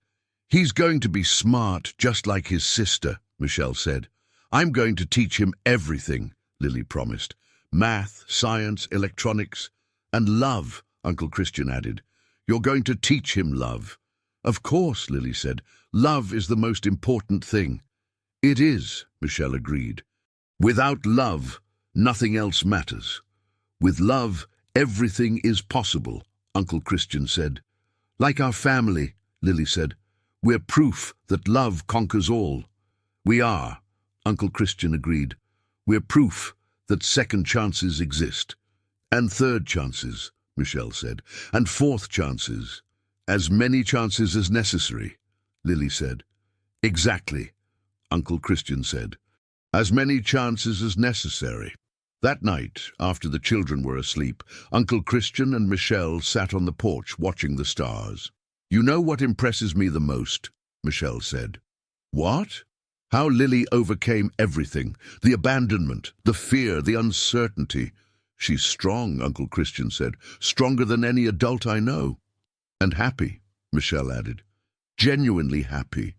He's going to be smart, just like his sister, Michelle said. I'm going to teach him everything, Lily promised. Math, science, electronics, and love, Uncle Christian added. You're going to teach him love. Of course, Lily said. Love is the most important thing. It is, Michelle agreed. Without love, nothing else matters. With love, everything is possible, Uncle Christian said. Like our family, Lily said. We're proof that love conquers all. We are, Uncle Christian agreed. We're proof that second chances exist. And third chances, Michelle said. And fourth chances. As many chances as necessary, Lily said. Exactly, Uncle Christian said. As many chances as necessary. That night, after the children were asleep, Uncle Christian and Michelle sat on the porch watching the stars. You know what impresses me the most, Michelle said. What? How Lily overcame everything, the abandonment, the fear, the uncertainty. She's strong, Uncle Christian said, stronger than any adult I know. And happy, Michelle added. Genuinely happy.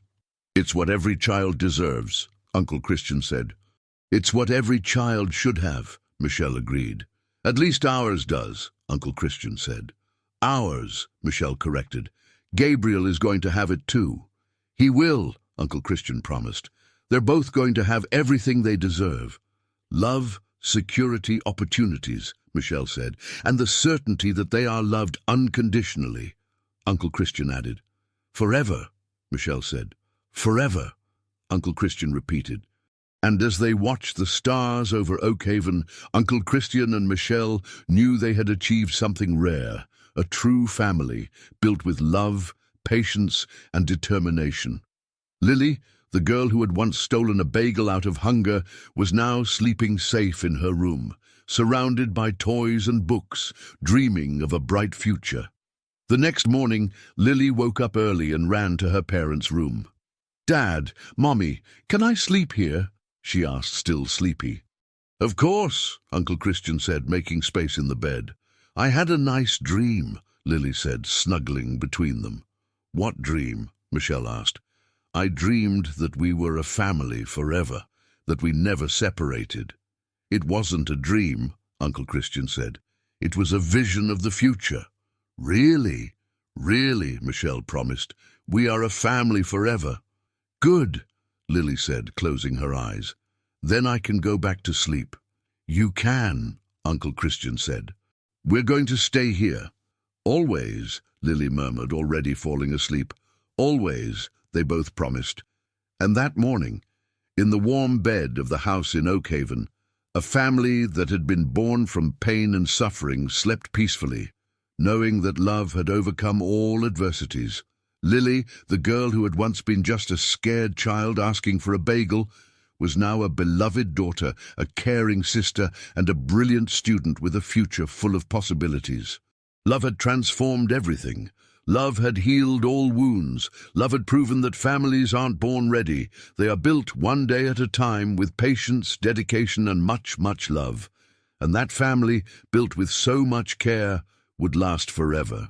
It's what every child deserves, Uncle Christian said. It's what every child should have, Michelle agreed. At least ours does, Uncle Christian said. Ours, Michelle corrected. Gabriel is going to have it too. He will, Uncle Christian promised. They're both going to have everything they deserve. Love, security, opportunities, Michelle said, and the certainty that they are loved unconditionally, Uncle Christian added. Forever, Michelle said. Forever, Uncle Christian repeated. And as they watched the stars over Oakhaven, Uncle Christian and Michelle knew they had achieved something rare, a true family built with love, patience, and determination. Lily, the girl who had once stolen a bagel out of hunger, was now sleeping safe in her room, surrounded by toys and books, dreaming of a bright future. The next morning, Lily woke up early and ran to her parents' room. Dad, Mommy, can I sleep here? She asked, still sleepy. Of course, Uncle Christian said, making space in the bed. I had a nice dream, Lily said, snuggling between them. What dream? Michelle asked. I dreamed that we were a family forever, that we never separated. It wasn't a dream, Uncle Christian said. It was a vision of the future. Really? Really, Michelle promised. We are a family forever. Good, Lily said, closing her eyes. Then I can go back to sleep. You can, Uncle Christian said. We're going to stay here. Always, Lily murmured, already falling asleep. Always, they both promised. And that morning, in the warm bed of the house in Oakhaven, a family that had been born from pain and suffering slept peacefully, knowing that love had overcome all adversities. Lily, the girl who had once been just a scared child asking for a bagel, was now a beloved daughter, a caring sister, and a brilliant student with a future full of possibilities. Love had transformed everything. Love had healed all wounds. Love had proven that families aren't born ready. They are built one day at a time with patience, dedication, and much, much love. And that family, built with so much care, would last forever.